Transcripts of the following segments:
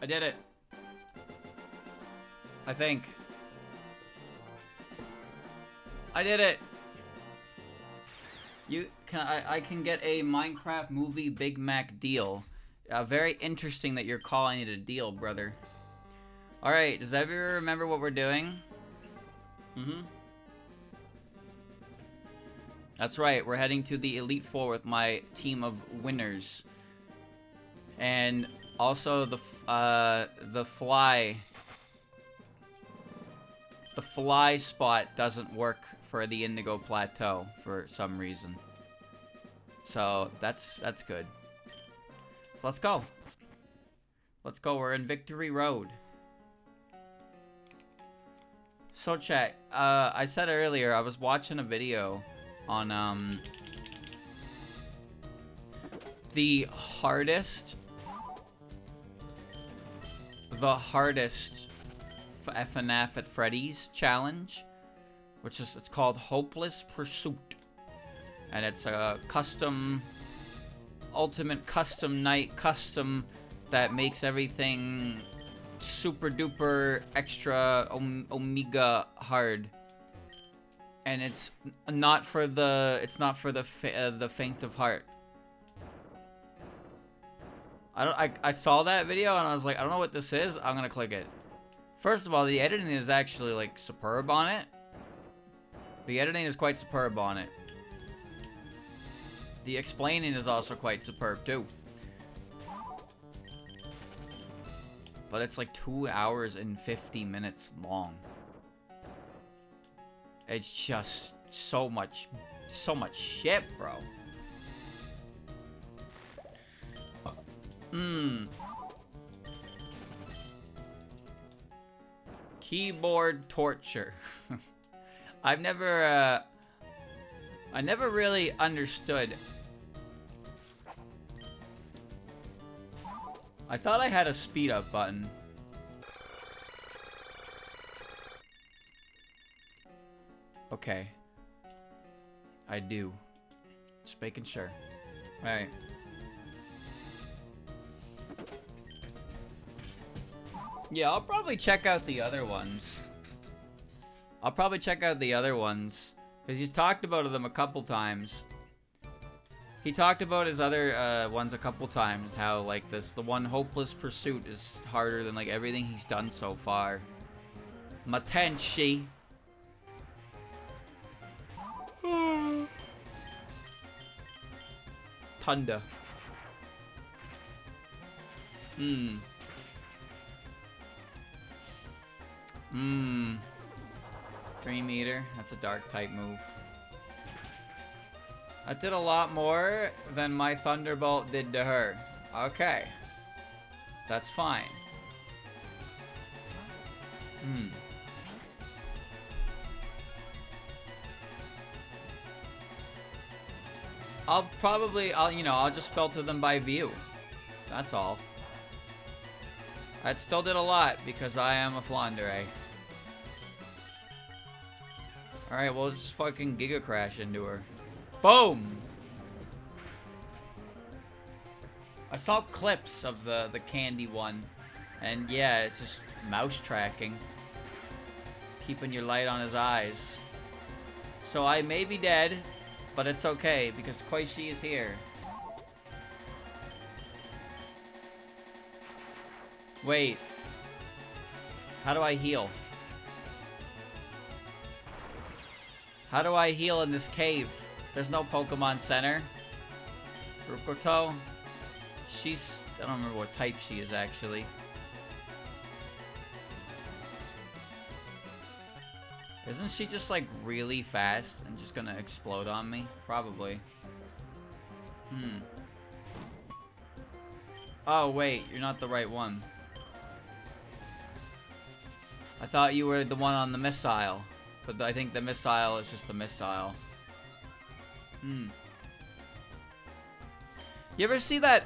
I did it. I think. I did it. I can get a Minecraft movie Big Mac deal. Very interesting that you're calling it a deal, brother. Alright, does everyone remember what we're doing? That's right, we're heading to the Elite Four with my team of winners. And also the fly spot doesn't work for the Indigo Plateau for some reason. So that's good. Let's go. Let's go. We're in Victory Road. So chat, I said earlier I was watching a video on the hardest FNAF at Freddy's challenge, which is, it's called Hopeless Pursuit, and it's a ultimate custom night custom that makes everything super duper extra omega hard, and it's not for the faint of heart. I saw that video and I was like, I don't know what this is. I'm gonna click it. First of all, the editing is actually like superb on it. The editing is quite superb on it. The explaining is also quite superb too. But it's like 2 hours and 50 minutes long. It's just so much shit, bro. Keyboard torture. I never really understood. I thought I had a speed up button. Okay. I do. Just making sure. Alright. Yeah, I'll probably check out the other ones. Because he's talked about them a couple times. He talked about his other ones a couple times. How, like, the one Hopeless Pursuit is harder than, like, everything he's done so far. Matenshi. Tunda. Dream Eater. That's a dark type move. That did a lot more than my Thunderbolt did to her. Okay. That's fine. I'll just filter them by view. That's all. That still did a lot because I am a Flandre. Alright, we'll just fucking Giga Crash into her. Boom! I saw clips of the candy one. And yeah, it's just mouse tracking. Keeping your light on his eyes. So I may be dead, but it's okay because Koishi is here. Wait. How do I heal? How do I heal in this cave? There's no Pokemon Center. Rukoto. She's... I don't remember what type she is, actually. Isn't she just, like, really fast and just gonna explode on me? Probably. Oh, wait. You're not the right one. I thought you were the one on the missile. But I think the missile is just the missile. You ever see that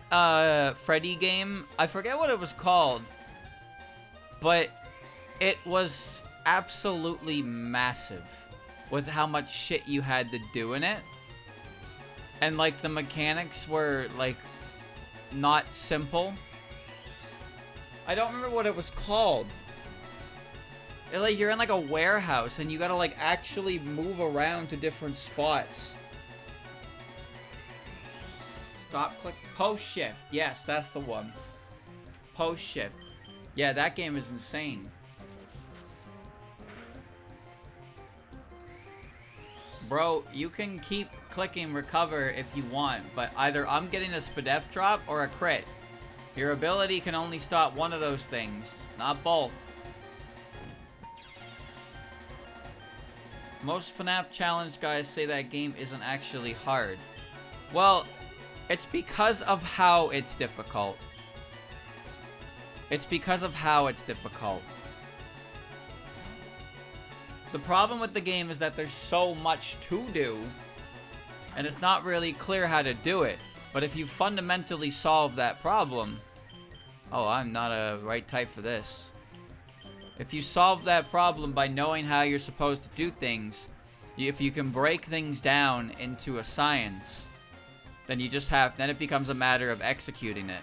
Freddy game? I forget what it was called. But it was absolutely massive with how much shit you had to do in it. And like the mechanics were like not simple. I don't remember what it was called. Like, you're in like a warehouse and you gotta like actually move around to different spots. Stop, click, post shift. Yes, that's the one. Post shift. Yeah, that game is insane. Bro, you can keep clicking recover if you want, but either I'm getting a SPDF drop or a crit. Your ability can only stop one of those things, not both. Most FNAF challenge guys say that game isn't actually hard. Well, it's because of how it's difficult. It's because of how it's difficult. The problem with the game is that there's so much to do, and it's not really clear how to do it. But if you fundamentally solve that problem... Oh, I'm not a right type for this. If you solve that problem by knowing how you're supposed to do things, if you can break things down into a science, then you just have... Then it becomes a matter of executing it.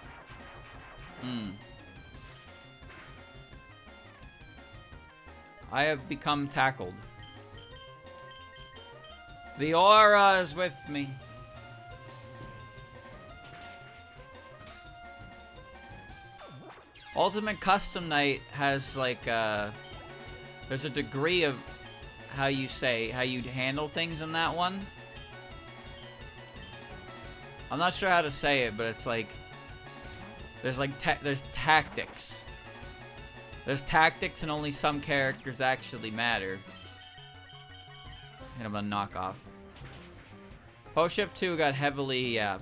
I have become tackled. The aura is with me. Ultimate Custom Night has like there's a degree of how you handle things in that one. I'm not sure how to say it, but it's like there's tactics. There's tactics and only some characters actually matter. And I'm gonna knock off. Post Shift 2 got heavily, it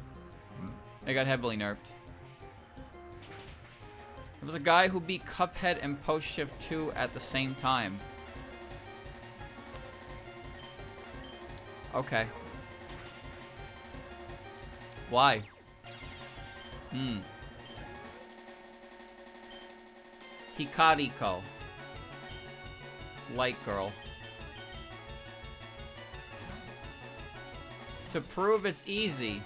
got heavily nerfed. There was a guy who beat Cuphead and Post Shift 2 at the same time. Okay. Why? Hikariko. Light girl. To prove it's easy.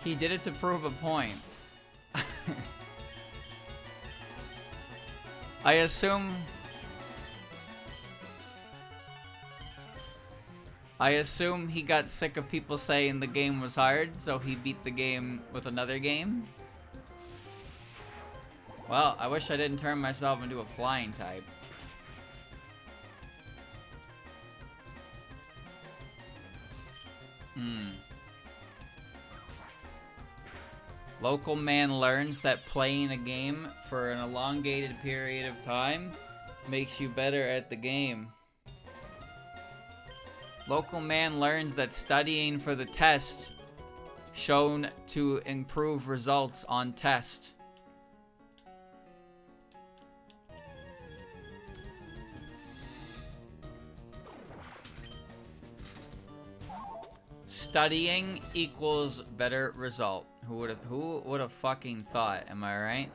He did it to prove a point. I assume he got sick of people saying the game was hard, so he beat the game with another game. Well, I wish I didn't turn myself into a flying type. Local man learns that playing a game for an elongated period of time makes you better at the game. Local man learns that studying for the test shown to improve results on test. Studying equals better result. Who would have fucking thought? Am I right?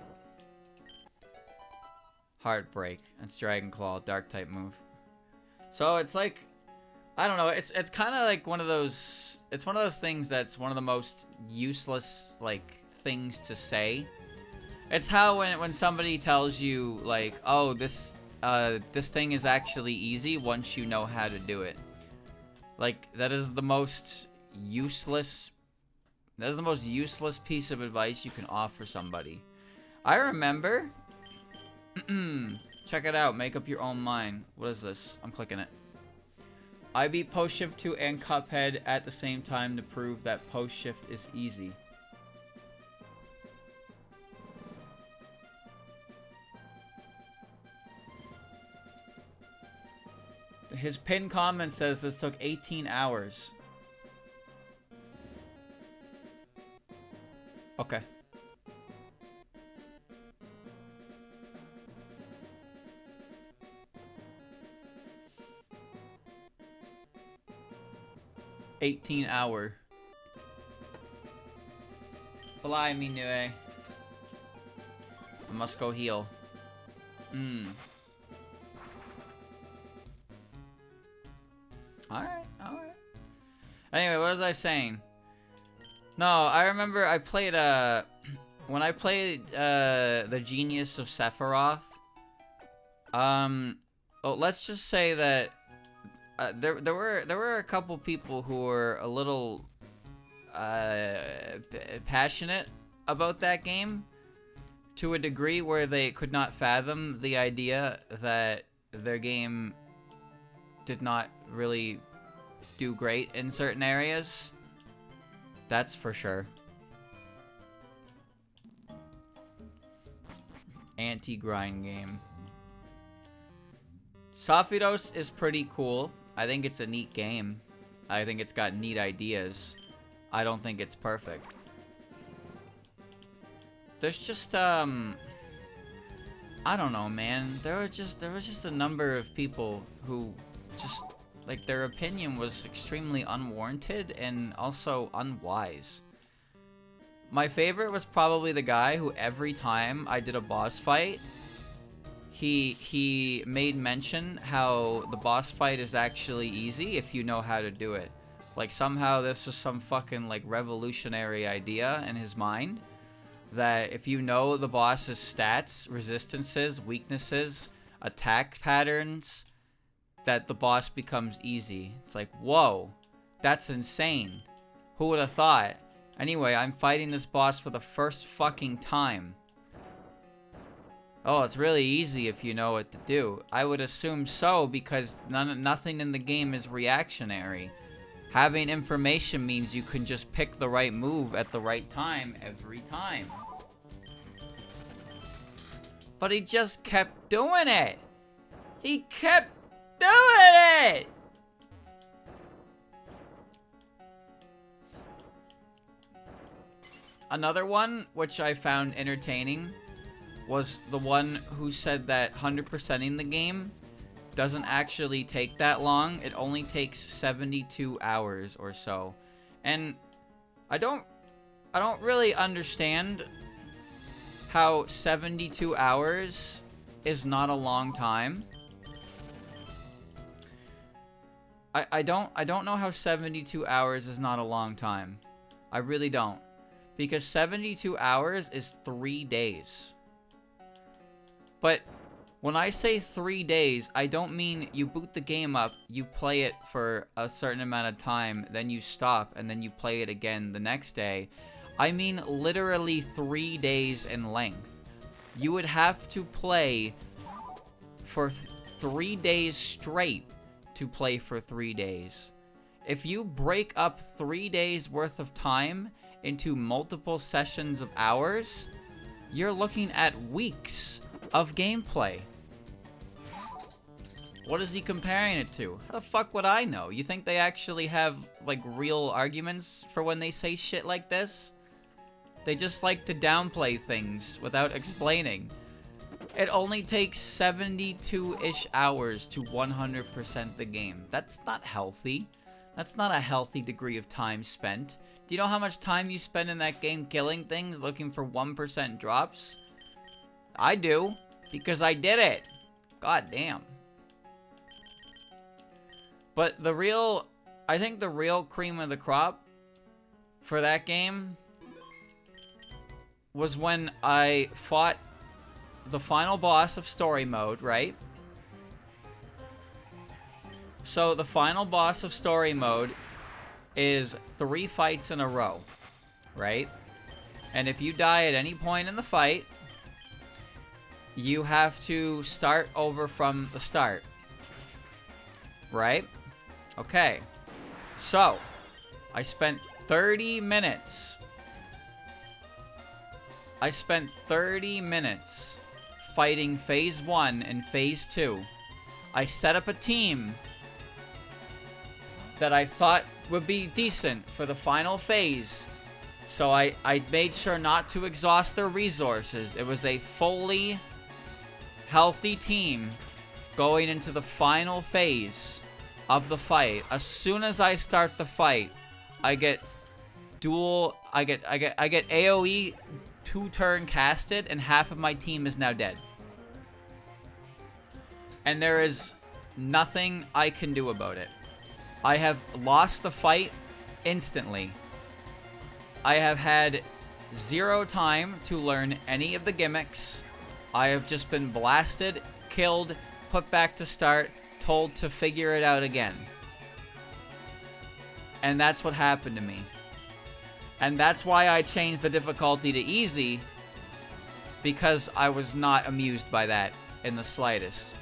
Heartbreak. That's Dragon Claw, dark type move. So it's like, I don't know. It's kind of like one of those. It's one of those things that's one of the most useless like things to say. It's how when somebody tells you like, oh, this thing is actually easy once you know how to do it. Like that is the most useless. That is the most useless piece of advice you can offer somebody. I remember. Check it out. Make up your own mind. What is this? I'm clicking it. I beat Post Shift 2 and Cuphead at the same time to prove that Post Shift is easy. His pinned comment says this took 18 hours. Okay. $18-hour. Fly me, Nue. I must go heal. Alright, alright. Anyway, what was I saying? No, I remember I played when I played the Genius of Sephiroth, well, let's just say that there were a couple people who were a little passionate about that game to a degree where they could not fathom the idea that their game did not really do great in certain areas. That's for sure. Anti-grind game. Sophidos is pretty cool. I think it's a neat game. I think it's got neat ideas. I don't think it's perfect. There's just I don't know, man. There was just a number of people who just, like, their opinion was extremely unwarranted and also unwise. My favorite was probably the guy who every time I did a boss fight, he made mention how the boss fight is actually easy if you know how to do it. Like, somehow this was some fucking, like, revolutionary idea in his mind, that if you know the boss's stats, resistances, weaknesses, attack patterns, that the boss becomes easy. It's like, whoa, that's insane. Who would have thought? Anyway, I'm fighting this boss for the first fucking time. Oh, it's really easy if you know what to do. I would assume so, because nothing in the game is reactionary. Having information means you can just pick the right move at the right time every time. But he just kept doing it. He kept doing it. Another one, which I found entertaining, was the one who said that 100%ing the game doesn't actually take that long. It only takes 72 hours or so. And I don't really understand how 72 hours is not a long time. I don't know how 72 hours is not a long time. I really don't. Because 72 hours is 3 days. But when I say 3 days, I don't mean you boot the game up, you play it for a certain amount of time, then you stop, and then you play it again the next day. I mean literally 3 days in length. You would have to play for 3 days straight to play for 3 days. If you break up 3 days worth of time into multiple sessions of hours, you're looking at weeks of gameplay. What is he comparing it to? How the fuck would I know? You think they actually have, like, real arguments for when they say shit like this? They just like to downplay things without explaining. It only takes 72-ish hours to 100% the game. That's not healthy. That's not a healthy degree of time spent. Do you know how much time you spend in that game killing things, looking for 1% drops? I do, because I did it. God damn. But I think the real cream of the crop for that game was when I fought the final boss of story mode, right? So the final boss of story mode is 3 fights in a row, right? And if you die at any point in the fight, you have to start over from the start, right? Okay, so I spent 30 minutes. Fighting phase 1 and phase 2. I set up a team that I thought would be decent for the final phase. So I made sure not to exhaust their resources. It was a fully healthy team going into the final phase of the fight. As soon as I start the fight, I get AoE 2-turn casted, and half of my team is now dead. And there is nothing I can do about it. I have lost the fight instantly. I have had zero time to learn any of the gimmicks. I have just been blasted, killed, put back to start, told to figure it out again. And that's what happened to me. And that's why I changed the difficulty to easy, because I was not amused by that in the slightest.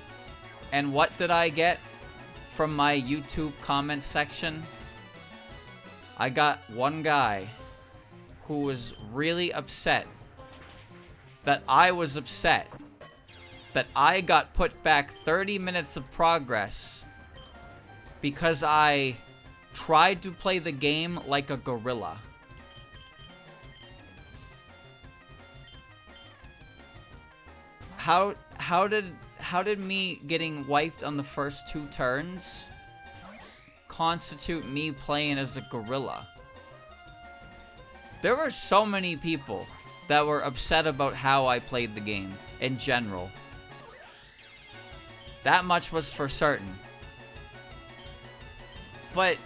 And what did I get from my YouTube comment section? I got one guy who was really upset that I was upset that I got put back 30 minutes of progress because I tried to play the game like a gorilla. How did me getting wiped on the first 2 turns constitute me playing as a gorilla? There were so many people that were upset about how I played the game in general. That much was for certain. But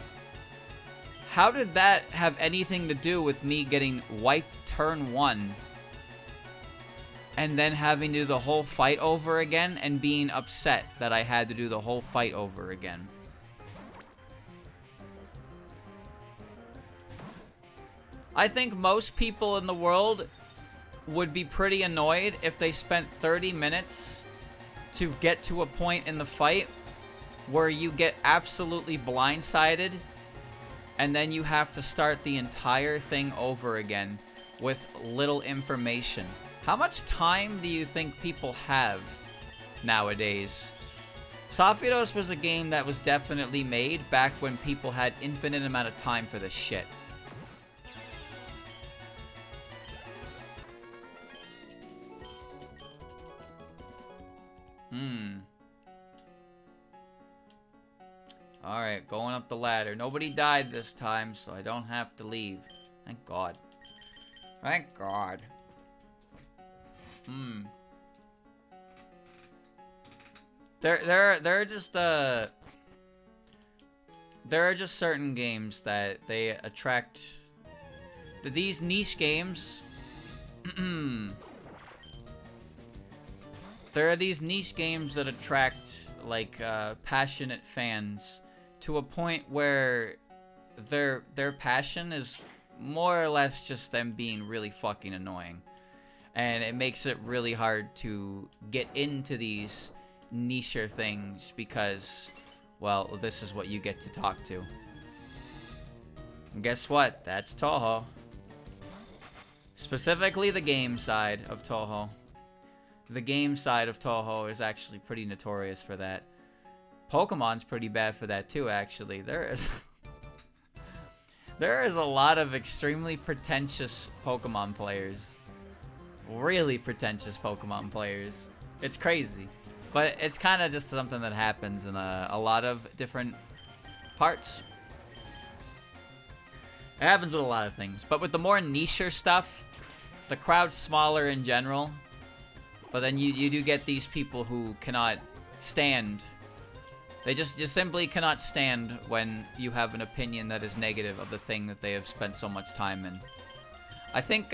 how did that have anything to do with me getting wiped turn 1 and then having to do the whole fight over again and being upset that I had to do the whole fight over again? I think most people in the world would be pretty annoyed if they spent 30 minutes to get to a point in the fight where you get absolutely blindsided and then you have to start the entire thing over again with little information. How much time do you think people have nowadays? Sophitos was a game that was definitely made back when people had infinite amount of time for this shit. Alright, going up the ladder. Nobody died this time, so I don't have to leave. Thank God. Thank God. There are just certain games that they attract. These niche games. There are these niche games that attract like passionate fans to a point where their passion is more or less just them being really fucking annoying. And it makes it really hard to get into these nicher things because, well, this is what you get to talk to. And guess what? That's Touhou. Specifically the game side of Touhou. The game side of Touhou is actually pretty notorious for that. Pokemon's pretty bad for that too, actually. There is a lot of extremely pretentious Pokemon players. Really pretentious Pokemon players. It's crazy. But it's kind of just something that happens in a lot of different parts. It happens with a lot of things. But with the more niche stuff, the crowd's smaller in general. But then you do get these people who cannot stand. They just simply cannot stand when you have an opinion that is negative of the thing that they have spent so much time in. I think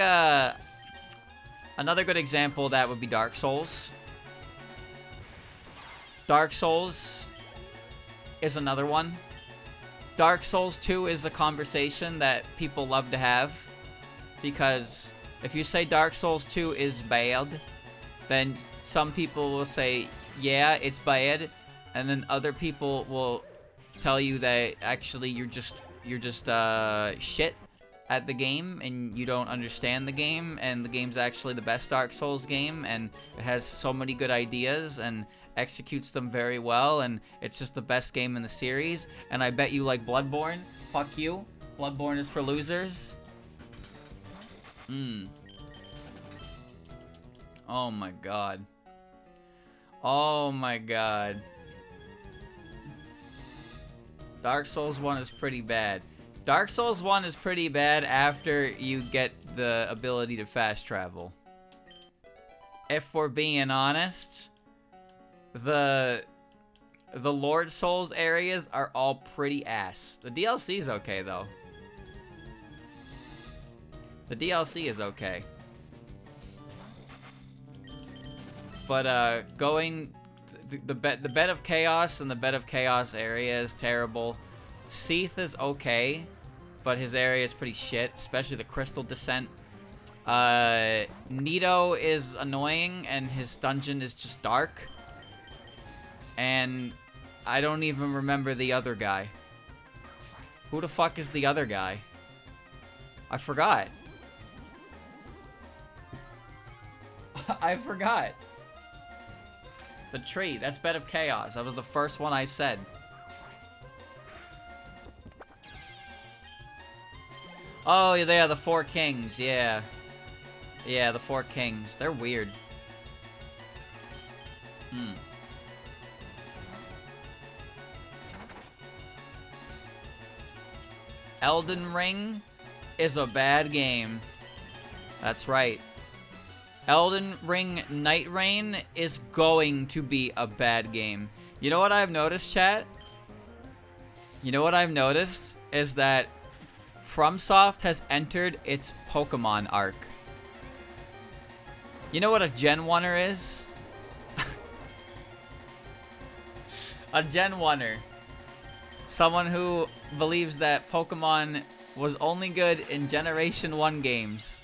another good example of that would be Dark Souls. Dark Souls is another one. Dark Souls 2 is a conversation that people love to have. Because if you say Dark Souls 2 is bad, then some people will say, yeah, it's bad. And then other people will tell you that actually you're just shit at the game and you don't understand the game, and the game's actually the best Dark Souls game and it has so many good ideas and executes them very well, and it's just the best game in the series. And I bet you like Bloodborne. Fuck you. Bloodborne is for losers. Oh my god. Oh my god. Dark Souls 1 is pretty bad. Dark Souls 1 is pretty bad after you get the ability to fast travel. If we're being honest, the Lord Souls areas are all pretty ass. The DLC's okay though. The DLC is okay. But going the bed of chaos and the bed of chaos area is terrible. Seath is okay, but his area is pretty shit, especially the crystal descent. Nito is annoying and his dungeon is just dark. And I don't even remember the other guy. Who the fuck is the other guy? I forgot. I forgot. The tree, that's Bed of Chaos. That was the first one I said. Oh, yeah, the Four Kings, yeah. Yeah, the Four Kings. They're weird. Elden Ring is a bad game. That's right. Elden Ring Night Rain is going to be a bad game. You know what I've noticed, chat? You know what I've noticed? Is that FromSoft has entered its Pokemon arc. You know what a Gen 1er is? A Gen 1er. Someone who believes that Pokemon was only good in Generation 1 games.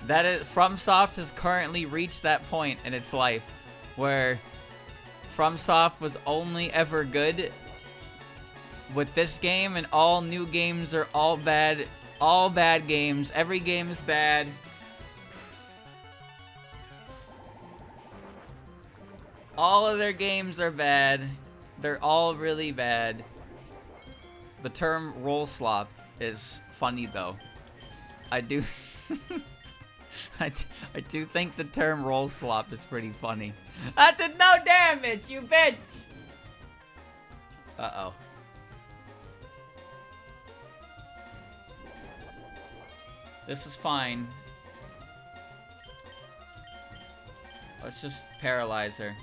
That is, FromSoft has currently reached that point in its life where FromSoft was only ever good with this game, and all new games are all bad. All bad games. Every game is bad. All of their games are bad. They're all really bad. The term roll slop is funny though. I do I do think the term roll slop is pretty funny. That did no damage, you bitch! Uh-oh. This is fine. Let's just paralyze her.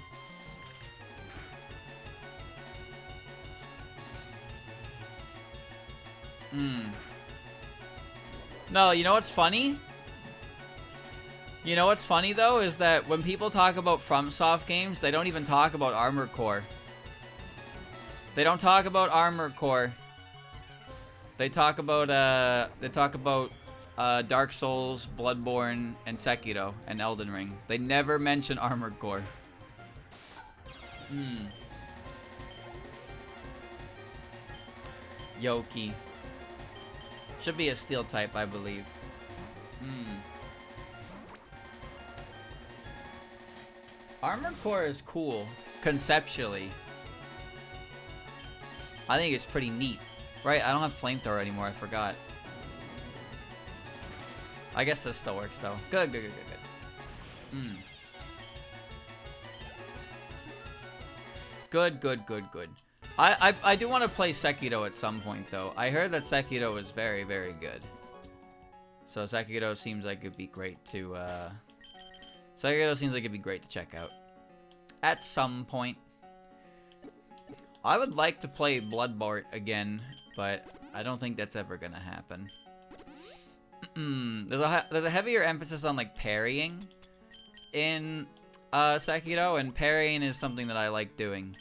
No, you know what's funny? You know what's funny though is that when people talk about FromSoft games, they don't even talk about Armored Core. They don't talk about Armored Core. They talk about Dark Souls, Bloodborne, and Sekiro, and Elden Ring. They never mention Armored Core. Yoki. Should be a steel type, I believe. Armored Core is cool, conceptually. I think it's pretty neat. Right, I don't have flamethrower anymore, I forgot. I guess this still works, though. Good, good, good, good, good. Good, good, good, good. I do want to play Sekiro at some point, though. I heard that Sekiro is very, very good. So Sekiro seems like it'd be great to, Sekiro seems like it'd be great to check out. At some point. I would like to play Bloodborne again, but I don't think that's ever gonna happen. There's a heavier emphasis on, like, parrying in Sekiro, and parrying is something that I like doing.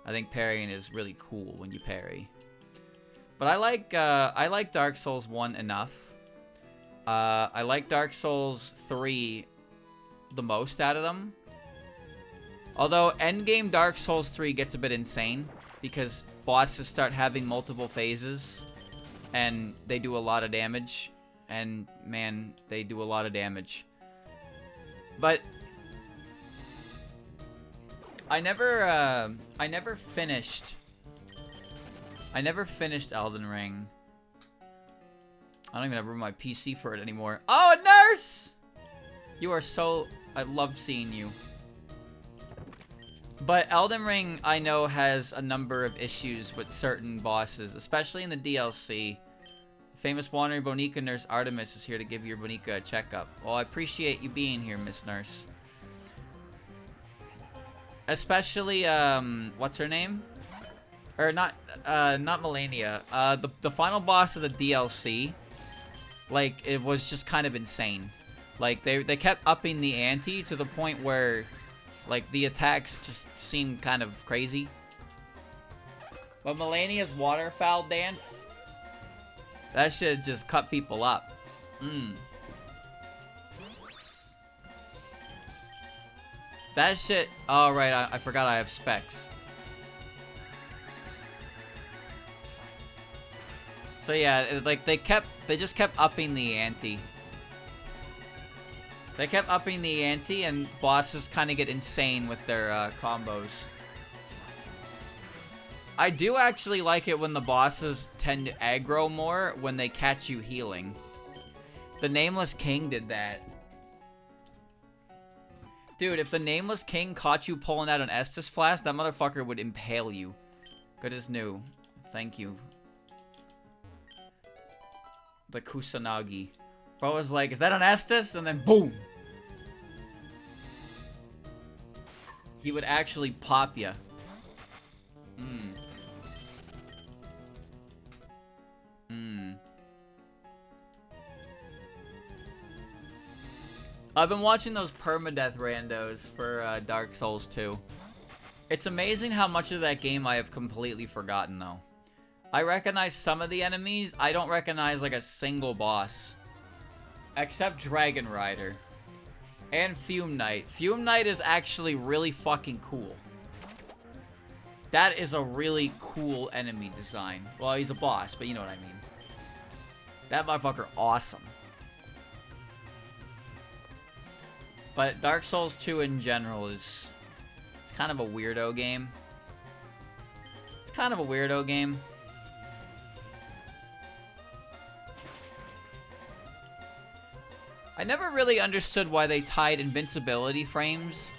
I think parrying is really cool when you parry. But I like Dark Souls 1 enough. I like Dark Souls 3 the most out of them. Although endgame Dark Souls 3 gets a bit insane because bosses start having multiple phases and they do a lot of damage. And man, they do a lot of damage. But I never finished Elden Ring. I don't even have room on my PC for it anymore. Oh, nurse! You are so... I love seeing you. But Elden Ring, I know, has a number of issues with certain bosses, especially in the DLC. Famous Wanderer Bonica Nurse Artemis is here to give your Bonica a checkup. Well, I appreciate you being here, Miss Nurse. Especially, what's her name? Or not Melania. The final boss of the DLC. like, it was just kind of insane. Like, they kept upping the ante to the point where, like, the attacks just seemed kind of crazy. But Melania's waterfowl dance, that shit just cut people up. That shit... Oh, right, I forgot I have specs. So yeah, like, they just kept upping the ante. They kept upping the ante, and bosses kind of get insane with their combos. I do actually like it when the bosses tend to aggro more when they catch you healing. The Nameless King did that. Dude, if the Nameless King caught you pulling out an Estus Flask, that motherfucker would impale you. Good as new. Thank you. The Kusanagi. Bro was like, is that an Estus? And then boom! He would actually pop ya. I've been watching those permadeath randos for Dark Souls 2. It's amazing how much of that game I have completely forgotten, though. I recognize some of the enemies. I don't recognize, like, a single boss. Except Dragon Rider. And Fume Knight. Fume Knight is actually really fucking cool. That is a really cool enemy design. Well, he's a boss, but you know what I mean. That motherfucker awesome. But Dark Souls 2 in general is... It's kind of a weirdo game. It's kind of a weirdo game. I never really understood why they tied invincibility frames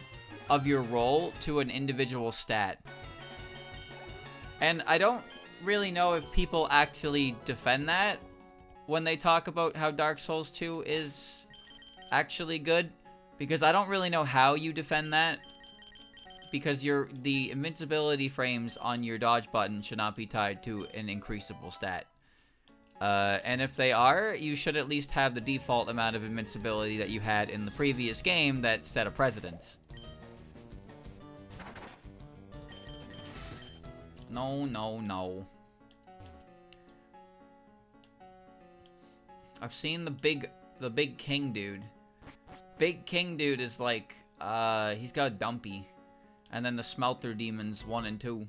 of your roll to an individual stat. And I don't really know if people actually defend that when they talk about how Dark Souls 2 is actually good. Because I don't really know how you defend that. Because the invincibility frames on your dodge button should not be tied to an increasable stat. And if they are, you should at least have the default amount of invincibility that you had in the previous game that set a precedent. No, no, no. I've seen the big king dude. Big King Dude is like, he's got a dumpy. And then the Smelter Demons 1 and 2.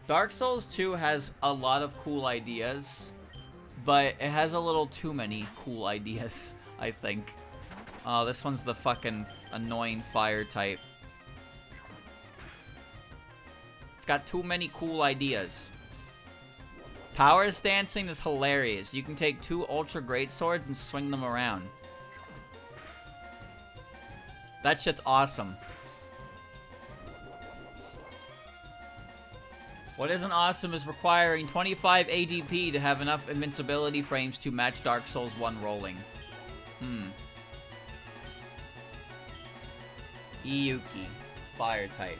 Dark Souls 2 has a lot of cool ideas, but it has a little too many cool ideas, I think. Oh, this one's the fucking annoying fire type. It's got too many cool ideas. Powers dancing is hilarious. You can take 2 ultra great swords and swing them around. That shit's awesome. What isn't awesome is requiring 25 ADP to have enough invincibility frames to match Dark Souls 1 rolling. Iyuki. Fire type.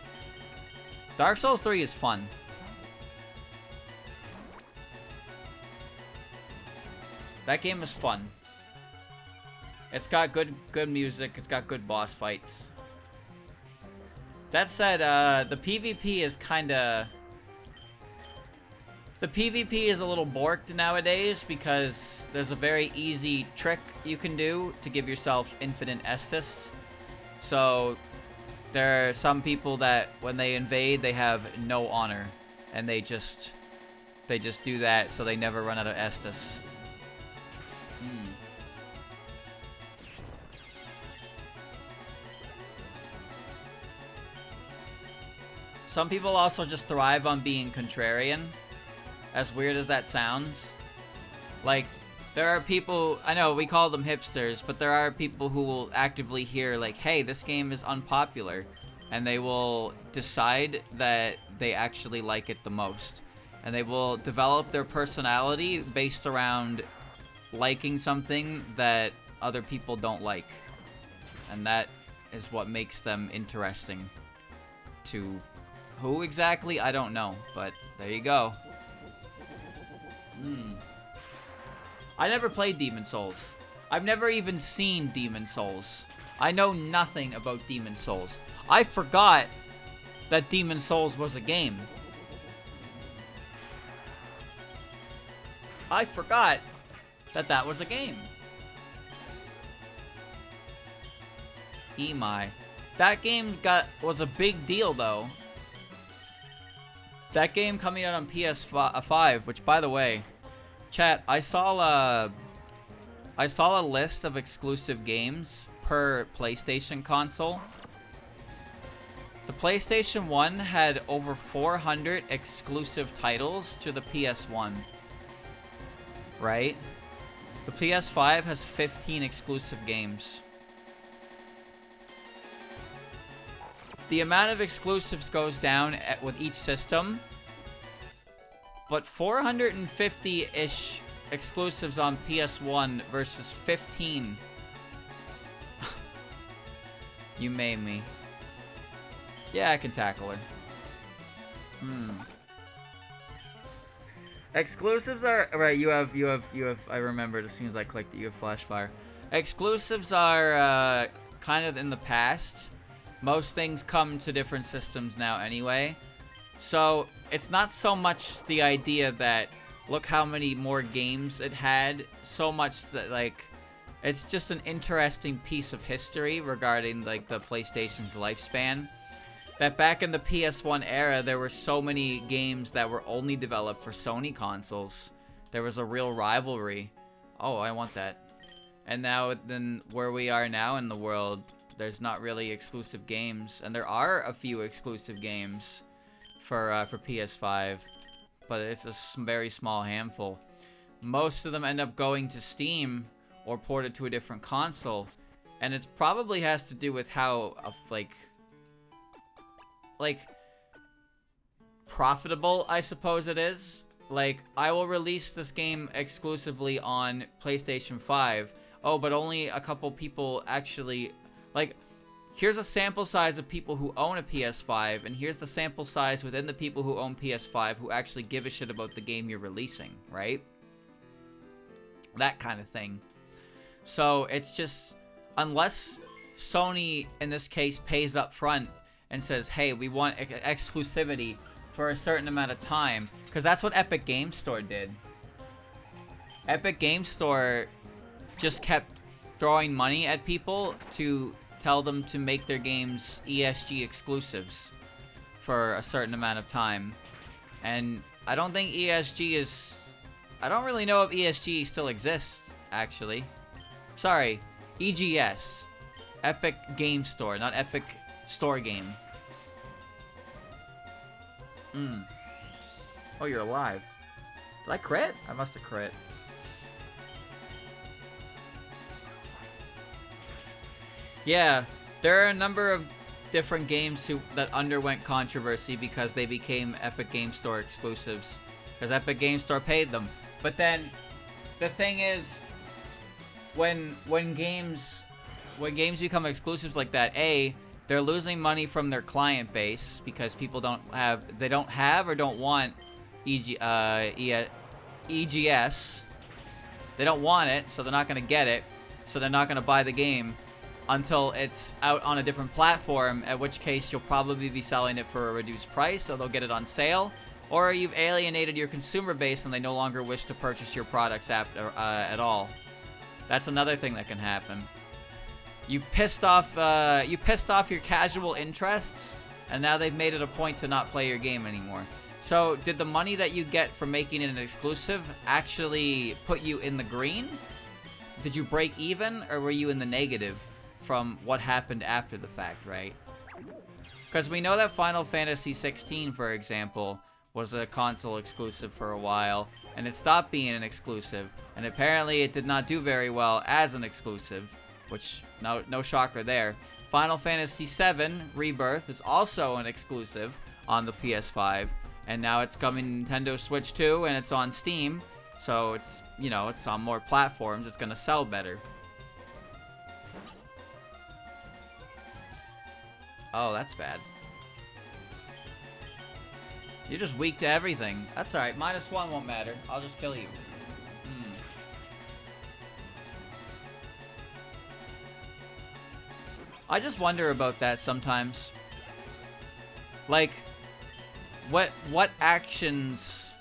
Dark Souls 3 is fun. That game is fun. It's got good music. It's got good boss fights. That said, the PvP is kinda... The PvP is a little borked nowadays because there's a very easy trick you can do to give yourself infinite Estus. So, there are some people that, when they invade, they have no honor. And they just do that so they never run out of Estus. Some people also just thrive on being contrarian. As weird as that sounds. Like, there are people, I know we call them hipsters, but there are people who will actively hear like, hey, this game is unpopular. And they will decide that they actually like it the most. And they will develop their personality based around liking something that other people don't like. And that is what makes them interesting to who exactly, I don't know, but there you go. I never played Demon Souls. I've never even seen Demon Souls. I know nothing about Demon Souls. I forgot that Demon Souls was a game. I forgot that that was a game. Emai. That game was a big deal, though. That game coming out on PS5, which, by the way, chat, I saw a list of exclusive games per PlayStation console. The PlayStation 1 had over 400 exclusive titles to the PS1. Right? The PS5 has 15 exclusive games. The amount of exclusives goes down with each system, but 450-ish exclusives on PS1 versus 15. You made me. Yeah, I can tackle her. Exclusives are right. You have. I remembered as soon as I clicked that you have Flashfire. Exclusives are kind of in the past. Most things come to different systems now anyway. So it's not so much the idea that look how many more games it had, so much that like it's just an interesting piece of history regarding like the PlayStation's lifespan. That back in the PS1 era, there were so many games that were only developed for Sony consoles. There was a real rivalry. Oh, I want that. And now, then, where we are now in the world, there's not really exclusive games. And there are a few exclusive games for PS5, but it's a very small handful. Most of them end up going to Steam or ported to a different console. And it probably has to do with how, like profitable, I suppose it is. Like, I will release this game exclusively on PlayStation 5. Oh, but only a couple people actually, like, here's a sample size of people who own a PS5, and here's the sample size within the people who own PS5 who actually give a shit about the game you're releasing, right? That kind of thing. So, it's just, unless Sony, in this case, pays up front and says, hey, we want exclusivity for a certain amount of time. Because that's what Epic Games Store did. Epic Games Store just kept throwing money at people to tell them to make their games ESG exclusives for a certain amount of time. And I don't think ESG is... I don't really know if ESG still exists, actually. Sorry, EGS. Epic Games Store, not Epic Store Game. Oh, you're alive. Did I crit? I must have crit. Yeah, there are a number of different games that underwent controversy because they became Epic Games Store exclusives. Because Epic Games Store paid them. But then, the thing is, when games become exclusives like that, they're losing money from their client base because people don't have or don't want EGS. They don't want it, so they're not going to get it. So they're not going to buy the game until it's out on a different platform, at which case you'll probably be selling it for a reduced price, so they'll get it on sale. Or you've alienated your consumer base and they no longer wish to purchase your products at all. That's another thing that can happen. You pissed off your casual interests, and now they've made it a point to not play your game anymore. So, did the money that you get from making it an exclusive actually put you in the green? Did you break even, or were you in the negative from what happened after the fact, right? Because we know that Final Fantasy 16, for example, was a console exclusive for a while, and it stopped being an exclusive, and apparently it did not do very well as an exclusive. Which, no shocker there. Final Fantasy VII Rebirth is also an exclusive on the PS5. And now it's coming Nintendo Switch 2, and it's on Steam. So it's, it's on more platforms. It's going to sell better. Oh, that's bad. You're just weak to everything. That's alright. -1 won't matter. I'll just kill you. I just wonder about that sometimes. Like, what actions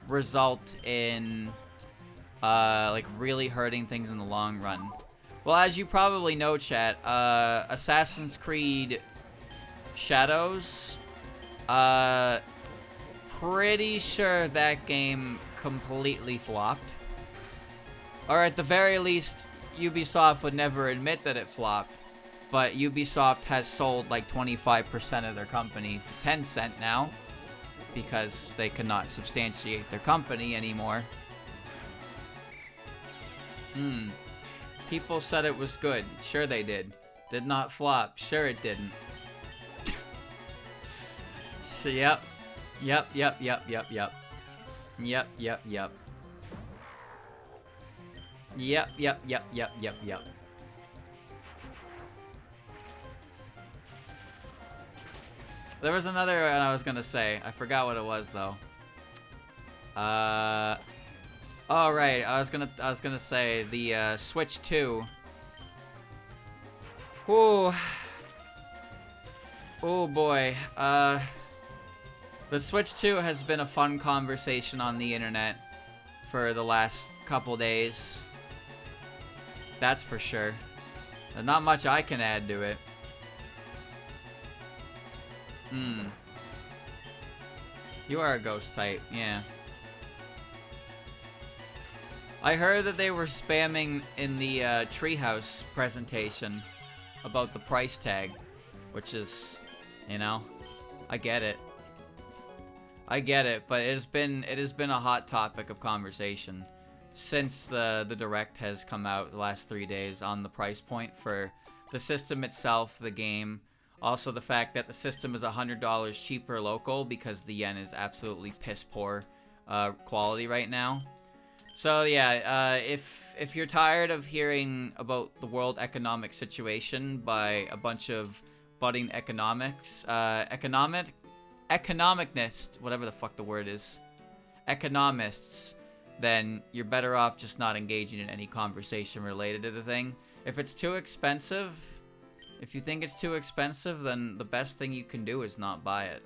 result in like really hurting things in the long run? Well, as you probably know, chat, Assassin's Creed Shadows, pretty sure that game completely flopped. Or at the very least, Ubisoft would never admit that it flopped, but Ubisoft has sold like 25% of their company to Tencent now, because they cannot substantiate their company anymore. People said it was good. Sure they did. Did not flop. Sure it didn't. So, yep. Yep. There was another one I was gonna say. I forgot what it was though. Oh right, I was gonna say the Switch 2. Ooh. Oh boy. The Switch 2 has been a fun conversation on the internet for the last couple days. That's for sure. There's not much I can add to it. You are a ghost type, yeah. I heard that they were spamming in the Treehouse presentation about the price tag, which is, you know, I get it. I get it, but it has been a hot topic of conversation since the Direct has come out the last 3 days on the price point for the system itself, the game. Also the fact that the system is $100 cheaper local because the yen is absolutely piss poor quality right now. So yeah, if you're tired of hearing about the world economic situation by a bunch of budding economics, economicnists, whatever the fuck the word is, economists, then you're better off just not engaging in any conversation related to the thing. If it's too expensive, if you think it's too expensive, then the best thing you can do is not buy it.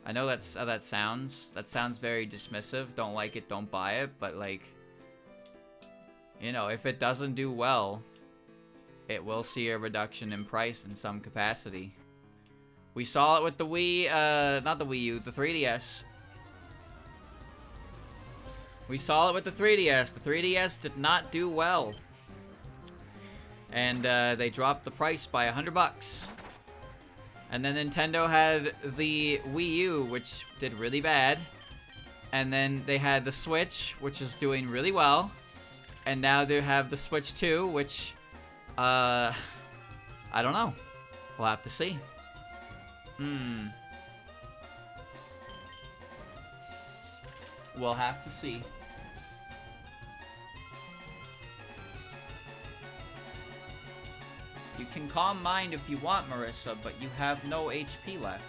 I know that's how that sounds. That sounds very dismissive. Don't like it, don't buy it. But like, you know, if it doesn't do well, it will see a reduction in price in some capacity. We saw it with the Wii, not the Wii U, the 3DS. We saw it with the 3DS. The 3DS did not do well. And they dropped the price by $100. And then Nintendo had the Wii U, which did really bad. And then they had the Switch, which is doing really well. And now they have the Switch 2, which, I don't know. We'll have to see. We'll have to see. You can calm mind if you want, Marissa, but you have no HP left.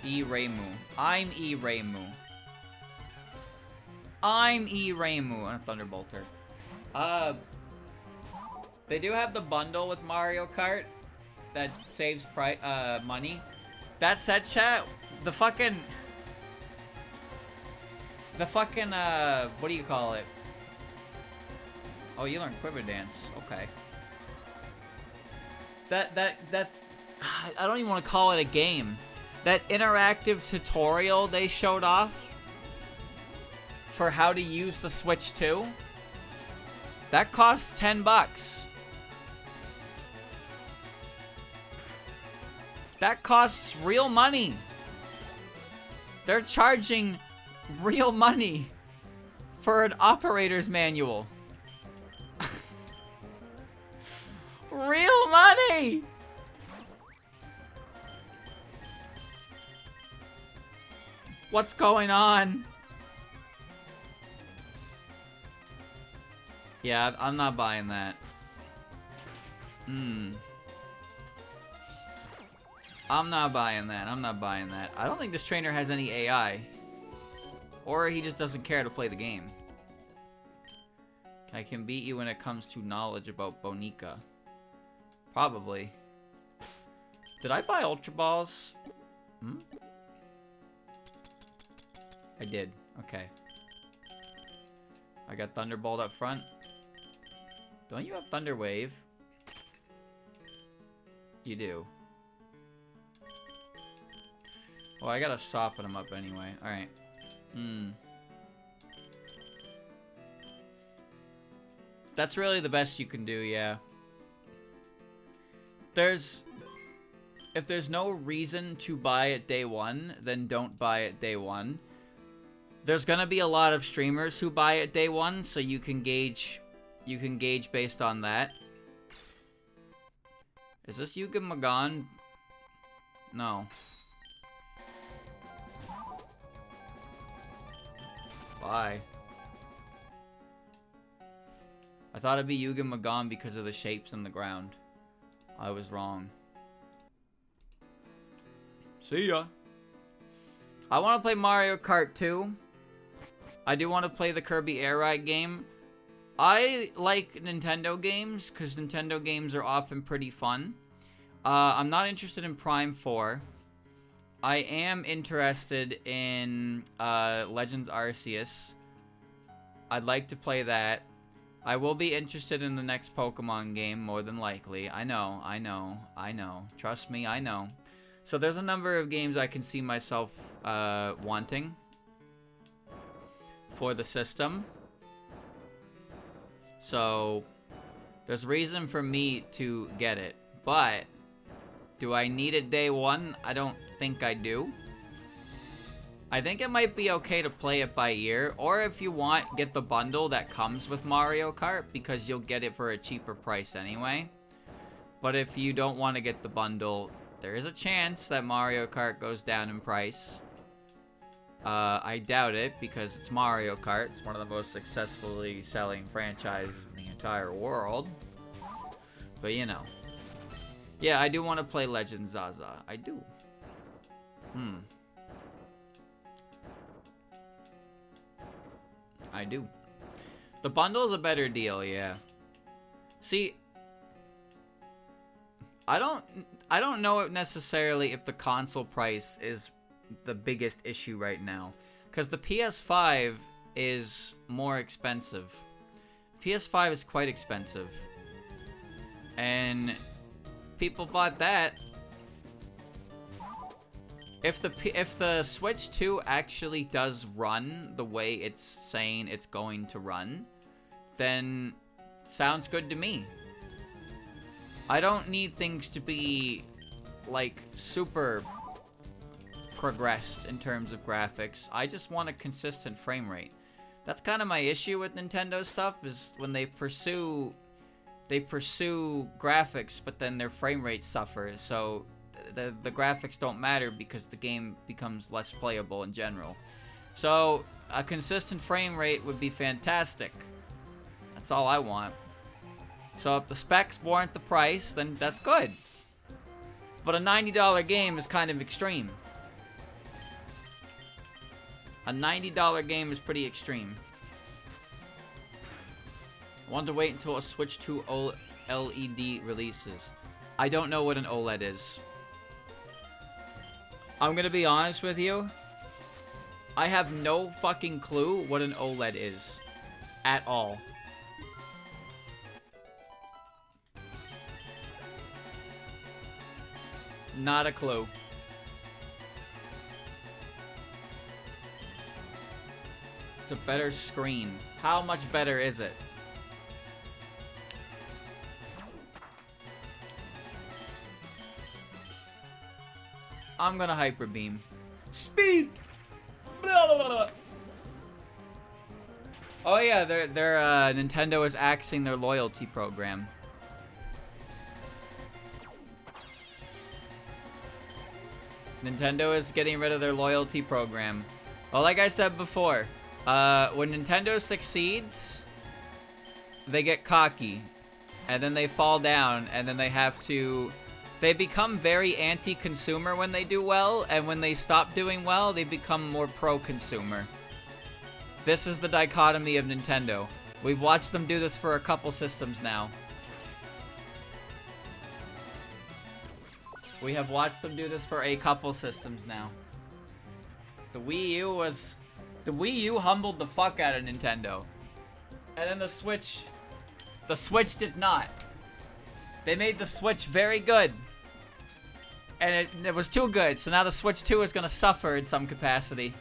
E-Reimu. I'm E-Reimu. I'm E-Reimu on a Thunderbolter. They do have the bundle with Mario Kart that saves money. That said, chat, the fucking, what do you call it? Oh, you learned Quiver Dance. Okay. That, I don't even want to call it a game. That interactive tutorial they showed off for how to use the Switch 2, that costs $10. That costs real money. They're charging real money for an operator's manual. Real money! What's going on? Yeah, I'm not buying that. I'm not buying that. I'm not buying that. I don't think this trainer has any AI. Or he just doesn't care to play the game. I can beat you when it comes to knowledge about Bonica. Probably. Did I buy Ultra Balls? I did. Okay. I got Thunderbolt up front. Don't you have Thunder Wave? You do. Well, I gotta soften him up anyway. Alright. That's really the best you can do, yeah. If there's no reason to buy it day one, then don't buy it day one. There's gonna be a lot of streamers who buy it day one, so you can gauge based on that. Is this Yuga Magon? No. Why? I thought it'd be Yuga Magon because of the shapes in the ground. I was wrong. See ya. I want to play Mario Kart 2. I do want to play the Kirby Air Ride game. I like Nintendo games because Nintendo games are often pretty fun. I'm not interested in Prime 4. I am interested in Legends Arceus. I'd like to play that. I will be interested in the next Pokemon game, more than likely. I know. Trust me, I know. So there's a number of games I can see myself wanting for the system. So there's reason for me to get it. But do I need it day one? I don't think I do. I think it might be okay to play it by ear, or if you want, get the bundle that comes with Mario Kart, because you'll get it for a cheaper price anyway. But if you don't want to get the bundle, there is a chance that Mario Kart goes down in price. I doubt it, because it's Mario Kart. It's one of the most successfully selling franchises in the entire world. But you know. Yeah, I do want to play Legend Zaza. I do. I do. The bundle's a better deal, yeah. See, I don't know necessarily if the console price is the biggest issue right now, because the PS5 is more expensive. PS5 is quite expensive, and people bought that. If the Switch 2 actually does run the way it's saying it's going to run, then sounds good to me. I don't need things to be like super progressed in terms of graphics. I just want a consistent frame rate. That's kind of my issue with Nintendo stuff, is when they pursue graphics, but then their frame rate suffers. So the graphics don't matter because the game becomes less playable in general. So a consistent frame rate would be fantastic. That's all I want. So if the specs warrant the price, then that's good. But a $90 game is kind of extreme. A $90 game is pretty extreme. I want to wait until a Switch 2 OLED releases. I don't know what an OLED is. I'm gonna be honest with you. I have no fucking clue what an OLED is. At all. Not a clue. It's a better screen. How much better is it? I'm gonna Hyper Beam. Speed! Blah, blah, blah. Oh yeah, Nintendo is axing their loyalty program. Nintendo is getting rid of their loyalty program. Well, like I said before, when Nintendo succeeds, they get cocky, and then they fall down, and then they have to... They become very anti-consumer when they do well, and when they stop doing well, they become more pro-consumer. This is the dichotomy of Nintendo. We've watched them do this for a couple systems now. We have watched them do this for a couple systems now. The Wii U was... The Wii U humbled the fuck out of Nintendo. And then the Switch did not. They made the Switch very good. And it was too good, so now the Switch 2 is gonna suffer in some capacity.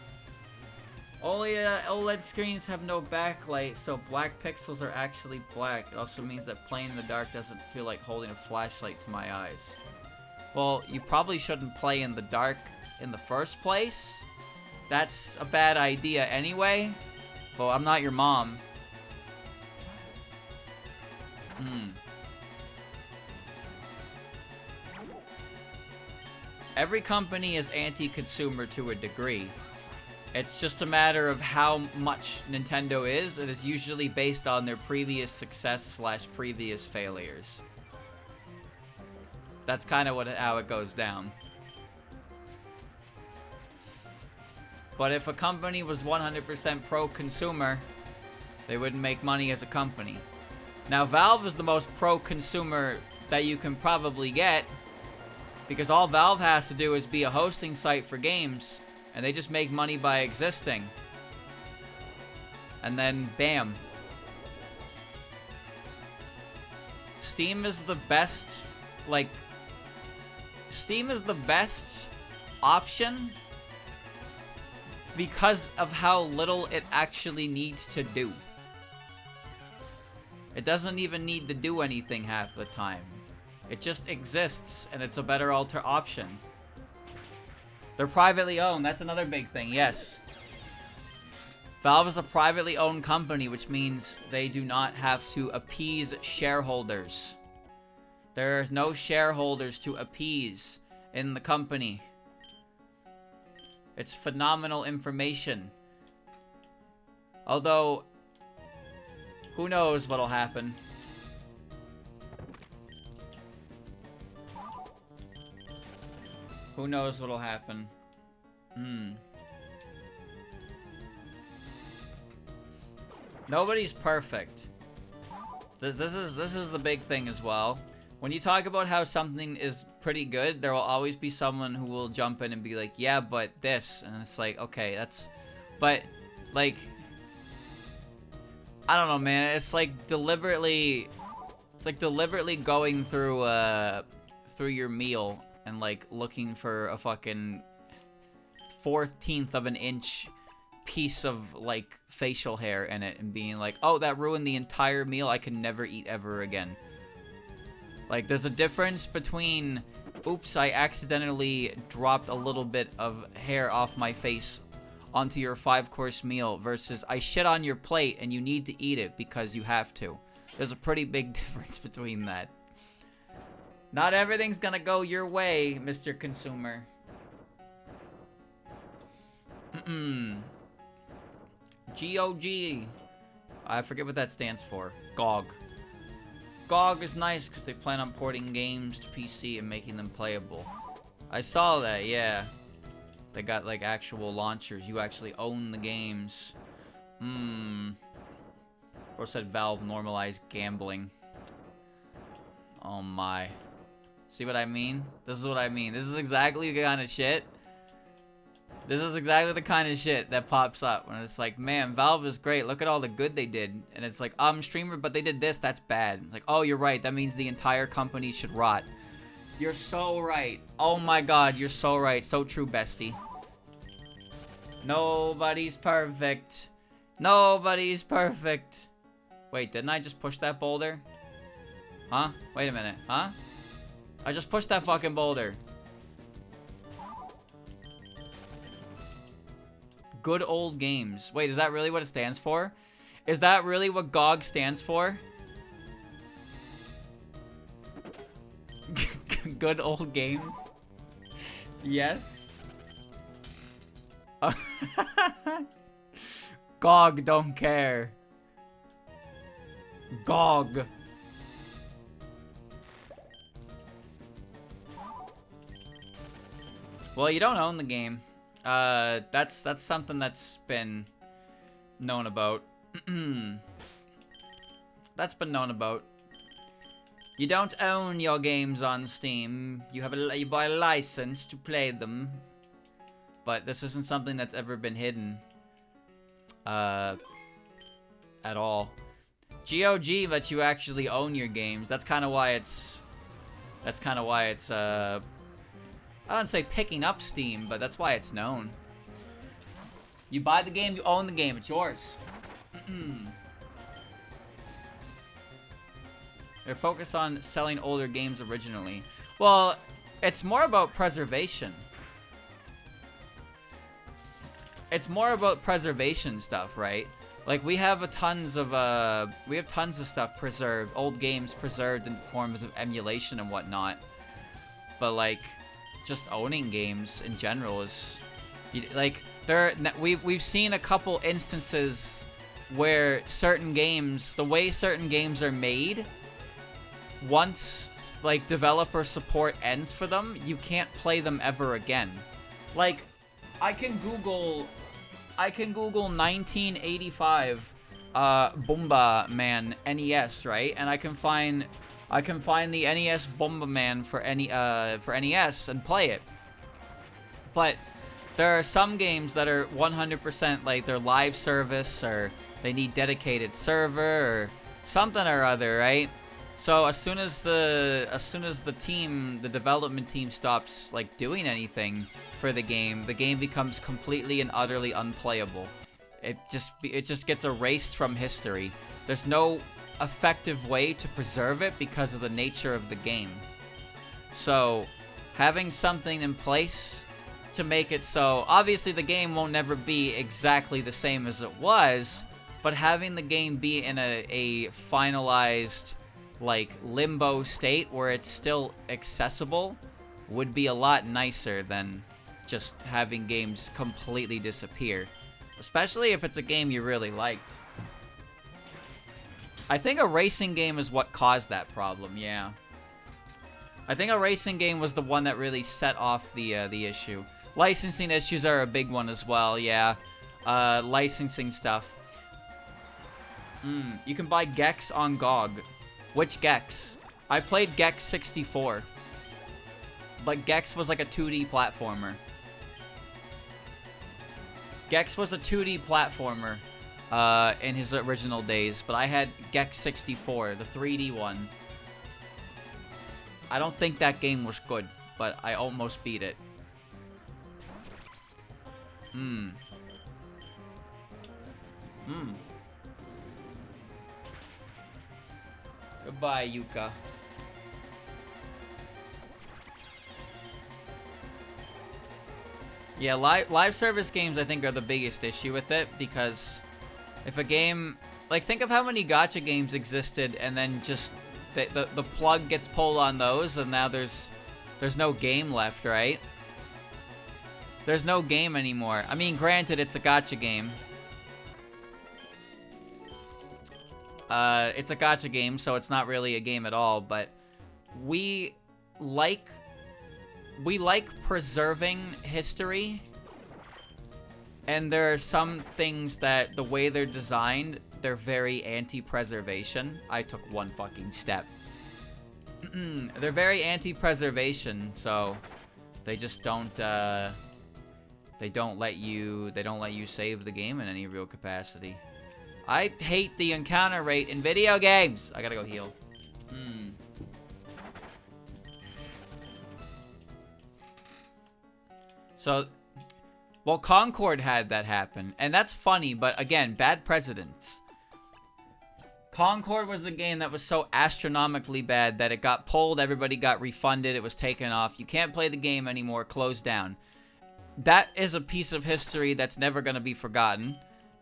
Only OLED screens have no backlight, so black pixels are actually black. It also means that playing in the dark doesn't feel like holding a flashlight to my eyes. Well, you probably shouldn't play in the dark in the first place. That's a bad idea anyway. Well, I'm not your mom. Every company is anti-consumer to a degree. It's just a matter of how much Nintendo is, and it's usually based on their previous success / previous failures. That's kind of how it goes down. But if a company was 100% pro-consumer, they wouldn't make money as a company. Now, Valve is the most pro-consumer that you can probably get, because all Valve has to do is be a hosting site for games, and they just make money by existing. And then, bam. Steam is the best, like... Steam is the best option because of how little it actually needs to do. It doesn't even need to do anything half the time. It just exists, and it's a better option. They're privately owned. That's another big thing, yes. Valve is a privately owned company, which means they do not have to appease shareholders. There's no shareholders to appease in the company. It's phenomenal information. Although, who knows what'll happen. Who knows what'll happen? Nobody's perfect. This is the big thing as well. When you talk about how something is pretty good, there will always be someone who will jump in and be like, yeah, but this. And it's like, okay, that's... But, like... I don't know, man. It's like deliberately... It's like deliberately going through your meal and, like, looking for a fucking 1/4 of an inch piece of, like, facial hair in it and being like, oh, that ruined the entire meal. I can never eat ever again. Like, there's a difference between, oops, I accidentally dropped a little bit of hair off my face onto your 5-course meal versus I shit on your plate and you need to eat it because you have to. There's a pretty big difference between that. Not everything's gonna go your way, Mr. Consumer. GOG. I forget what that stands for. GOG. GOG is nice because they plan on porting games to PC and making them playable. I saw that, yeah. They got, like, actual launchers. You actually own the games. Or said Valve normalized gambling. Oh my. See what I mean? This is what I mean. This is exactly the kind of shit. This is exactly the kind of shit that pops up when it's like, man, Valve is great. Look at all the good they did. And it's like, streamer, but they did this. That's bad. It's like, oh, you're right. That means the entire company should rot. You're so right. Oh my god, you're so right. So true, bestie. Nobody's perfect. Nobody's perfect. Wait, didn't I just push that boulder? Huh? Wait a minute. Huh? I just pushed that fucking boulder. Good old games. Wait, is that really what it stands for? Is that really what GOG stands for? Good old games? Yes. GOG don't care. GOG. Well, you don't own the game. That's something that's been known about. That's been known about. You don't own your games on Steam. You buy a license to play them. But this isn't something that's ever been hidden. At all. GOG lets you actually own your games. That's kind of why it's I don't say picking up Steam, but that's why it's known. You buy the game, you own the game, it's yours. They're focused on selling older games originally. Well, it's more about preservation. It's more about preservation stuff, right? Like, we have tons of stuff preserved, old games preserved in forms of emulation and whatnot. But, like, just owning games in general is, like, we've seen a couple instances where certain games, the way certain games are made, once, like, developer support ends for them, you can't play them ever again. Like, I can Google 1985 Bomba Man NES, right? And I can find the NES Bomba Man for NES and play it. But there are some games that are 100% like they're live service, or they need dedicated server or something or other, right? So as soon as the development team stops like doing anything for the game becomes completely and utterly unplayable. It just gets erased from history. There's no effective way to preserve it because of the nature of the game. So having something in place to make it so, obviously the game won't never be exactly the same as it was, but having the game be in a finalized, like, limbo state where it's still accessible would be a lot nicer than just having games completely disappear. Especially if it's a game you really liked. I think a racing game is what caused that problem, yeah. I think a racing game was the one that really set off the issue. Licensing issues are a big one as well, yeah. Licensing stuff. You can buy Gex on GOG. Which Gex? I played Gex 64. But Gex was like a 2D platformer. Gex was a 2D platformer in his original days, but I had Gex 64, the 3D one. I don't think that game was good, but I almost beat it. Goodbye, Yuka. Yeah, live service games, I think, are the biggest issue with it, because if a game, like, think of how many gacha games existed, and then just the plug gets pulled on those, and now there's no game left, right? There's no game anymore. I mean, granted, it's a gacha game. It's a gacha game, so it's not really a game at all, but we like preserving history, and there are some things that the way they're designed, they're very anti-preservation. I took one fucking step. They're very anti-preservation, so they just don't they don't let you save the game in any real capacity. I hate the encounter rate in video games. I gotta go heal. So, well, Concord had that happen, and that's funny, but again, bad precedents. Concord was a game that was so astronomically bad that it got pulled, everybody got refunded, it was taken off. You can't play the game anymore, closed down. That is a piece of history that's never going to be forgotten.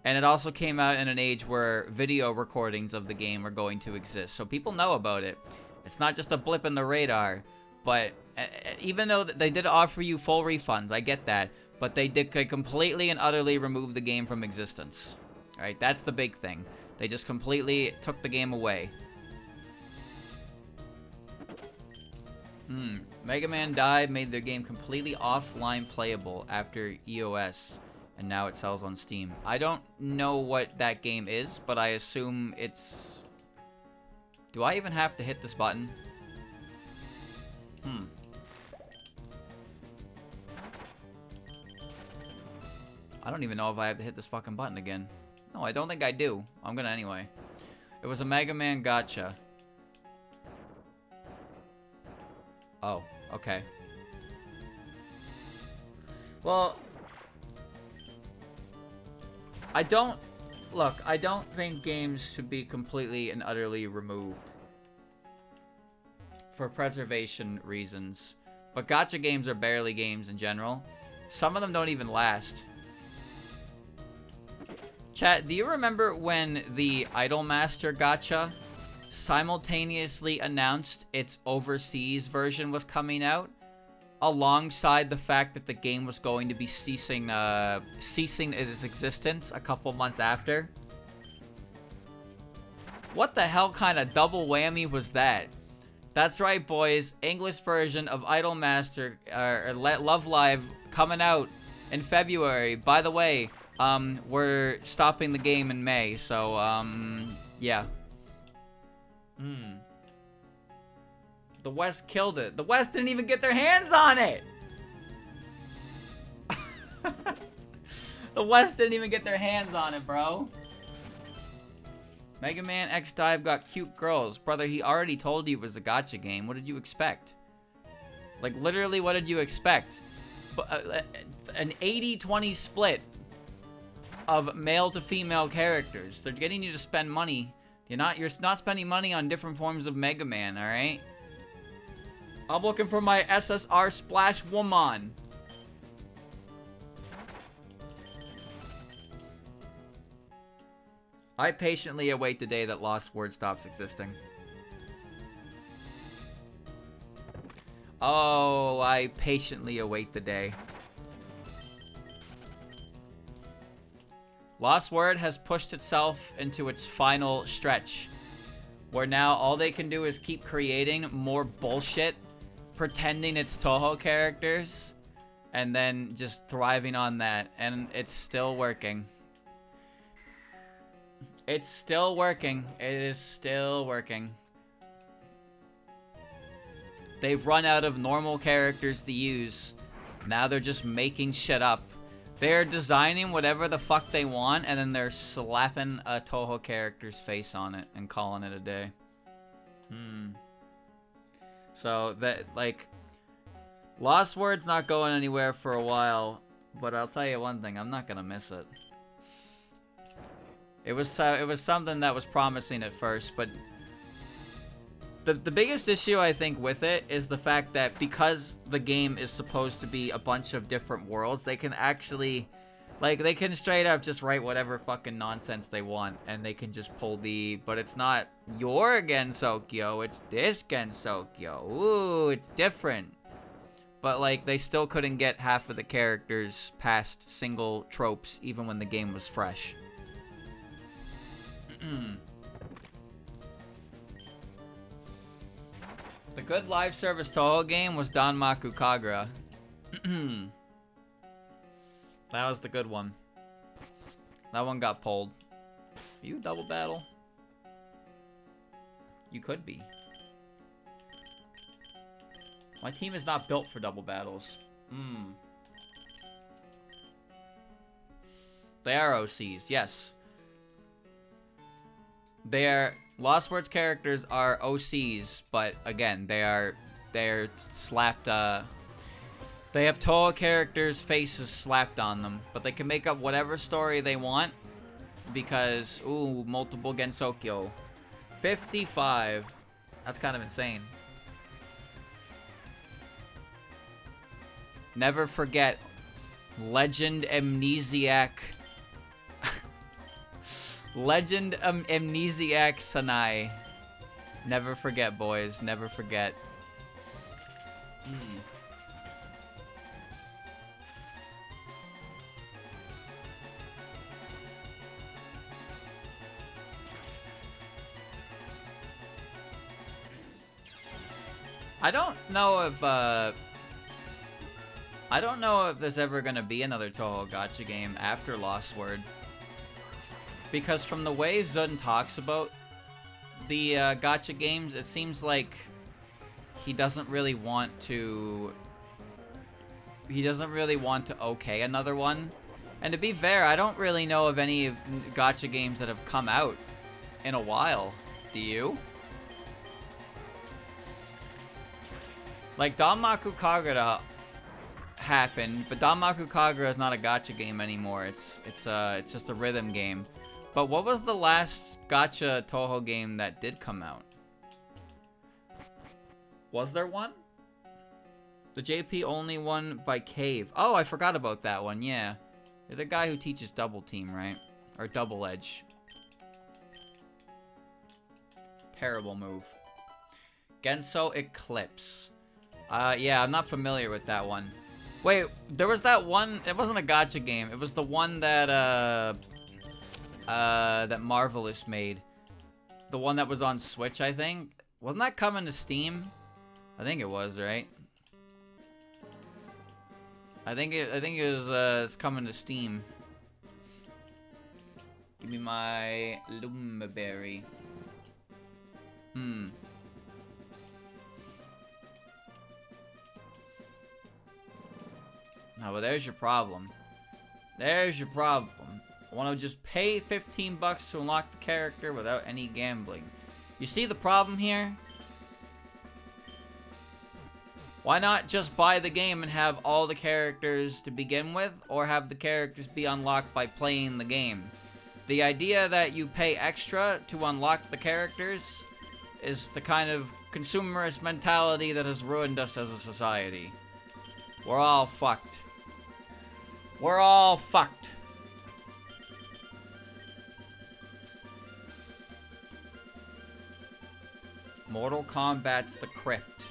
And it also came out in an age where video recordings of the game are going to exist. So people know about it. It's not just a blip in the radar. But even though they did offer you full refunds, I get that. But they did completely and utterly remove the game from existence. Alright, that's the big thing. They just completely took the game away. Mega Man died, made their game completely offline playable after EOS, and now it sells on Steam. I don't know what that game is, but I assume it's... Do I even have to hit this button? I don't even know if I have to hit this fucking button again. No, I don't think I do. I'm gonna anyway. It was a Mega Man Gacha. Oh, okay. Well, I don't think games should be completely and utterly removed for preservation reasons. But gacha games are barely games in general. Some of them don't even last. Chat, do you remember when the Idolmaster gacha simultaneously announced its overseas version was coming out, alongside the fact that the game was going to be ceasing its existence a couple months after? What the hell kind of double whammy was that? That's right, boys. English version of Idolmaster Love Live coming out in February. By the way, we're stopping the game in May, so yeah. The West killed it. The West didn't even get their hands on it! The West didn't even get their hands on it, bro. Mega Man X Dive got cute girls. Brother, he already told you it was a gacha game. What did you expect? Like, literally, what did you expect? An 80-20 split of male to female characters. They're getting you to spend money. You're not spending money on different forms of Mega Man, alright? I'm looking for my SSR Splash Woman. I patiently await the day that Lost Word stops existing. Oh, I patiently await the day. Lost Word has pushed itself into its final stretch, where now all they can do is keep creating more bullshit, pretending it's Toho characters, and then just thriving on that, and it's still working. It's still working. It is still working. They've run out of normal characters to use. Now they're just making shit up. They're designing whatever the fuck they want, and then they're slapping a Toho character's face on it and calling it a day. So, that, like, Lost Word's not going anywhere for a while, but I'll tell you one thing, I'm not gonna miss it. It was something that was promising at first, but the biggest issue I think with it is the fact that because the game is supposed to be a bunch of different worlds, they can actually, like, they can straight up just write whatever fucking nonsense they want, and they can just pull but it's not your Gensokyo, it's this Gensokyo. Ooh, it's different. But, like, they still couldn't get half of the characters past single tropes, even when the game was fresh. The good live service Toho game was Danmaku Kagura. That was the good one. That one got pulled. Are you double battle? You could be. My team is not built for double battles. They are OCs, yes. Lost Words characters are OCs, but again, they're slapped, they have Toho characters' faces slapped on them, but they can make up whatever story they want, because, ooh, multiple Gensokyo. 55. That's kind of insane. Never forget, Legend Amnesiac... Legend Amnesiac Sanai. Never forget, boys. Never forget. I don't know if there's ever gonna be another Touhou Gacha game after Lost Word. Because from the way Zun talks about the Gacha games, it seems like he doesn't really want to okay another one. And to be fair, I don't really know of any Gacha games that have come out in a while. Do you? Like, Danmaku Kagura happened, but Danmaku Kagura is not a Gacha game anymore. It's just a rhythm game. But what was the last Gacha Touhou game that did come out? Was there one? The JP only one by Cave. Oh, I forgot about that one, yeah. You're the guy who teaches Double Team, right? Or Double Edge. Terrible move. Genso Eclipse. Yeah, I'm not familiar with that one. Wait, there was that one, it wasn't a Gacha game. It was the one that, that Marvelous made. The one that was on Switch, I think. Wasn't that coming to Steam? I think it was, right? I think it was, it's coming to Steam. Give me my Lumeberry. No, but there's your problem. There's your problem. I want to just pay 15 bucks to unlock the character without any gambling. You see the problem here? Why not just buy the game and have all the characters to begin with, or have the characters be unlocked by playing the game? The idea that you pay extra to unlock the characters is the kind of consumerist mentality that has ruined us as a society. We're all fucked. We're all fucked. Mortal Kombat's The Crypt.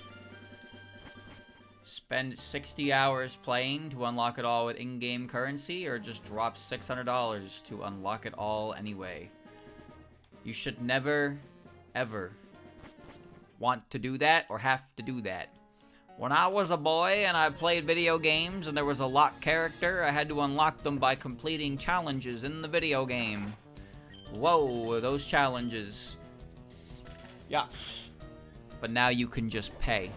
Spend 60 hours playing to unlock it all with in-game currency, or just drop $600 to unlock it all anyway. You should never, ever want to do that or have to do that. When I was a boy and I played video games and there was a locked character, I had to unlock them by completing challenges in the video game. Whoa, those challenges. Yes. But now you can just pay.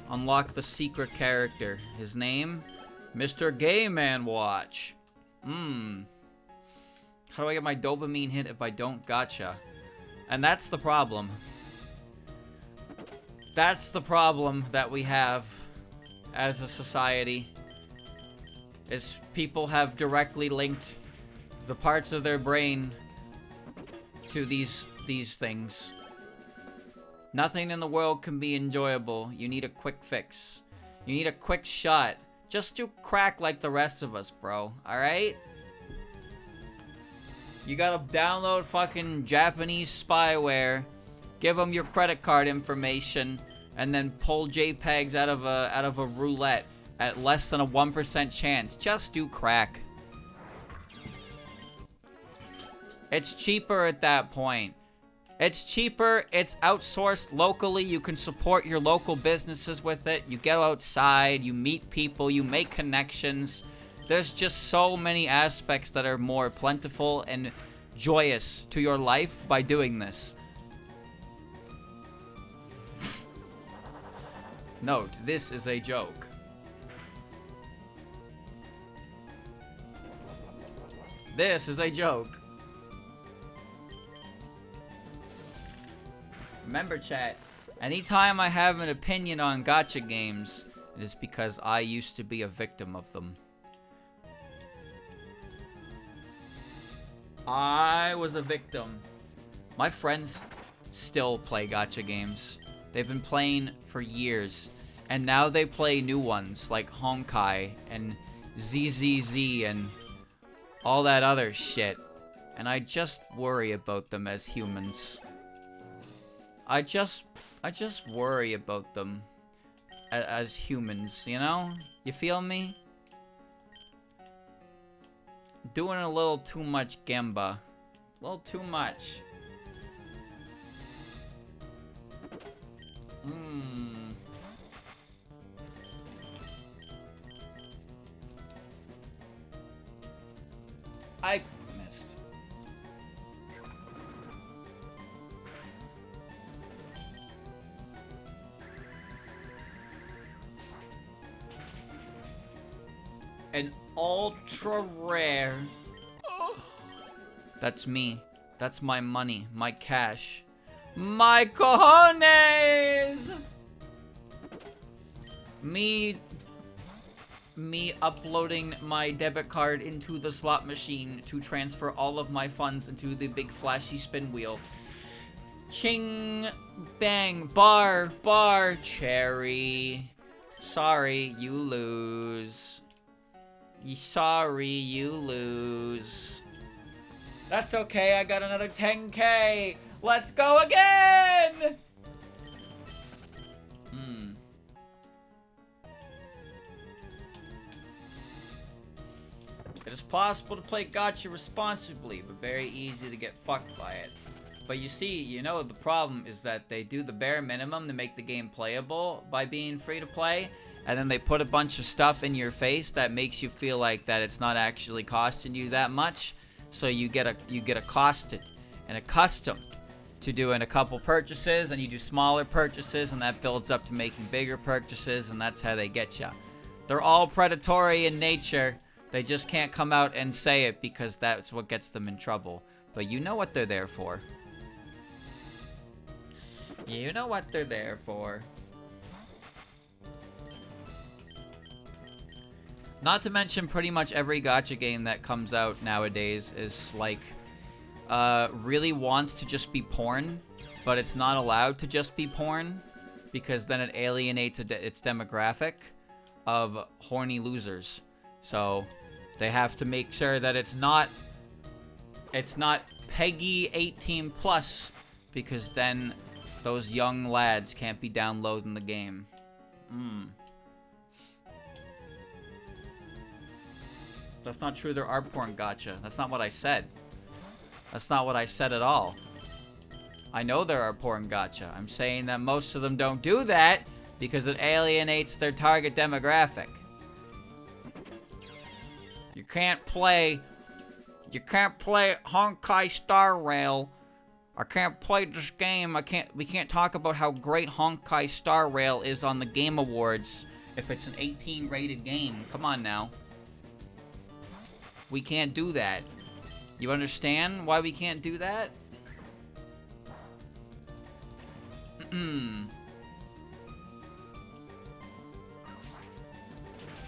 Unlock the secret character. His name? Mr. Gay Man Watch. How do I get my dopamine hit if I don't gacha? And that's the problem. That's the problem that we have as a society. Is people have directly linked the parts of their brain to these things. Nothing in the world can be enjoyable. You need a quick fix. You need a quick shot. Just to crack like the rest of us, bro. Alright? You gotta download fucking Japanese spyware, give them your credit card information, and then pull JPEGs out of a roulette at less than a 1% chance. Just do crack. It's cheaper at that point. It's cheaper, it's outsourced locally, you can support your local businesses with it, you go outside, you meet people, you make connections. There's just so many aspects that are more plentiful and joyous to your life by doing this. Note, this is a joke. This is a joke. Remember, chat, anytime I have an opinion on gacha games, it is because I used to be a victim of them. I was a victim. My friends still play gacha games. They've been playing for years, and now they play new ones like Honkai and ZZZ and all that other shit. And I just worry about them as humans. I just worry about them as humans, you know? You feel me? Doing a little too much Gemba. A little too much. I missed. An ultra rare. That's me. That's my money. My cash. My cojones! Me uploading my debit card into the slot machine to transfer all of my funds into the big flashy spin wheel. Ching! Bang! Bar! Bar! Cherry. Sorry, you lose. Sorry, you lose. That's okay, I got another 10K! Let's go again! It is possible to play Gacha responsibly, but very easy to get fucked by it. But you see, you know, the problem is that they do the bare minimum to make the game playable by being free to play, and then they put a bunch of stuff in your face that makes you feel like that it's not actually costing you that much, so you get accosted and accustomed to doing a couple purchases, and you do smaller purchases, and that builds up to making bigger purchases, and that's how they get you. They're all predatory in nature. They just can't come out and say it because that's what gets them in trouble. But you know what they're there for. You know what they're there for. Not to mention pretty much every gacha game that comes out nowadays is like really wants to just be porn, but it's not allowed to just be porn because then it alienates its demographic of horny losers. So they have to make sure that it's not Peggy 18 plus, because then those young lads can't be downloading the game. That's not true. There are porn gacha. That's not what I said. That's not what I said at all. I know there are porn gacha. I'm saying that most of them don't do that because it alienates their target demographic. You can't play Honkai Star Rail. I can't play this game. We can't talk about how great Honkai Star Rail is on the Game Awards if it's an 18 rated game. Come on now. We can't do that. You understand why we can't do that?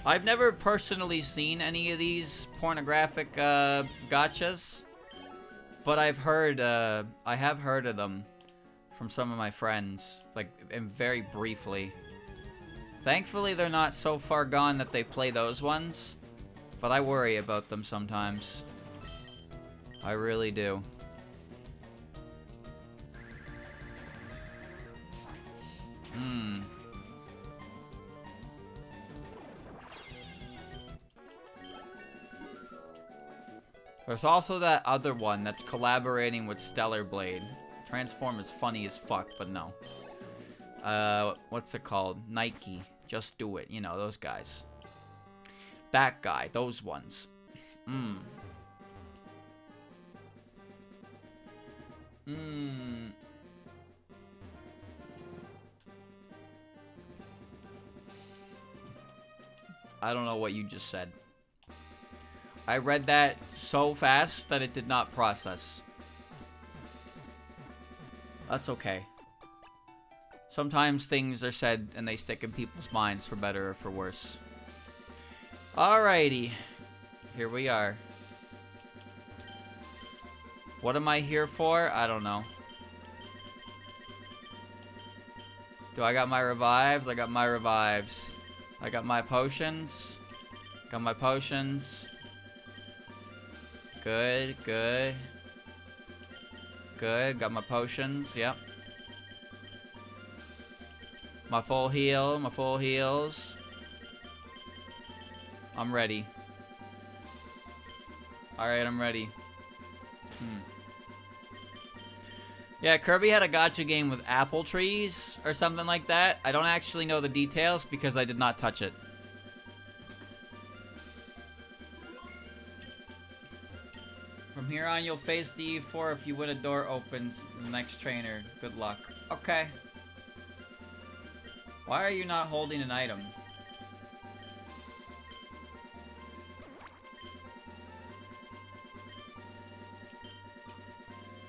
I've never personally seen any of these pornographic gachas, but I have heard of them from some of my friends, like, and very briefly. Thankfully, they're not so far gone that they play those ones, but I worry about them sometimes. I really do. There's also that other one that's collaborating with Stellar Blade. Transform is funny as fuck, but no. What's it called? Nike. Just Do It. You know, those guys. That guy. Those ones. I don't know what you just said. I read that so fast that it did not process. That's okay. Sometimes things are said and they stick in people's minds for better or for worse. Alrighty. Here we are. What am I here for? I don't know. Do I got my revives? I got my revives. I got my potions. Got my potions. Good, good. Good, got my potions, yep. My full heal, my full heals. I'm ready. Alright, I'm ready. Yeah, Kirby had a gacha game with apple trees or something like that. I don't actually know the details because I did not touch it. From here on, you'll face the E4 if you win a door opens. The next trainer. Good luck. Okay. Why are you not holding an item?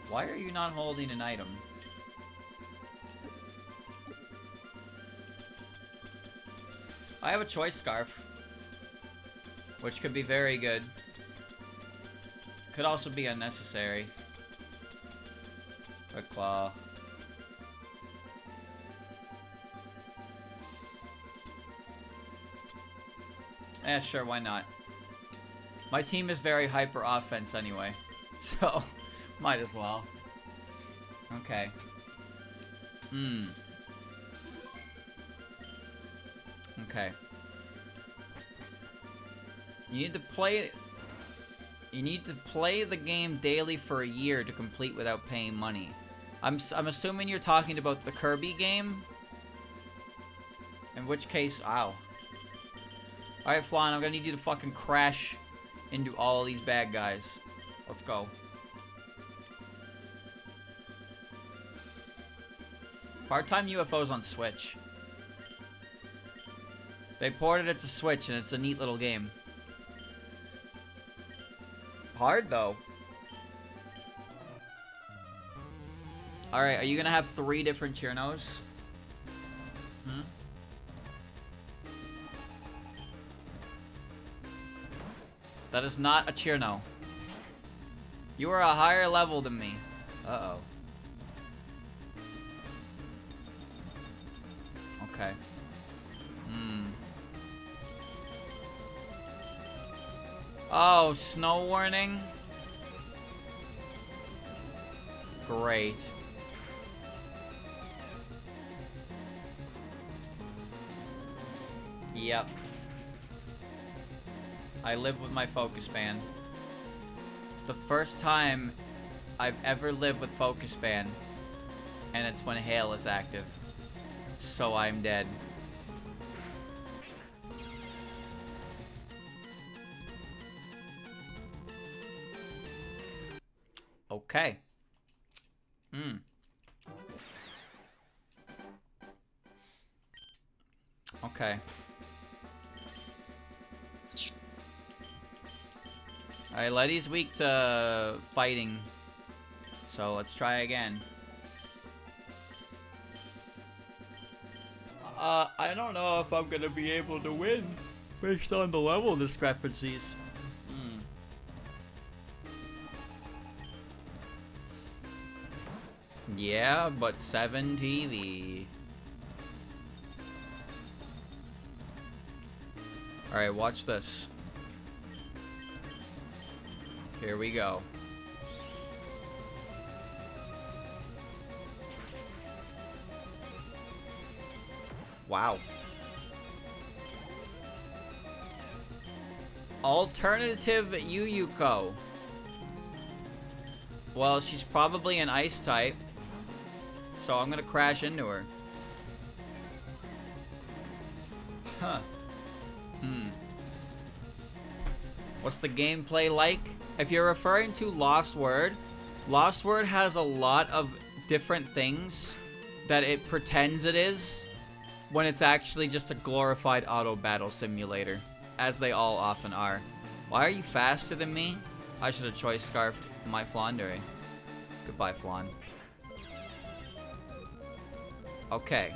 Why are you not holding an item? I have a choice scarf, which could be very good. Could also be unnecessary. Quick claw. Yeah, sure, why not? My team is very hyper offense anyway, so might as well. Okay. Okay. You need to play the game daily for a year to complete without paying money. I'm assuming you're talking about the Kirby game. In which case, ow. Alright, Flan, I'm gonna need you to fucking crash into all of these bad guys. Let's go. Part-time UFOs on Switch. They ported it to Switch, and it's a neat little game. Hard, though. Alright, are you gonna have 3 different Cheernos? That is not a Cheerno. You are a higher level than me. Uh-oh. Okay. Oh, snow warning? Great. Yep. I live with my focus ban. The first time I've ever lived with focus ban, and it's when hail is active. So I'm dead. Okay. Okay. Alright, Letty's weak to fighting. So let's try again. I don't know if I'm gonna be able to win based on the level discrepancies. Yeah, but 7 TV. Alright, watch this. Here we go. Wow. Alternative Yuyuko. Well, she's probably an ice type. So I'm gonna crash into her. Huh. What's the gameplay like? If you're referring to Lost Word, Lost Word has a lot of different things that it pretends it is when it's actually just a glorified auto battle simulator, as they all often are. Why are you faster than me? I should have choice scarfed my Flandre. Goodbye, Flan. Okay.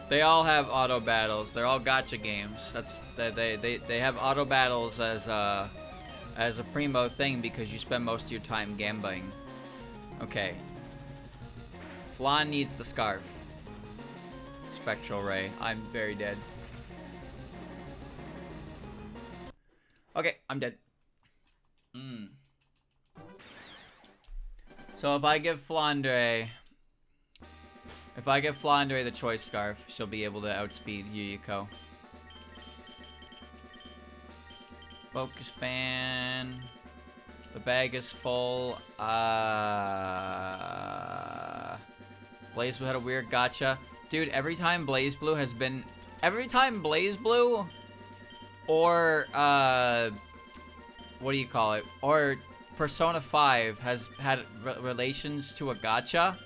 They all have auto battles. They're all gacha games. They have auto battles as a primo thing because you spend most of your time gambling. Okay. Flan needs the scarf. Spectral Ray. I'm very dead. Okay, I'm dead. So if I give Flandre If I get Flandre the choice scarf, she'll be able to outspeed Yuyiko. Focus band. The bag is full. BlazBlue had a weird gacha. Dude, every time BlazBlue has been... Every time BlazBlue or, what do you call it? Or Persona 5 has had relations to a gacha,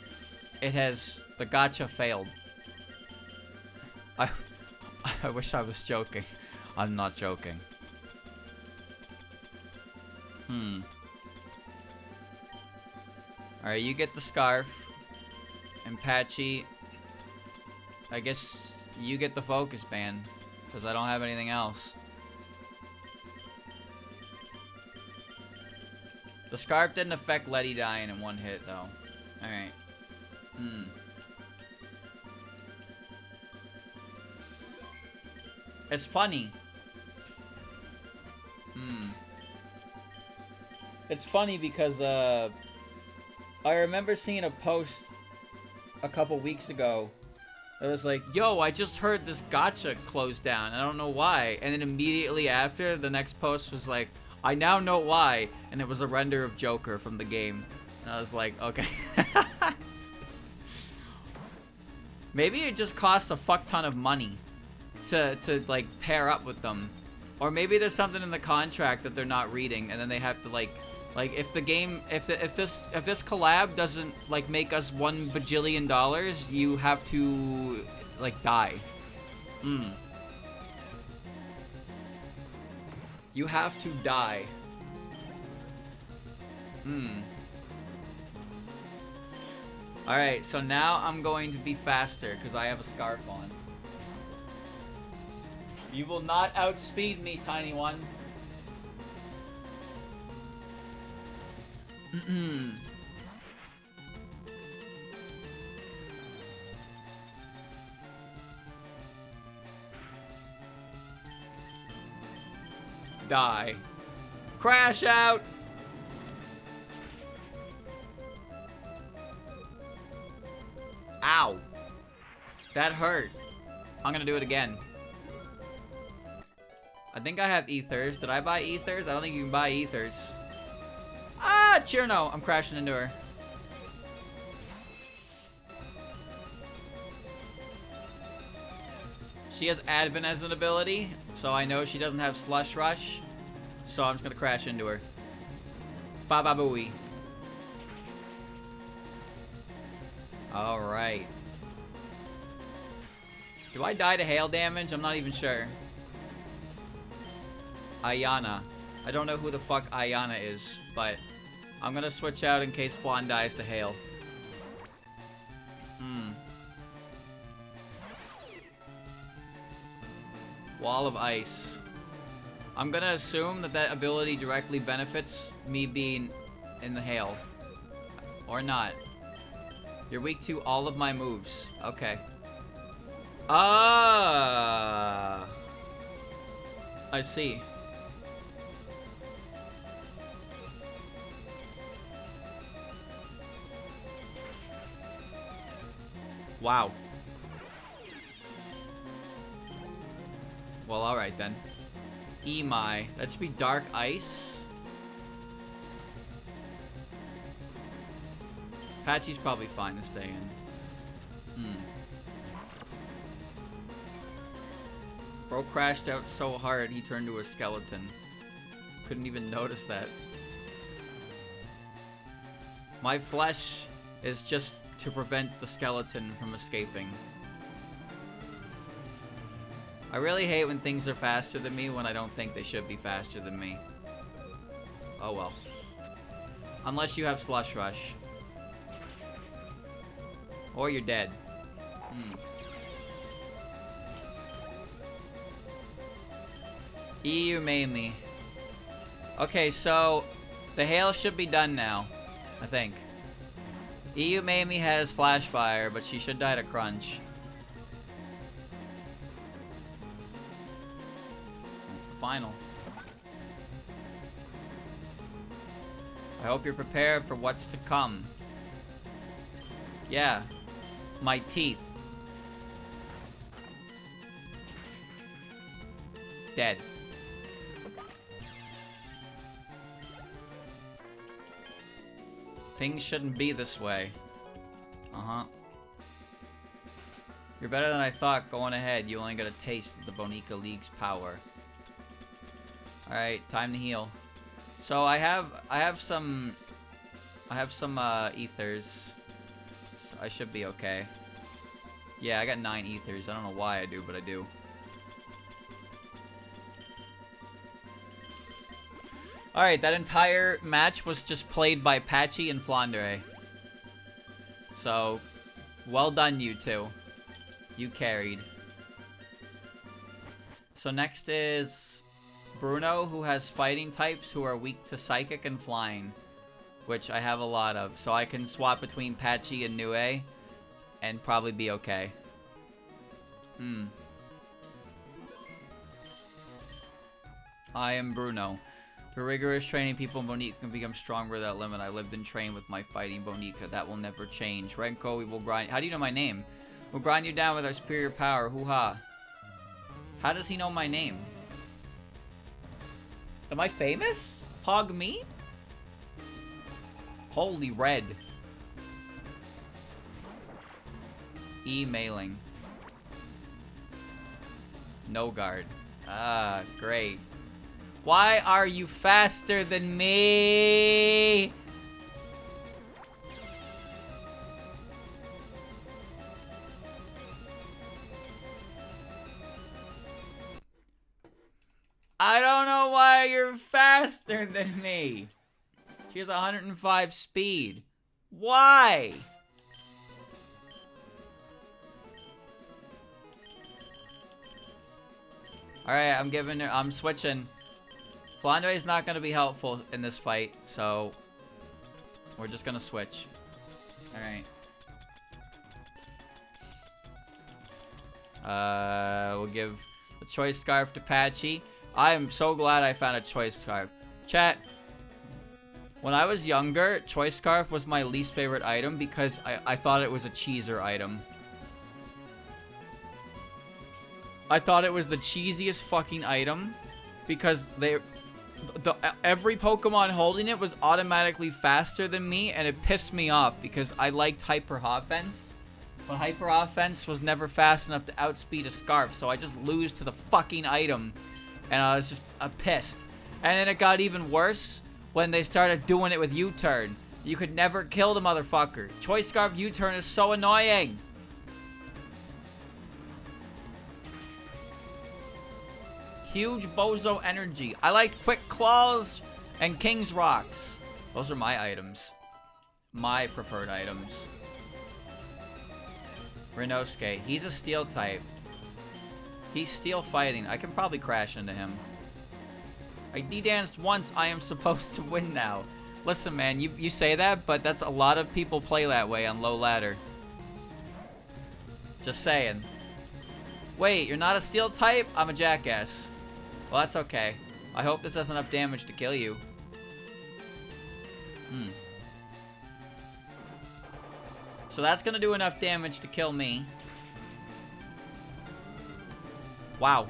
it has... The gacha failed. I wish I was joking. I'm not joking. Alright, you get the scarf. And Patchy, I guess you get the focus band. Because I don't have anything else. The scarf didn't affect Letty dying in one hit, though. Alright. It's funny. It's funny because, I remember seeing a post a couple weeks ago that was like, yo, I just heard this gacha closed down. I don't know why. And then immediately after, the next post was like, I now know why. And it was a render of Joker from the game. And I was like, okay. Maybe it just costs a fuck ton of money to like pair up with them. Or maybe there's something in the contract that they're not reading and then they have to like if the game if this collab doesn't like make us $1 bajillion, you have to like die. You have to die. Alright, so now I'm going to be faster because I have a scarf on. You will not outspeed me, tiny one. Die. Crash out! Ow. That hurt. I'm gonna do it again. I think I have ethers. Did I buy ethers? I don't think you can buy ethers. Ah, Chirno! I'm crashing into her. She has Advent as an ability, so I know she doesn't have Slush Rush. So I'm just gonna crash into her. Ba-ba-booey. Alright. Do I die to hail damage? I'm not even sure. Ayana. I don't know who the fuck Ayana is, but I'm gonna switch out in case Flan dies to hail. Wall of Ice. I'm gonna assume that that ability directly benefits me being in the hail. Or not. You're weak to all of my moves. Okay. Ah. I see. Wow. Well, alright then. Emai. That should be Dark Ice. Patchy's probably fine to stay in. Bro crashed out so hard he turned to a skeleton. Couldn't even notice that. My flesh is just to prevent the skeleton from escaping. I really hate when things are faster than me when I don't think they should be faster than me. Oh well. Unless you have Slush Rush. Or you're dead. EU mainly. Okay, so the hail should be done now, I think. EU mainly has Flash Fire, but she should die to Crunch. That's the final. I hope you're prepared for what's to come. Yeah. my teeth. Dead. Things shouldn't be this way. Uh-huh. You're better than I thought. Going ahead. You only got a taste of the Bonica League's power. Alright, time to heal. So I have some ethers. So I should be okay. Yeah, I got 9 ethers. I don't know why I do, but I do. Alright, that entire match was just played by Patchy and Flandre. So, well done, you two. You carried. So next is Bruno, who has fighting types who are weak to psychic and flying, which I have a lot of. So I can swap between Patchy and Nue and probably be okay. I am Bruno. Through rigorous training, people in Bonica can become stronger without limit. I lived and trained with my fighting Bonica. That will never change. Renko, we will grind. How do you know my name? We'll grind you down with our superior power. Hoo-ha. How does he know my name? Am I famous? Pog me? Holy red. Emailing. No guard. Ah, great. Why are you faster than me? I don't know why you're faster than me. She has 105 speed. Why? Alright, I'm switching. Flandre is not going to be helpful in this fight, so we're just going to switch. Alright. We'll give the choice scarf to Patchy. I am so glad I found a choice scarf. Chat, when I was younger, choice scarf was my least favorite item because I thought it was a cheeser item. I thought it was the cheesiest fucking item because every Pokemon holding it was automatically faster than me, and it pissed me off because I liked Hyper Offense. But Hyper Offense was never fast enough to outspeed a Scarf, so I just lose to the fucking item. And I was just pissed. And then it got even worse when they started doing it with U-Turn. You could never kill the motherfucker. Choice Scarf U-Turn is so annoying. Huge Bozo Energy. I like Quick Claws and King's Rocks. Those are my items. My preferred items. Renosuke. He's a steel type. He's steel fighting. I can probably crash into him. I D-danced once. I am supposed to win now. Listen, man. You say that, but that's a lot of people play that way on low ladder. Just saying. Wait, you're not a steel type? I'm a jackass. Well, that's okay. I hope this does enough damage to kill you. So that's gonna do enough damage to kill me. Wow.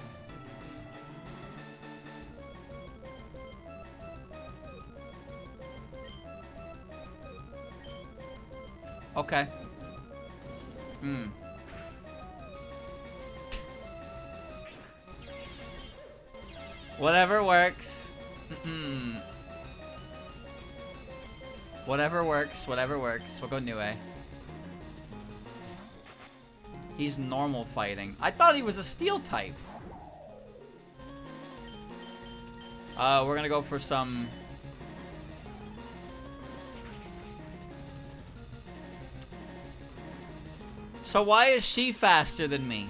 Okay. Whatever works. Whatever works, whatever works. We'll go Nue. He's normal fighting. I thought he was a steel type. We're gonna go for some... So why is she faster than me?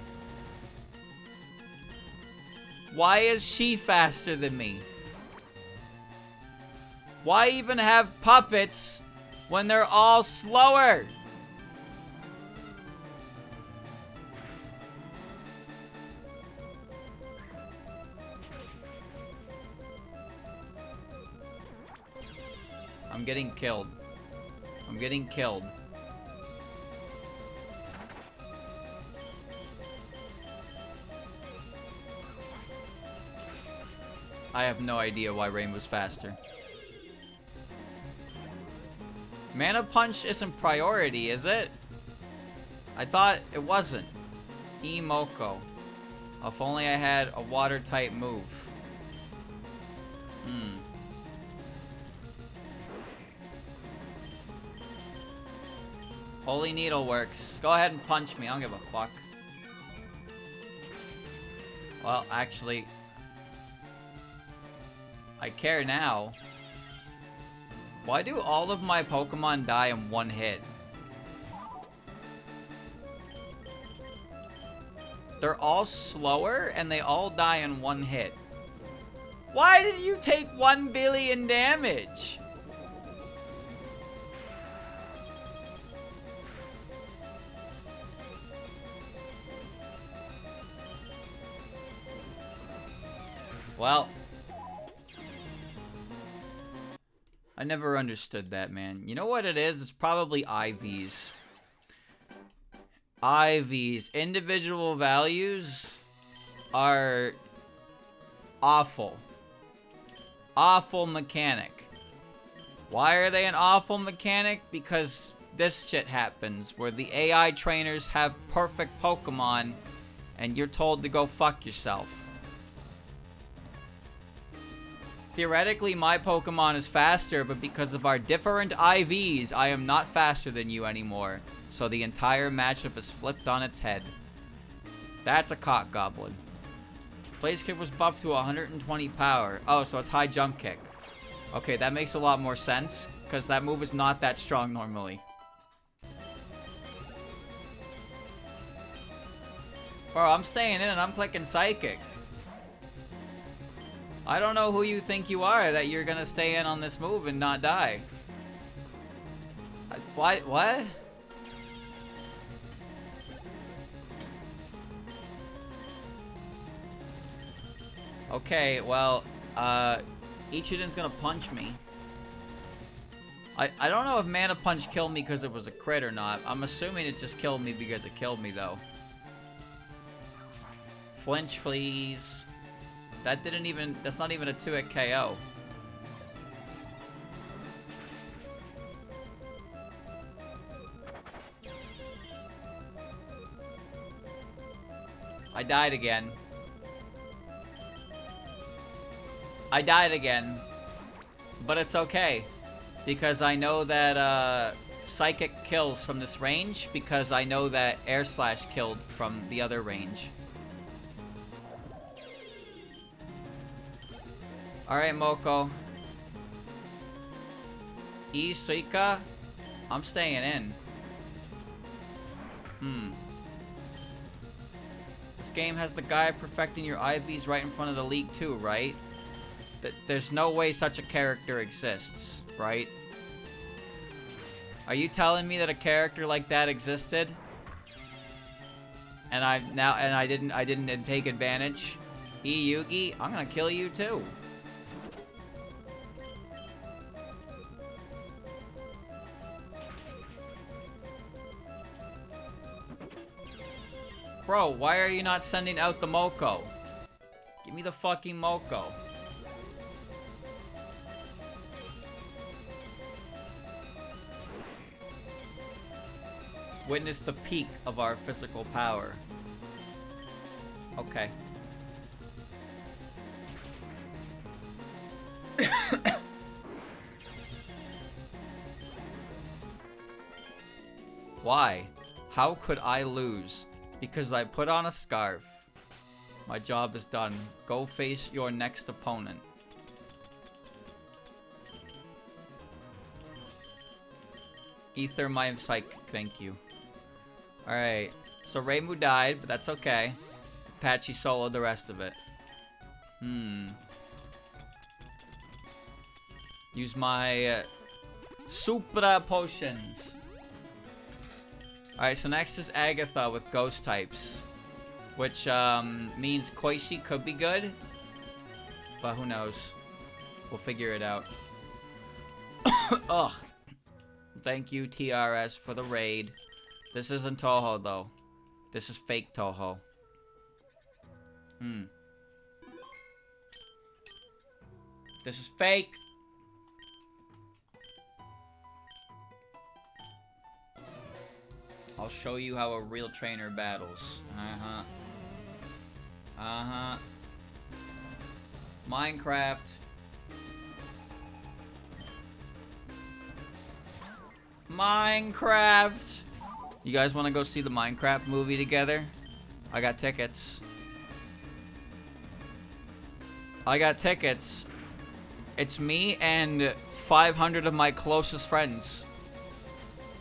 Why is she faster than me? Why even have puppets when they're all slower? I'm getting killed. I'm getting killed. I have no idea why Rainbow's faster. Mana Punch isn't priority, is it? I thought it wasn't. Emoko. If only I had a water-type move. Holy Needle works. Go ahead and punch me. I don't give a fuck. Well, actually, I care now. Why do all of my Pokemon die in one hit? They're all slower and they all die in one hit. Why did you take 1 billion damage? Well, I never understood that, man. You know what it is? It's probably IVs. IVs. Individual values are awful. Awful mechanic. Why are they an awful mechanic? Because this shit happens where the AI trainers have perfect Pokemon and you're told to go fuck yourself. Theoretically, my Pokemon is faster, but because of our different IVs, I am not faster than you anymore. So the entire matchup is flipped on its head. That's a cock goblin. Blaze Kick was buffed to 120 power. Oh, so it's high jump kick. Okay, that makes a lot more sense, because that move is not that strong normally. Bro, I'm staying in and I'm clicking Psychic. I don't know who you think you are that you're gonna stay in on this move and not die. What? Okay, well, Ichiden's gonna punch me. I don't know if Mana Punch killed me because it was a crit or not. I'm assuming it just killed me because it killed me, though. Flinch, please. That's not even a 2-hit KO. I died again. But it's okay. Because I know that, Psychic kills from this range. Because I know that Air Slash killed from the other range. Alright, Moko. Suika? I'm staying in. This game has the guy perfecting your IVs right in front of the league too, right? There's no way such a character exists, right? Are you telling me that a character like that existed? And I didn't take advantage? Yugi, I'm gonna kill you too. Bro, why are you not sending out the Moko? Give me the fucking Moko. Witness the peak of our physical power. Okay. Why? How could I lose? Because I put on a scarf. My job is done. Go face your next opponent. Ether my psych. Thank you. Alright. So Reimu died, but that's okay. Apache soloed the rest of it. Use my Supra potions. Alright, so next is Agatha with ghost types. Which means Koishi could be good. But who knows. We'll figure it out. Ugh. Thank you, TRS, for the raid. This isn't Touhou, though. This is fake Touhou. This is fake. I'll show you how a real trainer battles. Uh-huh. Uh-huh. Minecraft. Minecraft. You guys want to go see the Minecraft movie together? I got tickets. I got tickets. It's me and 500 of my closest friends.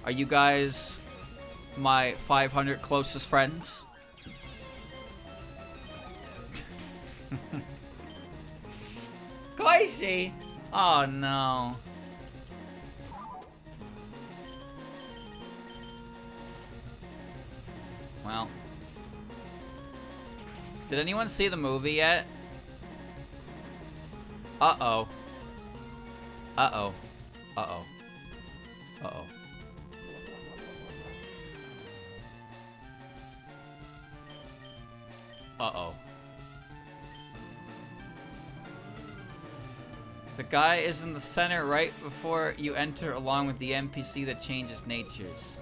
Are you guys my 500 closest friends? Crazy. Oh no. Well. Did anyone see the movie yet? Uh-oh. Uh-oh. Uh-oh. Uh-oh. Uh-oh. The guy is in the center right before you enter, along with the NPC that changes natures.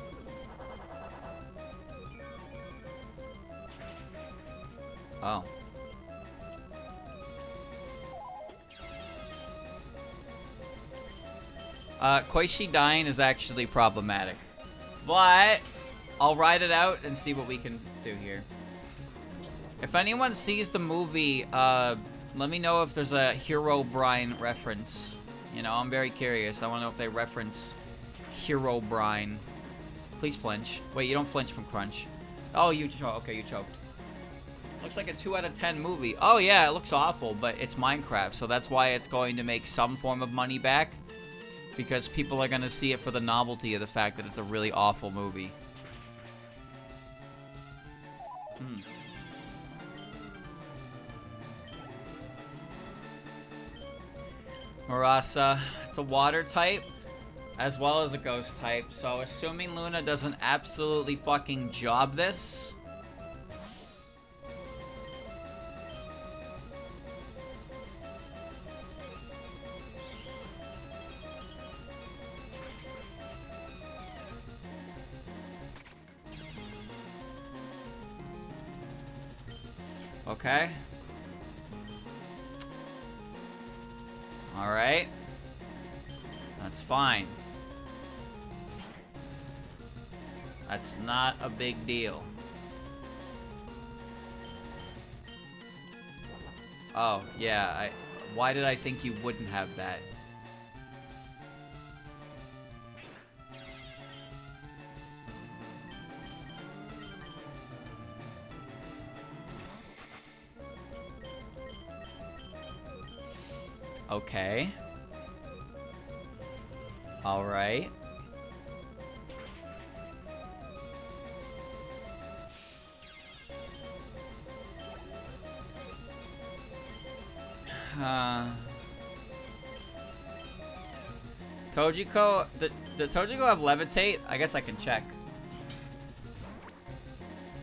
Oh. Koishi dying is actually problematic. But I'll ride it out and see what we can do here. If anyone sees the movie, let me know if there's a Herobrine reference. You know, I'm very curious. I want to know if they reference Herobrine. Please flinch. Wait, you don't flinch from crunch. Oh, you choked. Okay, you choked. Looks like a 2 out of 10 movie. Oh yeah, it looks awful, but it's Minecraft, so that's why it's going to make some form of money back. Because people are going to see it for the novelty of the fact that it's a really awful movie. Marasa, it's a water type, as well as a ghost type, so assuming Luna doesn't absolutely fucking job this... Okay. Alright. That's fine. That's not a big deal. Oh, yeah, why did I think you wouldn't have that? Okay. All right. Tojiko, the Tojiko have levitate? I guess I can check.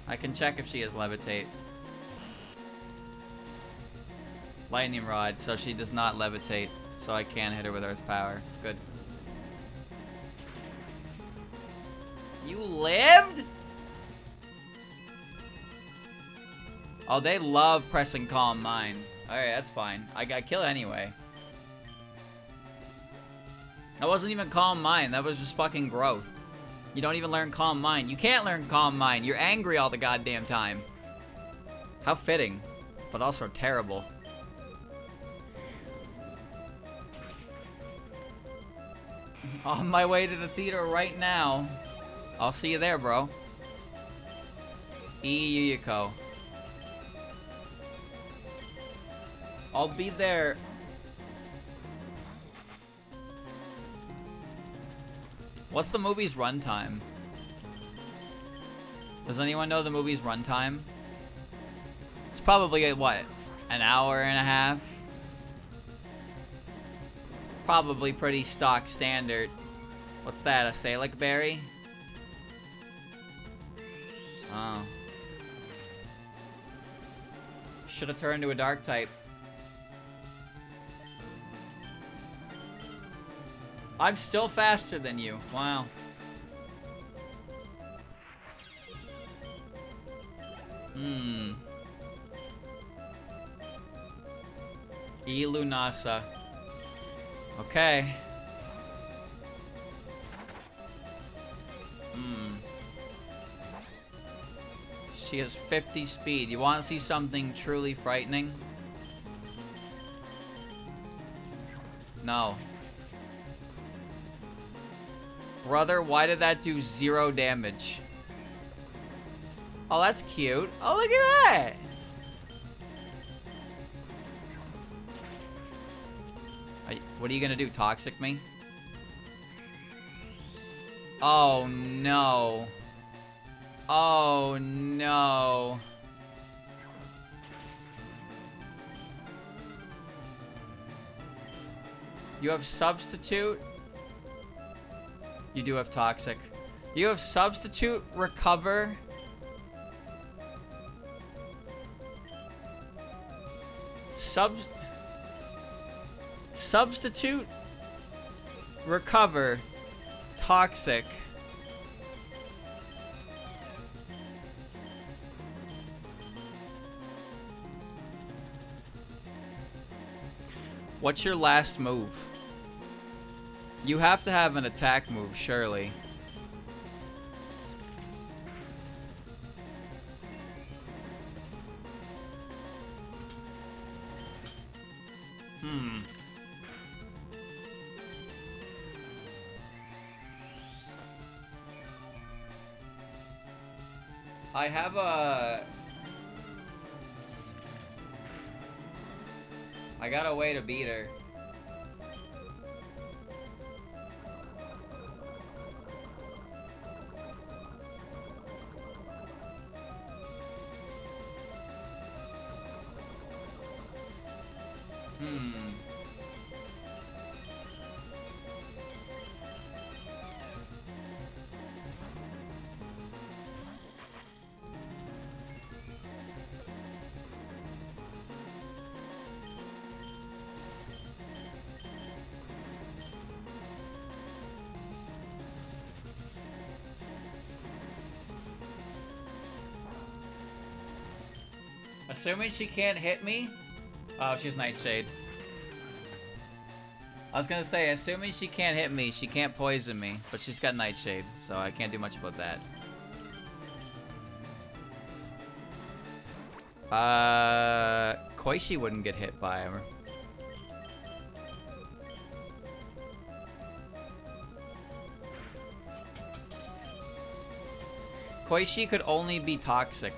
I can check if she has levitate. Lightning rod, so she does not levitate, so I can hit her with earth power. Good. You lived? Oh, they love pressing Calm Mind. Alright, that's fine. I kill anyway. That wasn't even Calm Mind. That was just fucking growth. You don't even learn Calm Mind. You can't learn Calm Mind. You're angry all the goddamn time. How fitting, but also terrible. On my way to the theater right now. I'll see you there, bro. Yuyiko. I'll be there. What's the movie's runtime? Does anyone know the movie's runtime? It's probably, what, an hour and a half? Probably pretty stock standard. What's that, a Salic berry? Oh. Should have turned to a dark type. I'm still faster than you. Wow. Ilunasa. Okay. She has 50 speed. You want to see something truly frightening? No. Brother, why did that do 0 damage? Oh, that's cute. Oh, look at that. What are you gonna do? Toxic me? Oh, no. Oh, no. You have substitute? You do have toxic. You have substitute, recover. Substitute, recover, toxic. What's your last move? You have to have an attack move, surely. I have a... I got a way to beat her. Assuming she can't hit me. Oh, she's Nightshade. I was gonna say, assuming she can't hit me, she can't poison me, but she's got Nightshade, so I can't do much about that. Koishi wouldn't get hit by her. Koishi could only be toxic.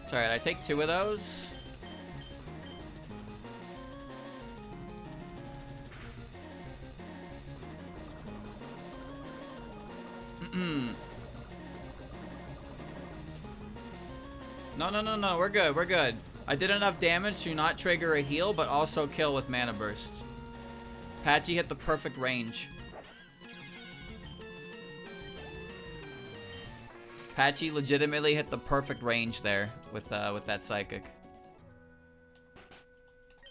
It's alright, I take 2 of those. No, we're good, we're good. I did enough damage to not trigger a heal, but also kill with Mana Burst. Patchy hit the perfect range. Patchy legitimately hit the perfect range there with that Psychic.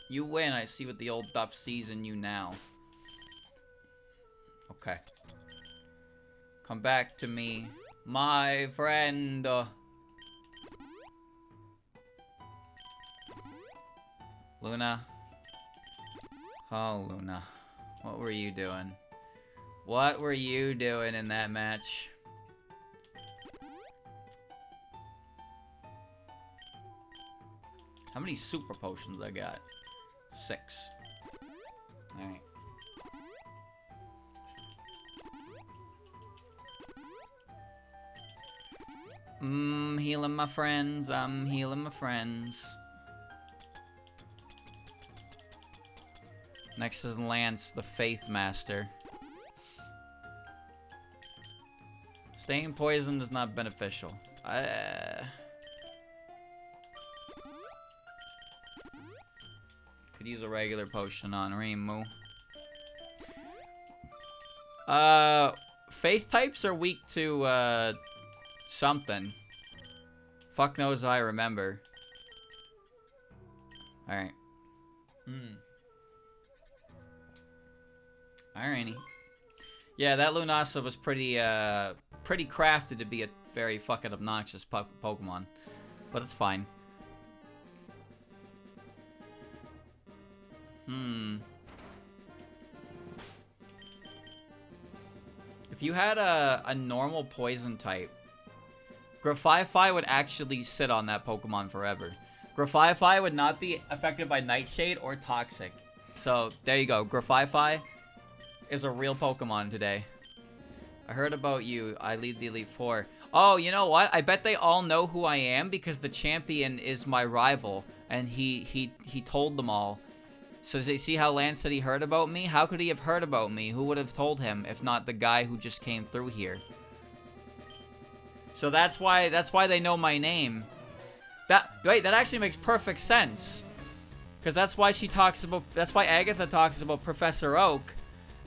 You win. I see what the old Duff sees in you now. Okay. Come back to me, my friend. Luna. Oh, Luna. What were you doing? What were you doing in that match? How many super potions I got? 6. Alright. Healing my friends. I'm healing my friends. Next is Lance, the Faith Master. Staying poisoned is not beneficial. Could use a regular potion on Rimu. Faith types are weak to, something. Fuck knows if I remember. Alright. Alrighty. Yeah, that Lunasa was pretty crafted to be a very fucking obnoxious Pokemon. But it's fine. If you had a normal poison type, Grafify would actually sit on that Pokemon forever. Grafify would not be affected by Nightshade or Toxic. So, there you go. Grafify is a real Pokemon today. I heard about you. I lead the Elite Four. Oh, you know what? I bet they all know who I am because the champion is my rival. And he told them all. So they see how Lance said he heard about me? How could he have heard about me? Who would have told him if not the guy who just came through here? So that's why they know my name. That actually makes perfect sense. Because that's why Agatha talks about Professor Oak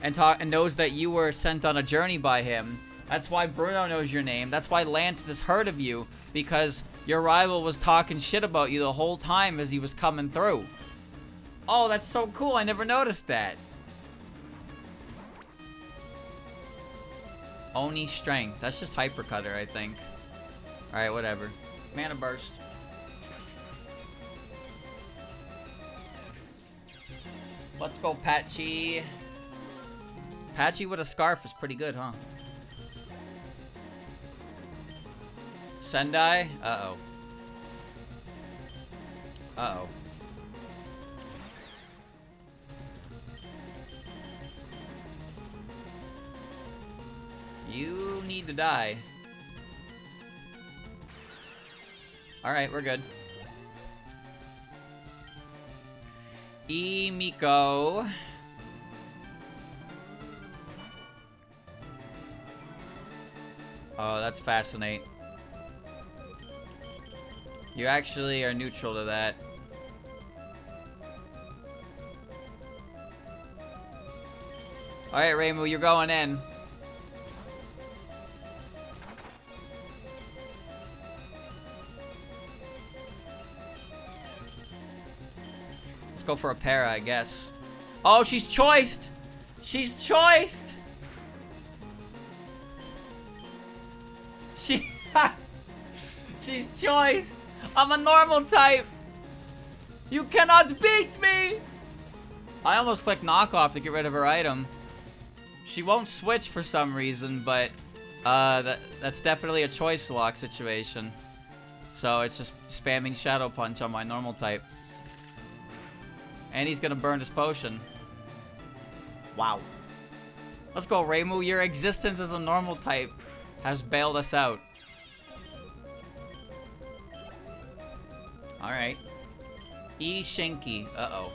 and knows that you were sent on a journey by him. That's why Bruno knows your name. That's why Lance has heard of you, because your rival was talking shit about you the whole time as he was coming through. Oh, that's so cool. I never noticed that. Oni Strength. That's just Hyper Cutter, I think. Alright, whatever. Mana Burst. Let's go, Patchy. Patchy with a scarf is pretty good, huh? Sendai? Uh-oh. Uh-oh. You need to die. Alright, we're good. Miko. Oh, that's fascinating. You actually are neutral to that. Alright, Reimu, you're going in. Let's go for a para, I guess. Oh, she's choiced! She's choiced! She's choiced! I'm a normal type! You cannot beat me! I almost clicked knockoff to get rid of her item. She won't switch for some reason, but that's definitely a choice lock situation. So it's just spamming Shadow Punch on my normal type. And he's gonna burn his potion. Wow. Let's go, Reimu. Your existence as a normal type has bailed us out. Alright. Shinky. Uh-oh.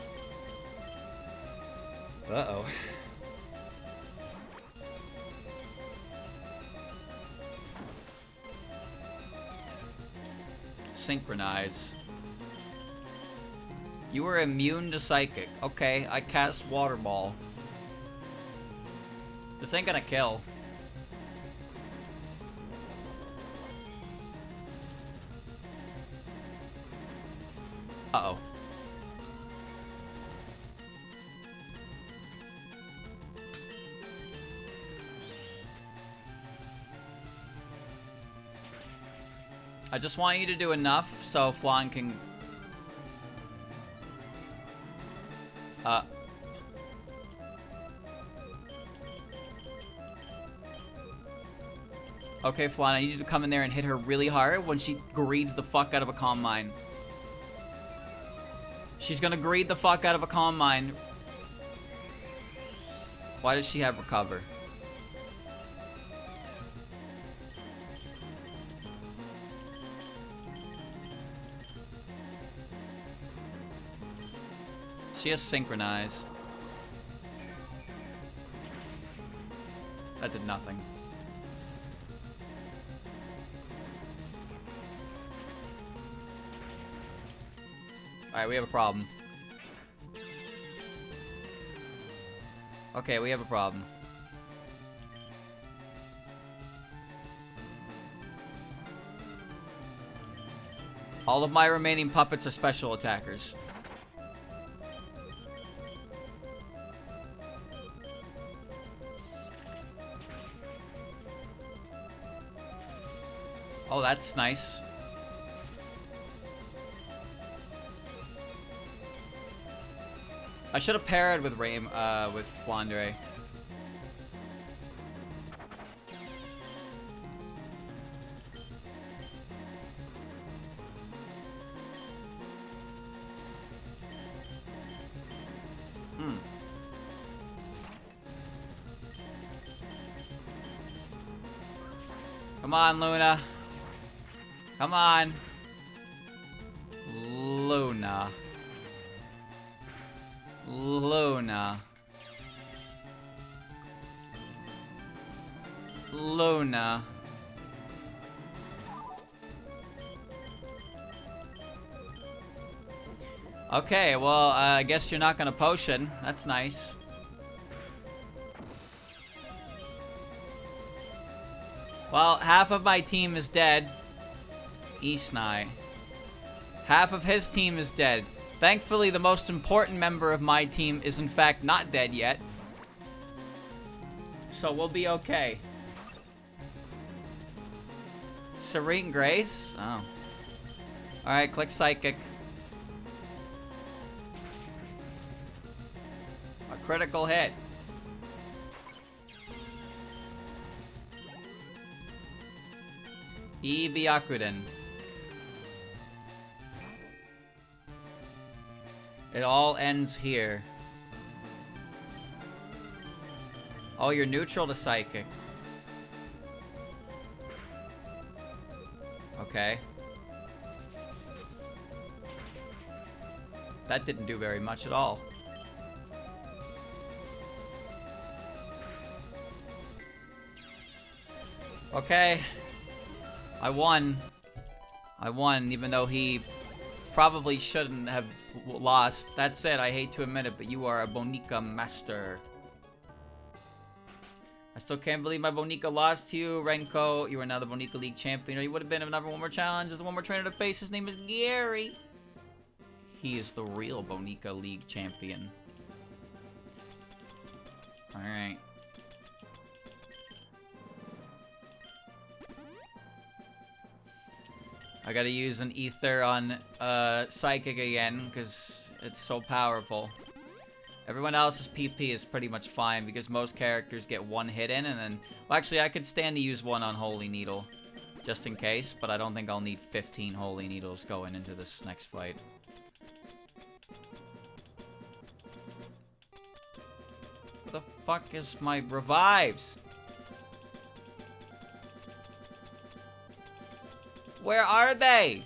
Uh-oh. Synchronize. You are immune to Psychic. Okay, I cast Water Ball. This ain't gonna kill. Uh-oh. I just want you to do enough so Flan can... Okay, Flan, I need you to come in there and hit her really hard when she greeds the fuck out of a Calm Mind. She's gonna greed the fuck out of a Calm Mind. Why does she have Recover? She has Synchronize. That did nothing. Alright, we have a problem. Okay, we have a problem. All of my remaining puppets are special attackers. Oh, that's nice. I should have paired with with Flandre. Come on, Luna. Come on. Luna. Luna. Luna. Okay, well, I guess you're not gonna potion. That's nice. Well, half of my team is dead. Isnai. Half of his team is dead. Thankfully, the most important member of my team is in fact not dead yet. So we'll be okay. Serene Grace? Oh. Alright, click Psychic. A critical hit. Byakuden. It all ends here. Oh, you're neutral to Psychic. Okay. That didn't do very much at all. Okay. I won. I won, even though he probably shouldn't have lost. That said, I hate to admit it, but you are a Bonica master. I still can't believe my Bonica lost to you, Renko. You are now the Bonica League champion, or you would have been if never one more challenge. There's one more trainer to face. His name is Gary. He is the real Bonica League champion. Alright. I gotta use an ether on Psychic again, because it's so powerful. Everyone else's PP is pretty much fine, because most characters get one hit in, and then... Well, actually, I could stand to use one on Holy Needle, just in case, but I don't think I'll need 15 Holy Needles going into this next fight. What the fuck is my revives? Where are they?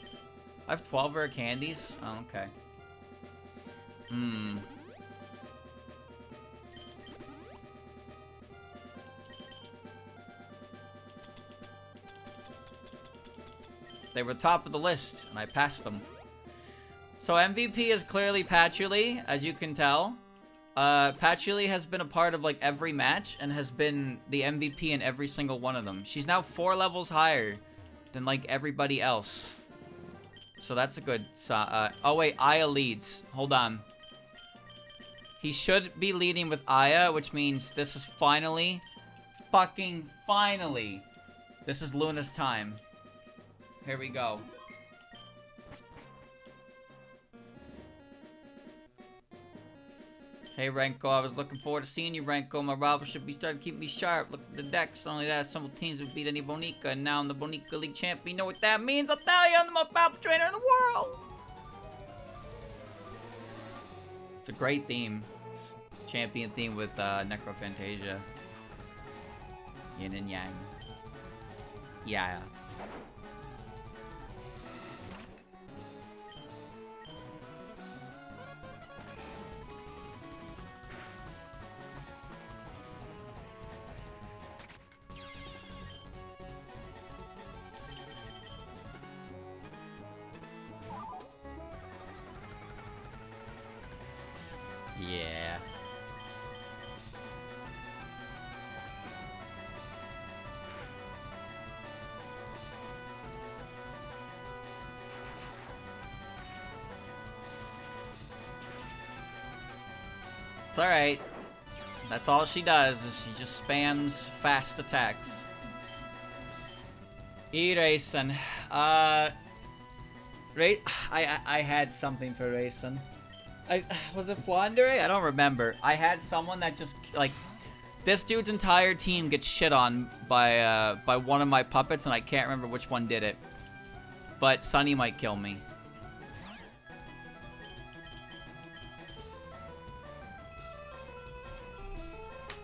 I have 12 rare candies? Oh, okay. They were top of the list, and I passed them. So MVP is clearly Patchouli, as you can tell. Patchouli has been a part of, like, every match, and has been the MVP in every single one of them. She's now 4 levels higher than, like, everybody else. So that's a good... oh, wait, Aya leads. Hold on. He should be leading with Aya, which means this is finally... Fucking finally! This is Luna's time. Here we go. Hey, Renko, I was looking forward to seeing you, Renko. My rival should be starting to keep me sharp. Look at the decks. Only that, some teams would beat any Bonica, and now I'm the Bonica League champion. You know what that means? I'll tell you, I'm the most powerful trainer in the world! It's a great theme. It's a champion theme with Necrophantasia. Yin and Yang. Yeah. Yeah. It's alright. That's all she does, is she just spams fast attacks. E-racing. I had something for racing. Was it Flandre? I don't remember. I had someone that just, like, this dude's entire team gets shit on by one of my puppets, and I can't remember which one did it. But Sunny might kill me.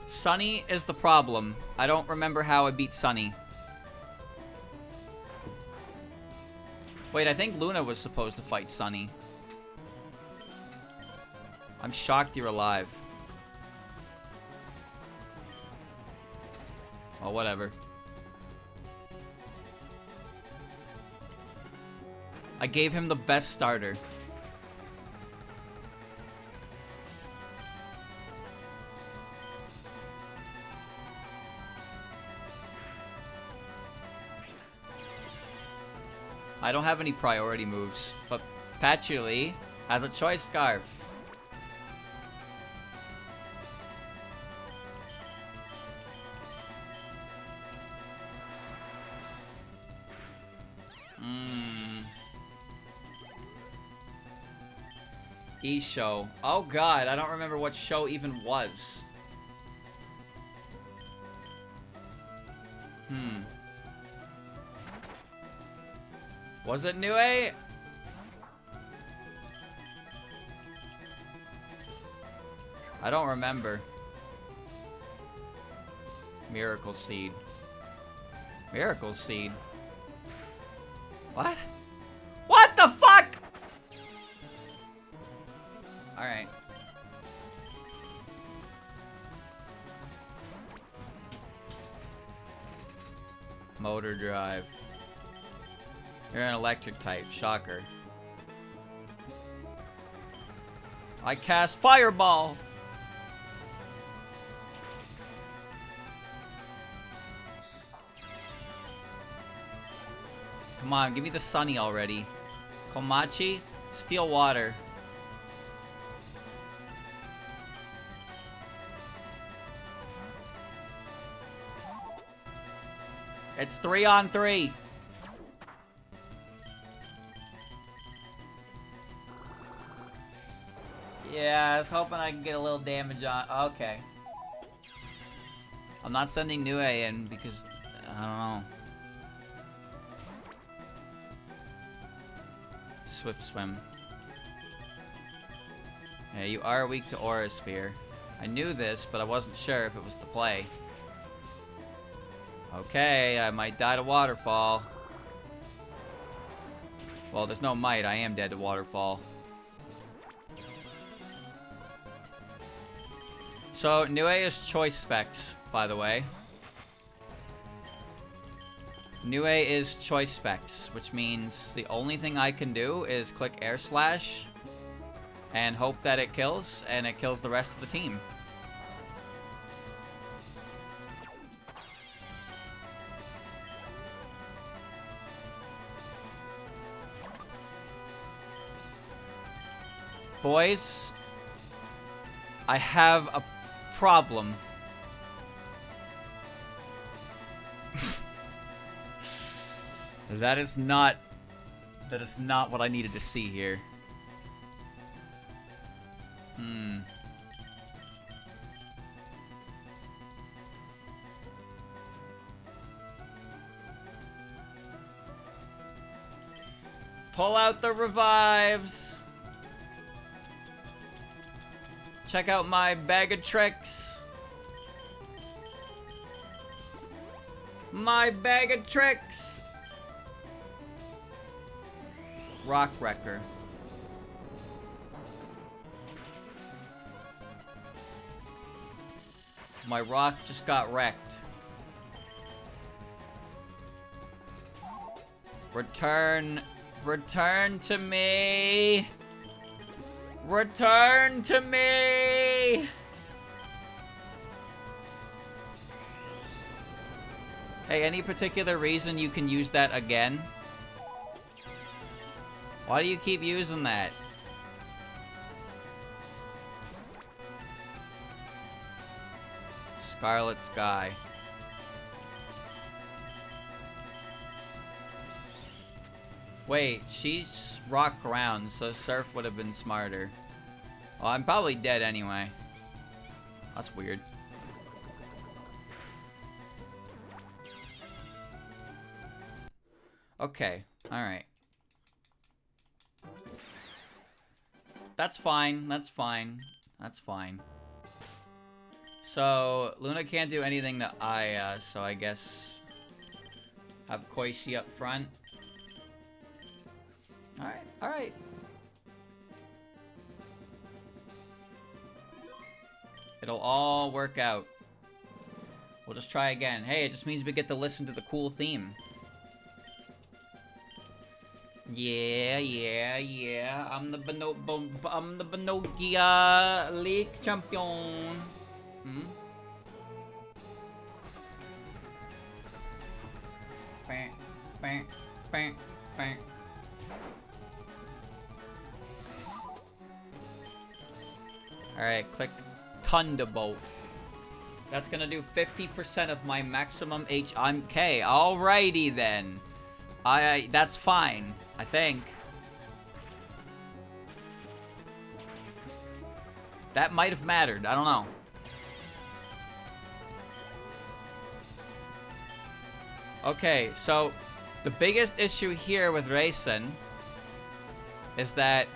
Sunny is the problem. I don't remember how I beat Sunny. Wait, I think Luna was supposed to fight Sunny. I'm shocked you're alive. Oh, whatever. I gave him the best starter. I don't have any priority moves, but Patchouli has a choice scarf. E-show. Oh god, I don't remember what show even was. Was it Nue? I don't remember. Miracle Seed. Miracle Seed. What? What the fuck? Alright. Motor drive. You're an electric type. Shocker. I cast Fireball! Come on, give me the Sunny already. Komachi, Steel Water. It's 3-on-3. Yeah, I was hoping I could get a little damage on. Okay. I'm not sending Nue in because I don't know. Swift Swim. Yeah, you are weak to Aura Sphere. I knew this, but I wasn't sure if it was the play. Okay, I might die to Waterfall. Well, there's no might. I am dead to Waterfall. So, Nue is choice specs, by the way. Nue is choice specs, which means the only thing I can do is click Air Slash and hope that it kills, and it kills the rest of the team. Boys, I have a problem. That is not what I needed to see here. Pull out the revives. Check out my bag of tricks. My bag of tricks. Rock Wrecker. My rock just got wrecked. Return to me. Return to me. Hey, any particular reason you can use that again? Why do you keep using that? Scarlet Sky. Wait, she's rock ground, so Surf would have been smarter. Well, I'm probably dead anyway. That's weird. Okay, alright. That's fine, that's fine. That's fine. So, Luna can't do anything to Aya, so I guess... have Koishi up front. Alright, alright. It'll all work out. We'll just try again. Hey, it just means we get to listen to the cool theme. Yeah, yeah, yeah. I'm the Banogia League champion. Hmm? Bang, bang, bang, bang. Alright, click Thunderbolt. That's gonna do 50% of my maximum HMK. Alrighty then. That's fine, I think. That might have mattered, I don't know. Okay, so the biggest issue here with Raisin is that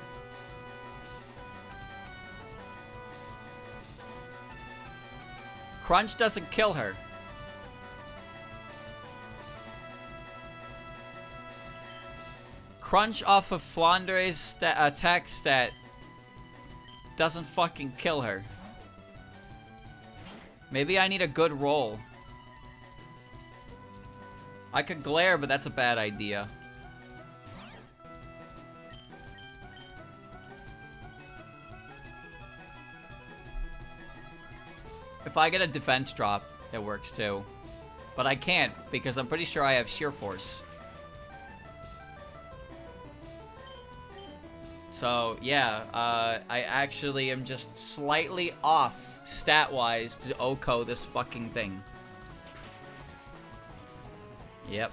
Crunch doesn't kill her. Crunch off of Flandre's attack stat doesn't fucking kill her. Maybe I need a good roll. I could glare, but that's a bad idea. If I get a defense drop, it works too. But I can't, because I'm pretty sure I have sheer force. So, yeah, I actually am just slightly off, stat-wise, to OHKO this fucking thing. Yep.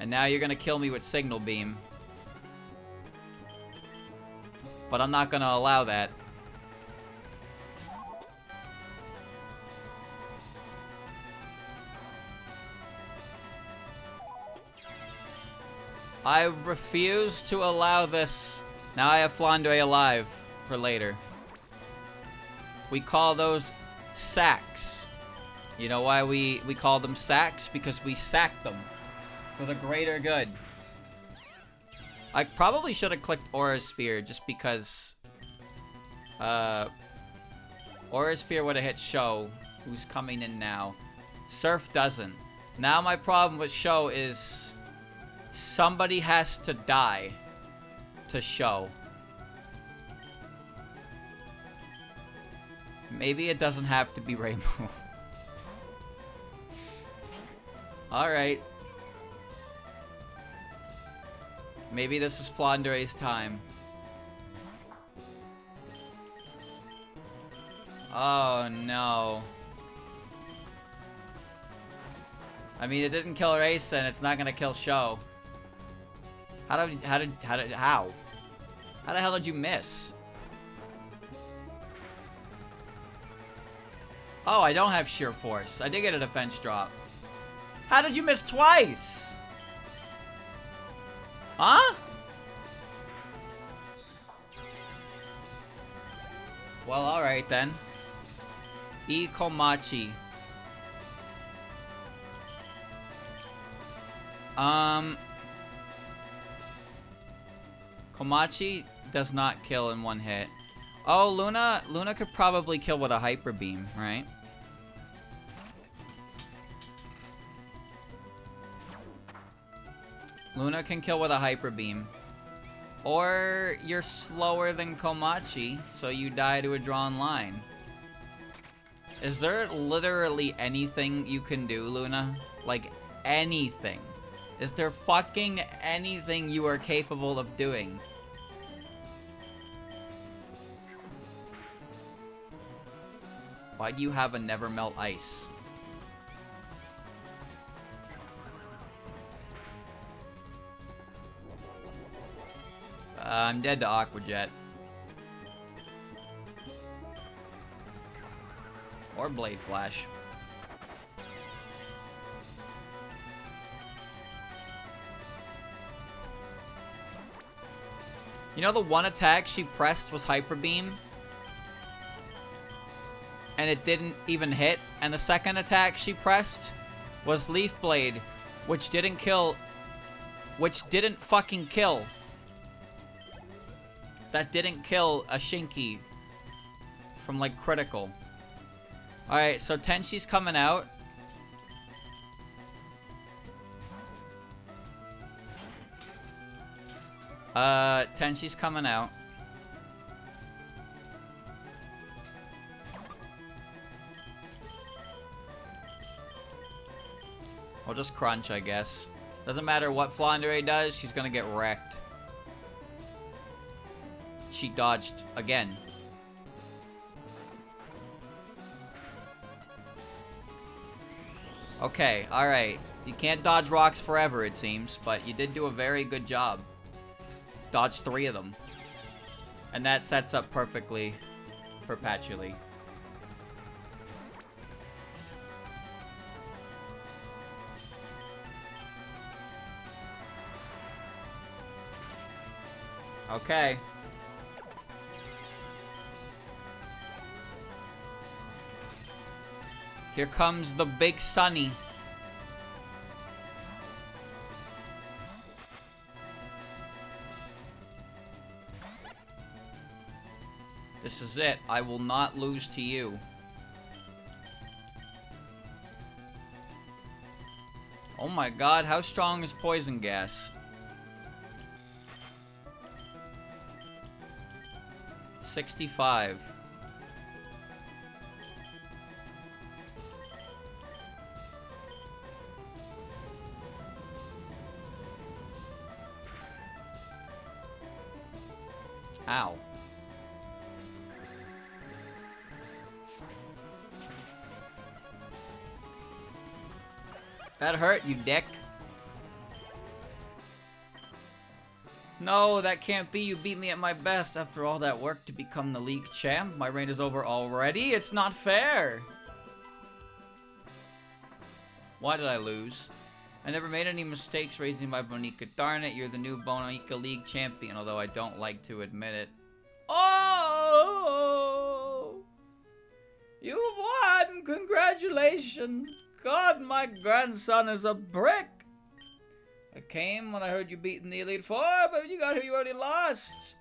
And now you're gonna kill me with Signal Beam. But I'm not gonna allow that. I refuse to allow this. Now I have Flandre alive for later. We call those sacks. You know why we call them sacks? Because we sack them for the greater good. I probably should have clicked Aura Sphere just because Aura Sphere would have hit Sho, who's coming in now. Surf doesn't. Now my problem with Sho is somebody has to die to Sho. Maybe it doesn't have to be Rainbow. Alright. Maybe this is Flandre's time. Oh no. I mean, it didn't kill Raisin, it's not gonna kill Sho. How? How the hell did you miss? Oh, I don't have sheer force. I did get a defense drop. How did you miss twice? Huh? Well, alright then. Komachi. Komachi does not kill in one hit. Oh, Luna could probably kill with a Hyper Beam, right? Luna can kill with a Hyper Beam. Or you're slower than Komachi, so you die to a drawn line. Is there literally anything you can do, Luna? Like, anything? Is there fucking anything you are capable of doing? Why do you have a Never Melt Ice? I'm dead to Aqua Jet. Or Blade Flash. You know the one attack she pressed was Hyper Beam? And it didn't even hit. And the second attack she pressed was Leaf Blade, which didn't kill. Which didn't fucking kill. That didn't kill a Shinky from like critical. Alright, so Tenshi's coming out. Tenshi's coming out. We'll just crunch, I guess. Doesn't matter what Flandre does, she's gonna get wrecked. She dodged again. Okay, alright. You can't dodge rocks forever, it seems, but you did do a very good job. Dodged 3 of them. And that sets up perfectly for Patchouli. Okay. Here comes the big Sunny. This is it. I will not lose to you. Oh my god, how strong is Poison Gas? 65. Ow. That hurt, you dick. No, that can't be. You beat me at my best after all that work to become the league champ. My reign is over already. It's not fair. Why did I lose? I never made any mistakes raising my Bonica. Darn it, you're the new Bonica League champion, although I don't like to admit it. Oh! You won! Congratulations! God, my grandson is a brick! I came when I heard you beating the Elite Four, but you got here, you already lost!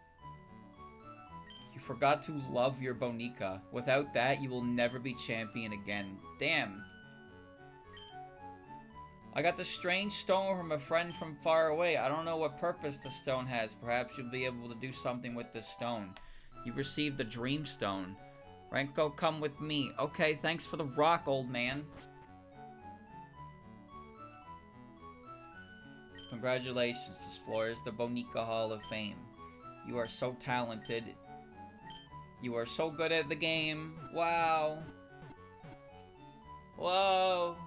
You forgot to love your Bonica. Without that, you will never be champion again. Damn. I got the strange stone from a friend from far away. I don't know what purpose the stone has. Perhaps you'll be able to do something with this stone. You received the Dream Stone. Renko, come with me. Okay, thanks for the rock, old man. Congratulations, this floor is the Bonica Hall of Fame. You are so talented. You are so good at the game. Wow. Whoa.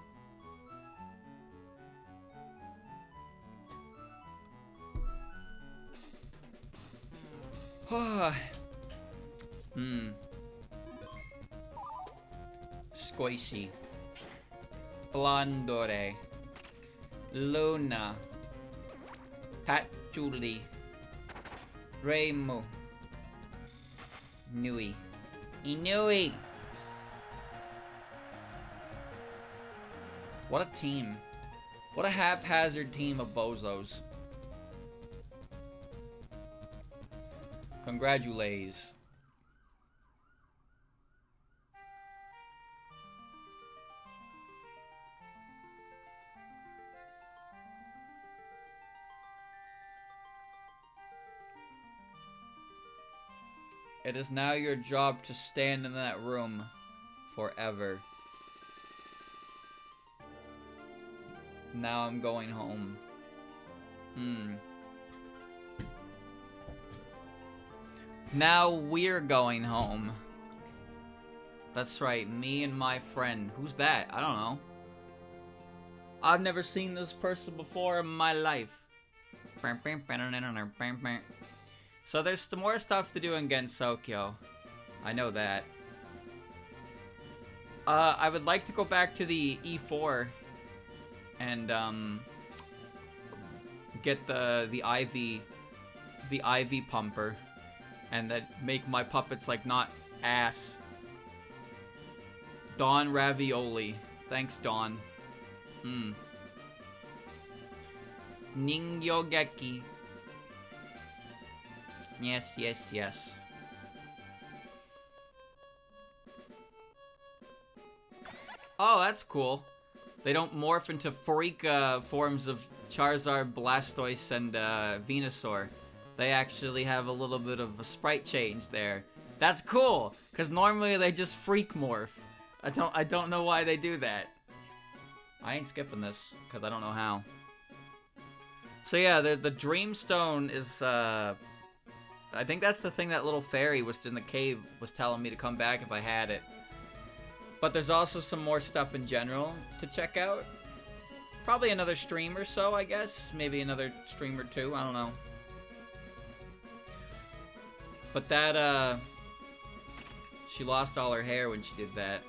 Squishy. Blondore. Luna. Patchouli. Reimu. Nui. Inui. What a team. What a haphazard team of bozos. Congratulations. It is now your job to stand in that room forever. Now I'm going home. Now we're going home. That's right, me and my friend. Who's that? I don't know. I've never seen this person before in my life. So there's some more stuff to do in Gensokyo. I know that. I would like to go back to the E4 and get the IV pumper, and then make my puppets like not ass. Dawn Ravioli. Thanks, Dawn. Ningyogeki. Yes, yes, yes. Oh, that's cool. They don't morph into freak forms of Charizard, Blastoise, and Venusaur. They actually have a little bit of a sprite change there. That's cool, because normally they just freak morph. I don't know why they do that. I ain't skipping this, because I don't know how. So yeah, the Dreamstone is, I think that's the thing that little fairy was in the cave was telling me to come back if I had it. But there's also some more stuff in general to check out. Probably another stream or so, I guess. Maybe another stream or two, I don't know. But that, she lost all her hair when she did that.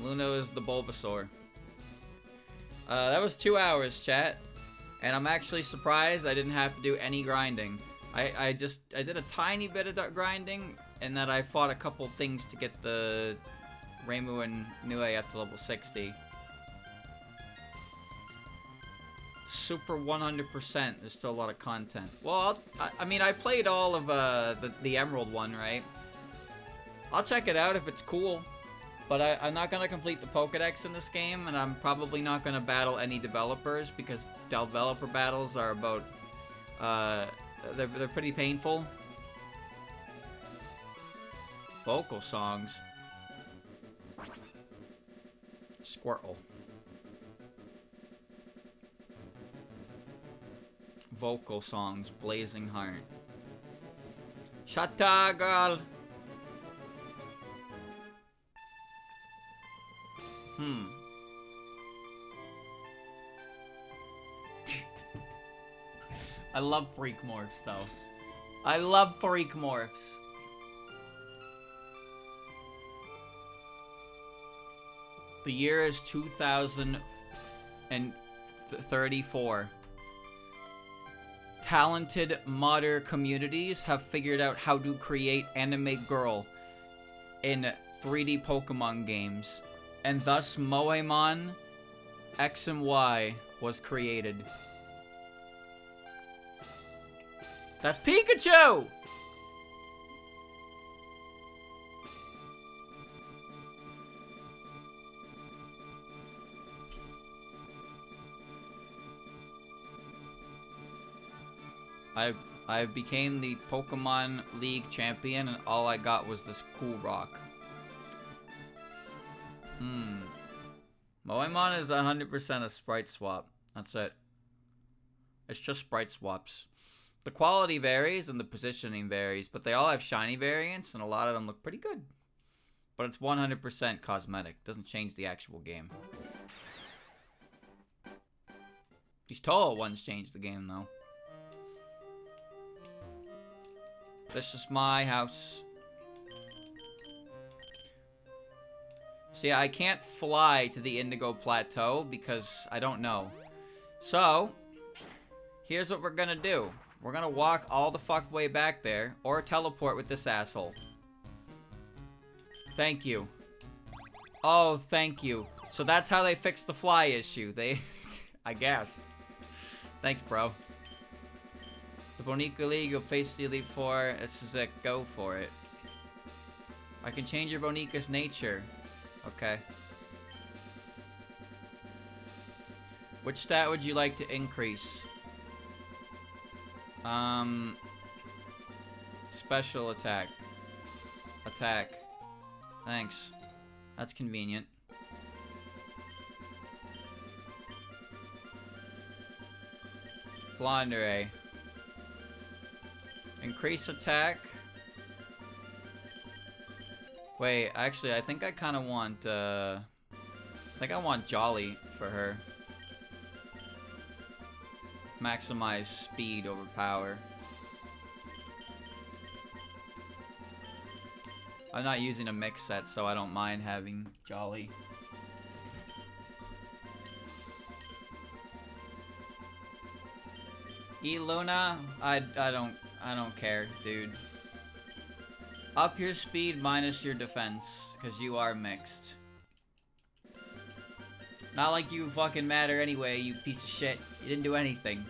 Luna is the Bulbasaur. That was 2 hours, chat. And I'm actually surprised I didn't have to do any grinding. I did a tiny bit of grinding, and that I fought a couple things to get the Reimu and Nue up to level 60. Super 100%. There's still a lot of content. Well, I mean, I played all of the Emerald one, right? I'll check it out if it's cool. But I'm not going to complete the Pokedex in this game, and I'm probably not going to battle any developers, because developer battles are about, they're pretty painful. Vocal songs. Squirtle. Vocal songs. Blazing Heart. Shatta, girl! I love freak morphs, though. I love freak morphs. The year is 2034. Talented modder communities have figured out how to create anime girl in 3D Pokemon games. And thus Moemon X and Y was created. That's Pikachu! I became the Pokemon League champion, and all I got was this cool rock. Moemon is 100% a sprite swap. That's it. It's just sprite swaps. The quality varies and the positioning varies, but they all have shiny variants, and a lot of them look pretty good. But it's 100% cosmetic. Doesn't change the actual game. These Touhoumon ones changed the game, though. This is my house. See, I can't fly to the Indigo Plateau because I don't know. So, here's what we're gonna do. We're gonna walk all the fuck way back there, or teleport with this asshole. Thank you. Oh, thank you. So that's how they fixed the fly issue. They, I guess. Thanks, bro. The Bonica League will face the Elite Four. This is it. Go for it. I can change your Bonica's nature. Okay. Which stat would you like to increase? Special attack. Attack. Thanks. That's convenient. Flandre. Increase attack. Wait, actually, I think I kind of want, I think I want Jolly for her. Maximize speed over power. I'm not using a mix set, so I don't mind having Jolly. Luna, I don't care, dude. Up your speed minus your defense, because you are mixed. Not like you fucking matter anyway, you piece of shit. You didn't do anything.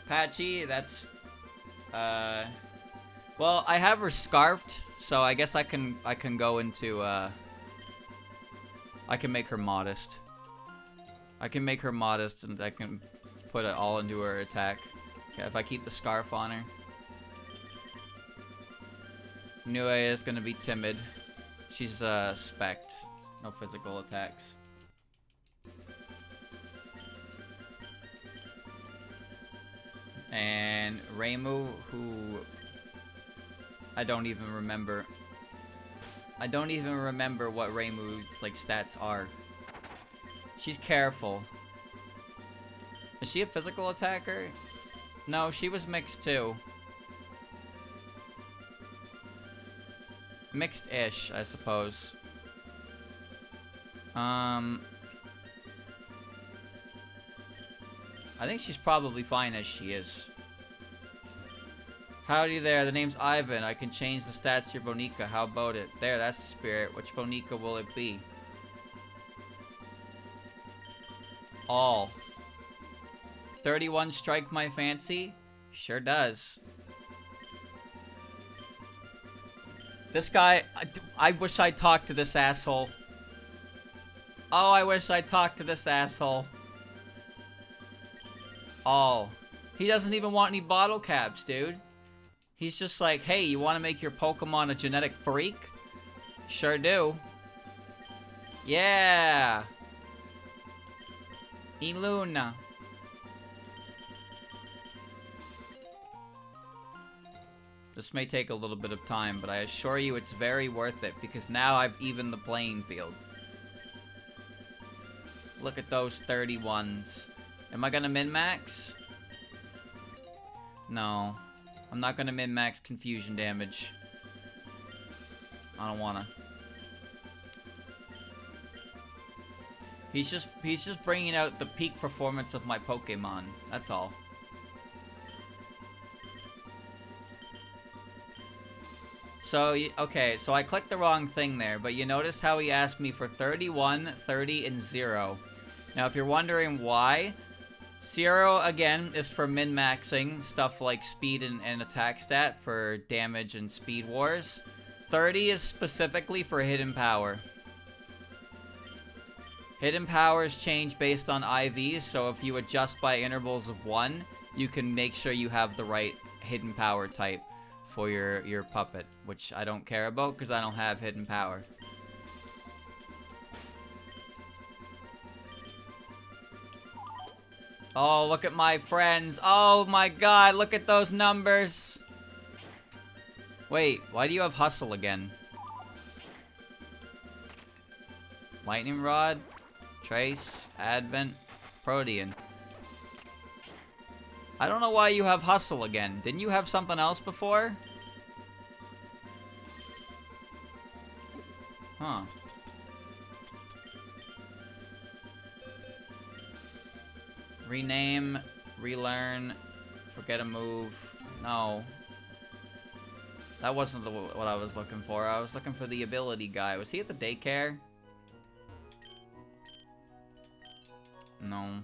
Patchy, that's well, I have her scarfed, so I guess I can go into I can make her modest. I can make her modest and I can put it all into her attack. Okay, if I keep the scarf on her. Nue is gonna be timid. She's spect. No physical attacks. And Reimu, who I don't even remember. I don't even remember what Reimu's like stats are. She's careful. Is she a physical attacker? No, she was mixed too. Mixed-ish, I suppose. I think she's probably fine as she is. Howdy there, the name's Ivan. I can change the stats to your Bonica. How about it? There, that's the spirit. Which Bonica will it be? All. 31 strike my fancy? Sure does. This guy, I wish I talked to this asshole. Oh, I wish I talked to this asshole. All. He doesn't even want any bottle caps, dude. He's just like, hey, you want to make your Pokemon a genetic freak? Sure do. Yeah. Iluna. This may take a little bit of time, but I assure you it's very worth it, because now I've evened the playing field. Look at those 31s. Am I gonna min-max? No. I'm not gonna min-max confusion damage. I don't wanna. He's just bringing out the peak performance of my Pokemon. That's all. So, okay, so I clicked the wrong thing there, but you notice how he asked me for 31, 30, and 0. Now, if you're wondering why, 0, again, is for min-maxing stuff like speed and attack stat for damage and speed wars. 30 is specifically for hidden power. Hidden powers change based on IVs, so if you adjust by intervals of 1, you can make sure you have the right hidden power type for your puppet, which I don't care about because I don't have hidden power. Oh, look at my friends. Oh my god, look at those numbers. Wait, why do you have hustle again? Lightning Rod, Trace, Advent, Protean. I don't know why you have hustle again. Didn't you have something else before? Huh. Rename, relearn, forget a move. No. That wasn't what I was looking for. I was looking for the ability guy. Was he at the daycare? No.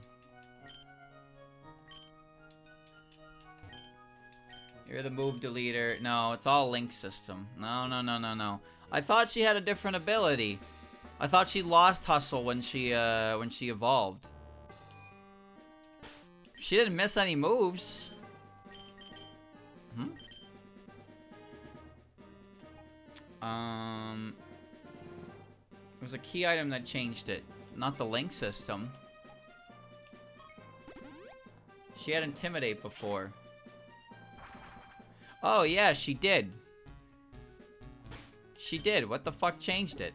You're the move deleter. No, it's all link system. No, no, no, no, no. I thought she had a different ability. I thought she lost hustle when she evolved. She didn't miss any moves. It was a key item that changed it, not the link system. She had Intimidate before. Oh, yeah, she did. She did. What the fuck changed it?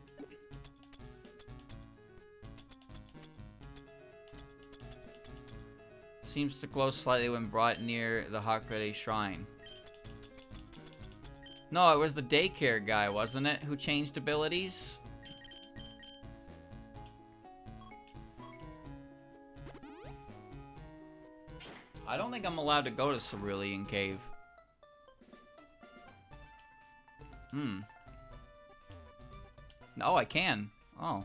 Seems to glow slightly when brought near the Hakurei Shrine. No, it was the daycare guy, wasn't it? Who changed abilities? I don't think I'm allowed to go to Cerulean Cave. No, I can. Oh.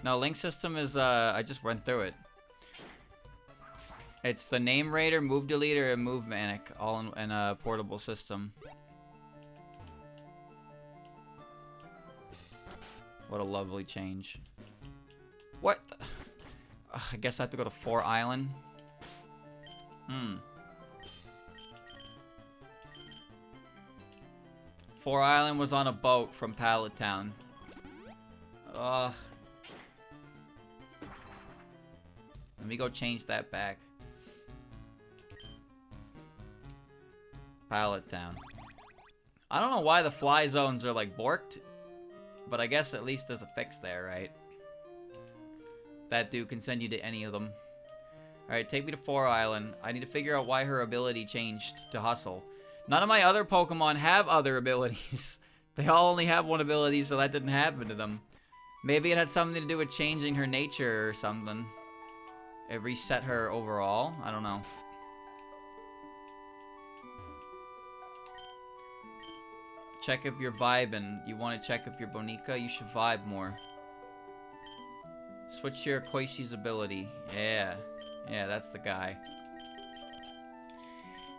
No, link system is, I just went through it. It's the name raider, move deleter, and move manic, all in a portable system. What a lovely change. What? I guess I have to go to 4 Island. Hmm. 4 Island was on a boat from Pallet Town. Ugh. Let me go change that back. Pallet Town. I don't know why the fly zones are like borked, but I guess at least there's a fix there, right? That dude can send you to any of them. Alright, take me to 4 Island. I need to figure out why her ability changed to Hustle. None of my other Pokemon have other abilities. They all only have one ability, so that didn't happen to them. Maybe it had something to do with changing her nature or something. It reset her overall? I don't know. Check if you're vibing. You want to check if you're Bonica? You should vibe more. Switch your Koishi's ability. Yeah. Yeah, that's the guy.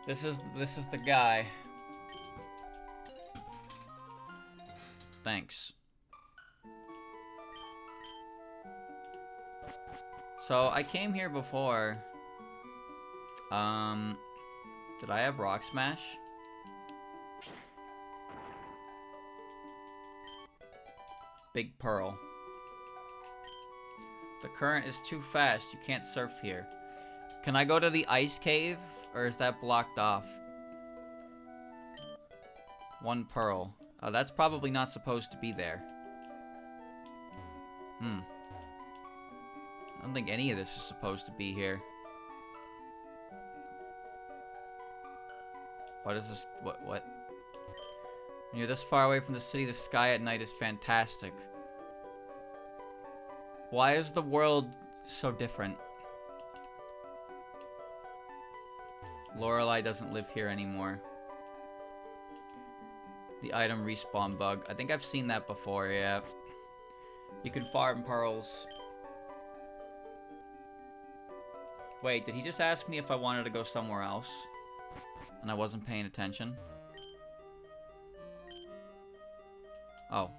This is the guy. Thanks. So, I came here before. Did I have Rock Smash? Big Pearl. The current is too fast. You can't surf here. Can I go to the ice cave? Or is that blocked off? 1 pearl. Oh, that's probably not supposed to be there. I don't think any of this is supposed to be here. What is this? What? When you're this far away from the city, the sky at night is fantastic. Why is the world so different? Lorelei doesn't live here anymore. The item respawn bug. I think I've seen that before, yeah. You can farm pearls. Wait, did he just ask me if I wanted to go somewhere else? And I wasn't paying attention? Oh.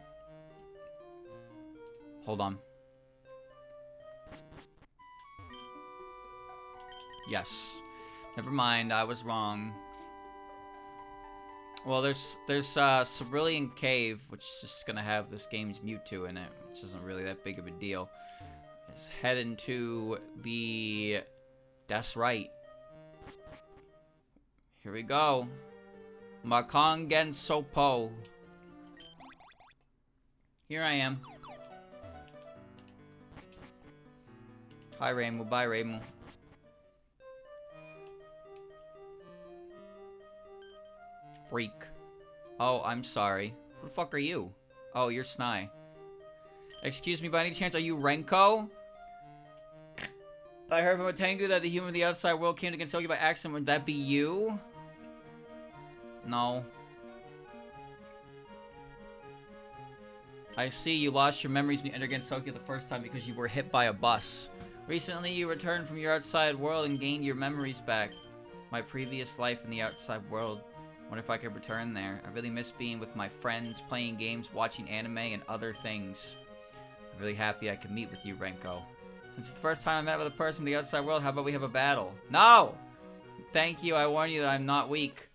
Hold on. Yes. Never mind, I was wrong. Well, there's Cerulean Cave, which is just gonna have this game's Mewtwo in it, which isn't really that big of a deal. Let's head into the... That's right. Here we go. Makongen Sopo. Here I am. Hi, Reimu. Bye, Reimu. Freak. Oh, I'm sorry. Who the fuck are you? Oh, you're Snai. Excuse me, by any chance, are you Renko? I heard from a Tengu that the human of the outside world came to Gensoki by accident. Would that be you? No. I see you lost your memories when you entered Gensoki the first time because you were hit by a bus. Recently, you returned from your outside world and gained your memories back. My previous life in the outside world. Wonder if I could return there. I really miss being with my friends, playing games, watching anime, and other things. I'm really happy I could meet with you, Renko. Since it's the first time I met with a person from the outside world, how about we have a battle? No! Thank you, I warn you that I'm not weak.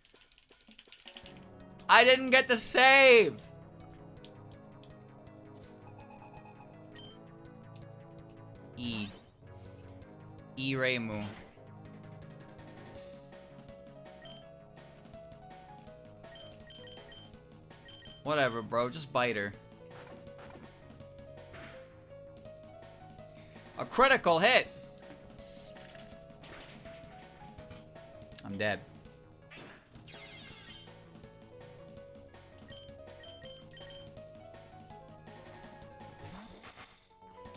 I didn't get to save! E. Reimu. Whatever, bro. Just bite her. A critical hit! I'm dead.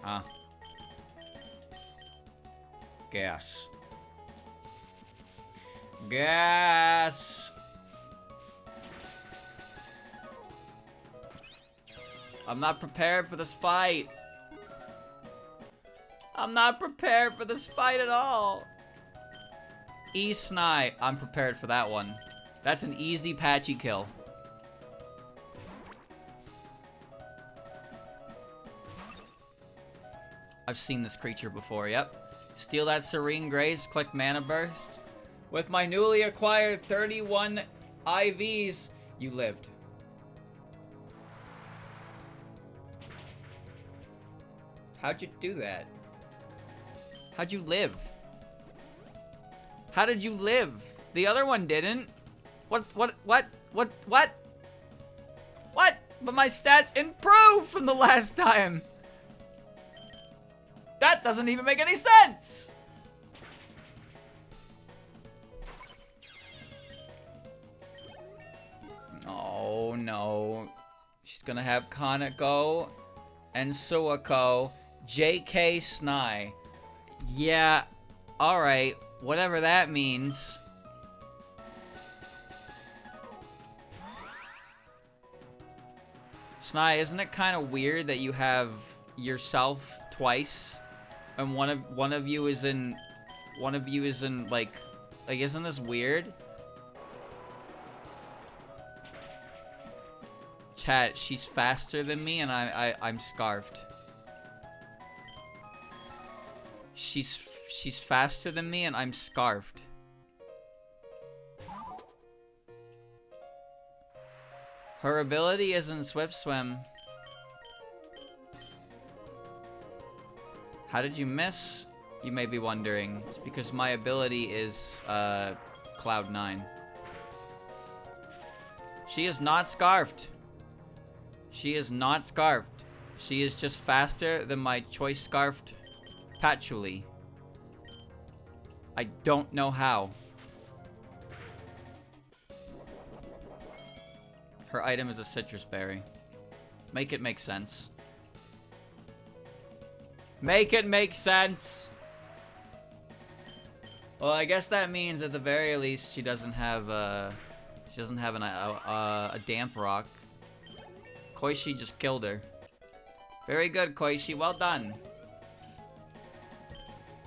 Ah. Gas. Gas! I'm not prepared for this fight. I'm not prepared for this fight at all. E-Sni. I'm prepared for that one. That's an easy patchy kill. I've seen this creature before, yep. Steal that Serene Grace, click Mana Burst. With my newly acquired 31 IVs, you lived. How'd you do that? How'd you live? How did you live? The other one didn't. What? But my stats improved from the last time. That doesn't even make any sense. Oh no. She's gonna have Kaneko and Suako. JK Sni. Yeah, alright. Whatever that means. Sni, isn't it kind of weird that you have yourself twice? And one of you is in like isn't this weird? Chat, she's faster than me and I'm scarfed. She's faster than me and I'm scarfed. Her ability isn't Swift Swim. How did you miss? You may be wondering. It's because my ability is Cloud 9. She is not scarfed. She is not scarfed. She is just faster than my choice scarfed Patchouli. I don't know how. Her item is a citrus berry. Make it make sense. Make it make sense! Well, I guess that means at the very least she doesn't have a damp rock. Koishi just killed her. Very good, Koishi. Well done.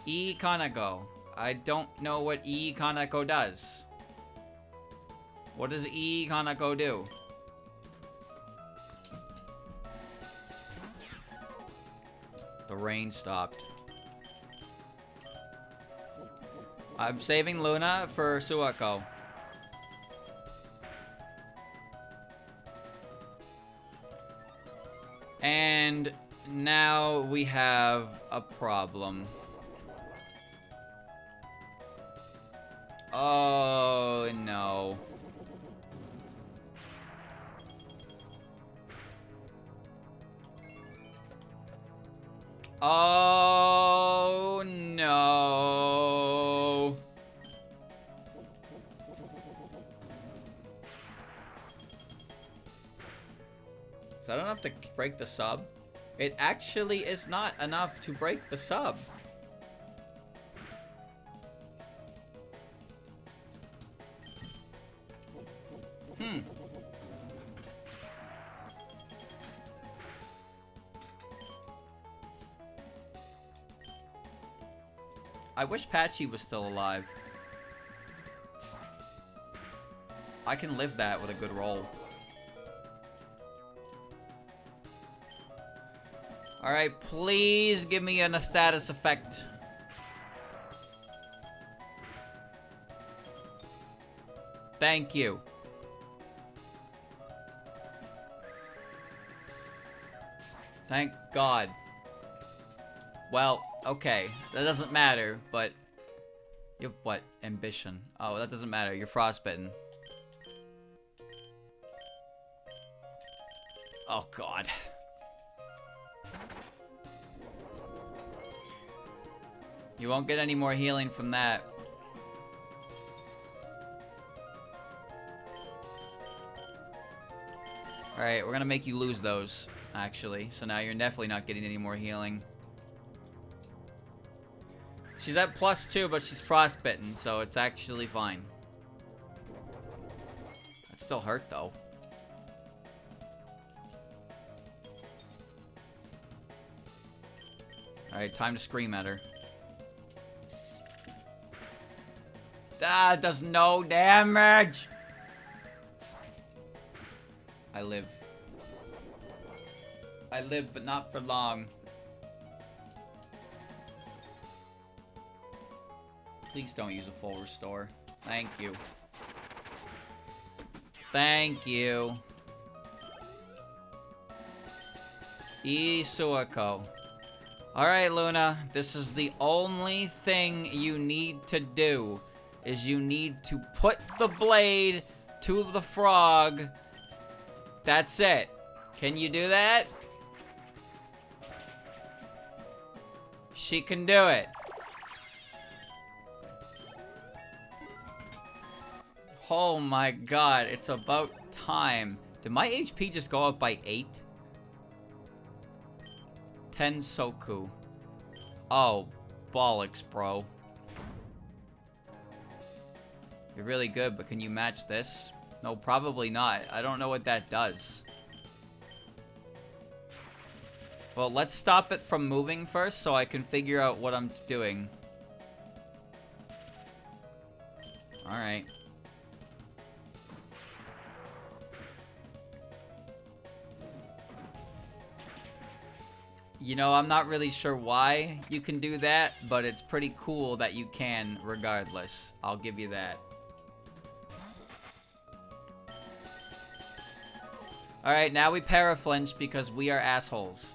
E Kaneko. I don't know what E Kaneko does. What does E Kaneko do? The rain stopped. I'm saving Luna for Suako. And now we have a problem. Oh no. Oh no. Is that enough to break the sub? It actually is not enough to break the sub. I wish Patchy was still alive. I can live that with a good roll. Alright, please give me a status effect. Thank you. Thank God. Well, okay. That doesn't matter, but... You have what? Ambition. Oh, that doesn't matter. You're frostbitten. Oh, God. You won't get any more healing from that. Alright, we're gonna make you lose those, actually. So now you're definitely not getting any more healing. She's at +2, but she's frostbitten, so it's actually fine. That still hurt, though. Alright, time to scream at her. Ah, it does no damage! I live. I live, but not for long. Please don't use a full restore. Thank you. Thank you. Isuako. Alright, Luna. This is the only thing you need to do. Is you need to put the blade to the frog. That's it. Can you do that? She can do it. Oh my god, it's about time. Did my HP just go up by 8? Tensoku. Oh, bollocks, bro. You're really good, but can you match this? No, probably not. I don't know what that does. Well, let's stop it from moving first so I can figure out what I'm doing. Alright. You know, I'm not really sure why you can do that, but it's pretty cool that you can regardless. I'll give you that. Alright, now we paraflinch because we are assholes.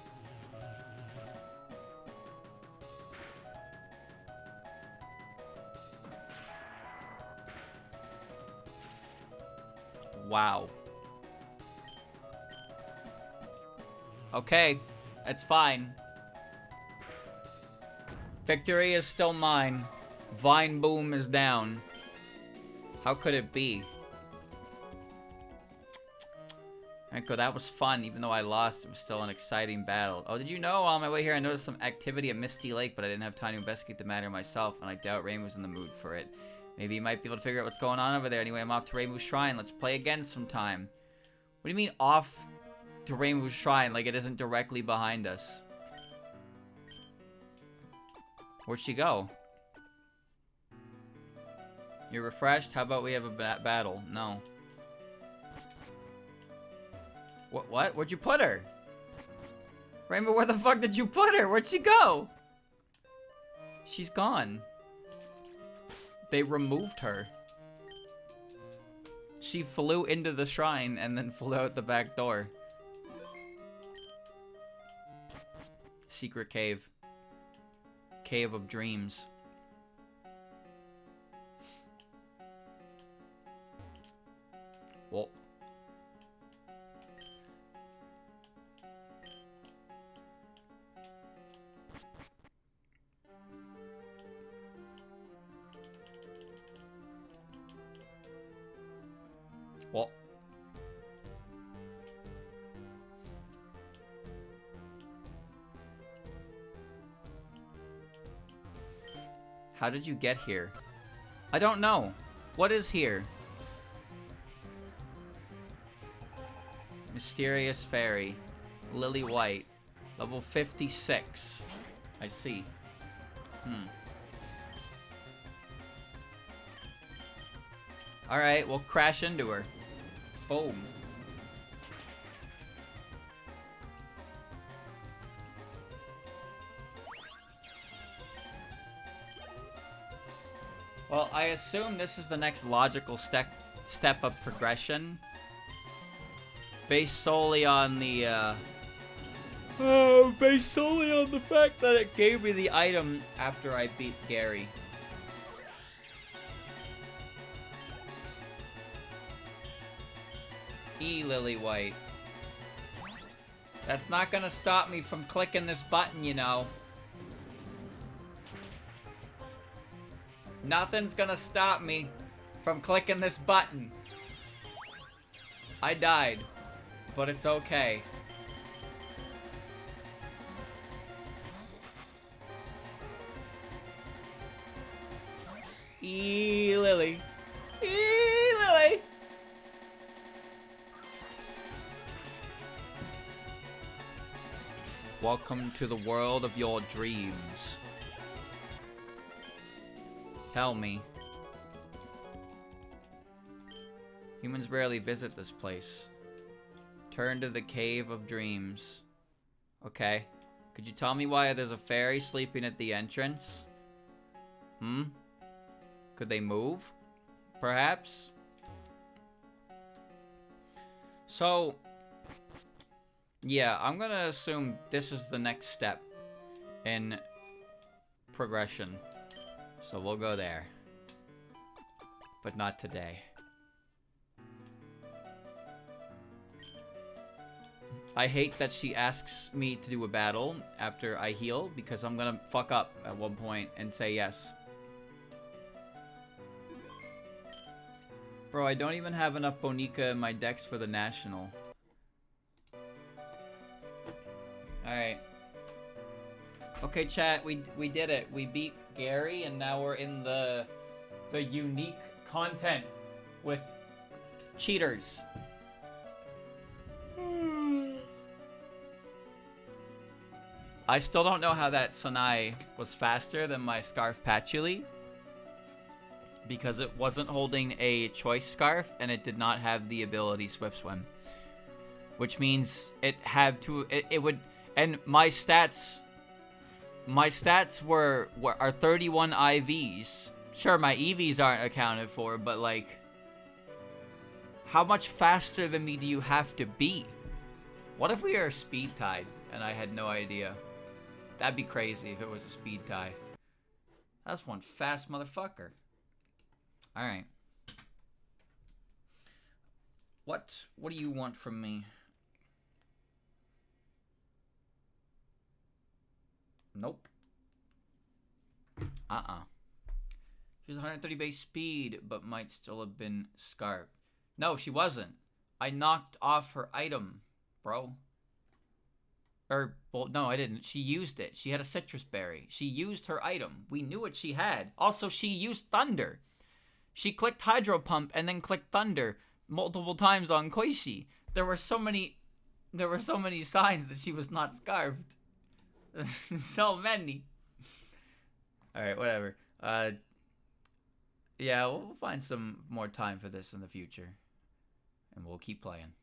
Wow. Okay. It's fine. Victory is still mine. Vine Boom is down. How could it be? Echo, that was fun. Even though I lost, it was still an exciting battle. Oh, did you know on my way here I noticed some activity at Misty Lake, but I didn't have time to investigate the matter myself, and I doubt Rain was in the mood for it. Maybe you might be able to figure out what's going on over there. Anyway, I'm off to Rainbow's Shrine. Let's play again sometime. What do you mean off to Rainbow's Shrine? Like it isn't directly behind us. Where'd she go? You're refreshed? How about we have a battle? No. What? Where'd you put her? Rainbow, where the fuck did you put her? Where'd she go? She's gone. They removed her. She flew into the shrine and then flew out the back door. Secret cave. Cave of dreams. Well. Well. How did you get here? I don't know. What is here? Mysterious Fairy. Lily White. Level 56. I see. Alright, we'll crash into her. Boom. Well, I assume this is the next logical step of progression. Based solely on the, based solely on the fact that it gave me the item after I beat Gary. Lily White. That's not gonna stop me from clicking this button, you know. Nothing's gonna stop me from clicking this button. I died, but it's okay. Lily. Lily. Welcome to the world of your dreams. Tell me. Humans rarely visit this place. Turn to the Cave of Dreams. Okay. Could you tell me why there's a fairy sleeping at the entrance? Could they move? Perhaps? So, yeah, I'm gonna assume this is the next step in progression. So we'll go there. But not today. I hate that she asks me to do a battle after I heal, because I'm gonna fuck up at one point and say yes. Bro, I don't even have enough Bonica in my decks for the National. Alright. Okay, chat, we did it. We beat Gary, and now we're in the unique content with cheaters. I still don't know how that Sanai was faster than my Scarf Patchouli, because it wasn't holding a choice scarf and it did not have the ability Swift Swim, which means it had to it would, and my stats are 31 IVs. Sure, my EVs aren't accounted for, but like, how much faster than me do you have to be? What if we are speed tied and I had no idea? That'd be crazy if it was a speed tie. That's one fast motherfucker. Alright. What do you want from me? Nope. She's 130 base speed, but might still have been scarfed. No, she wasn't. I knocked off her item, bro. Well, no, I didn't. She used it. She had a citrus berry. She used her item. We knew what she had. Also, she used thunder. She clicked Hydro Pump and then clicked thunder multiple times on Koishi. There were so many signs that she was not scarfed. So many. Alright, whatever. Yeah, we'll find some more time for this in the future. And we'll keep playing.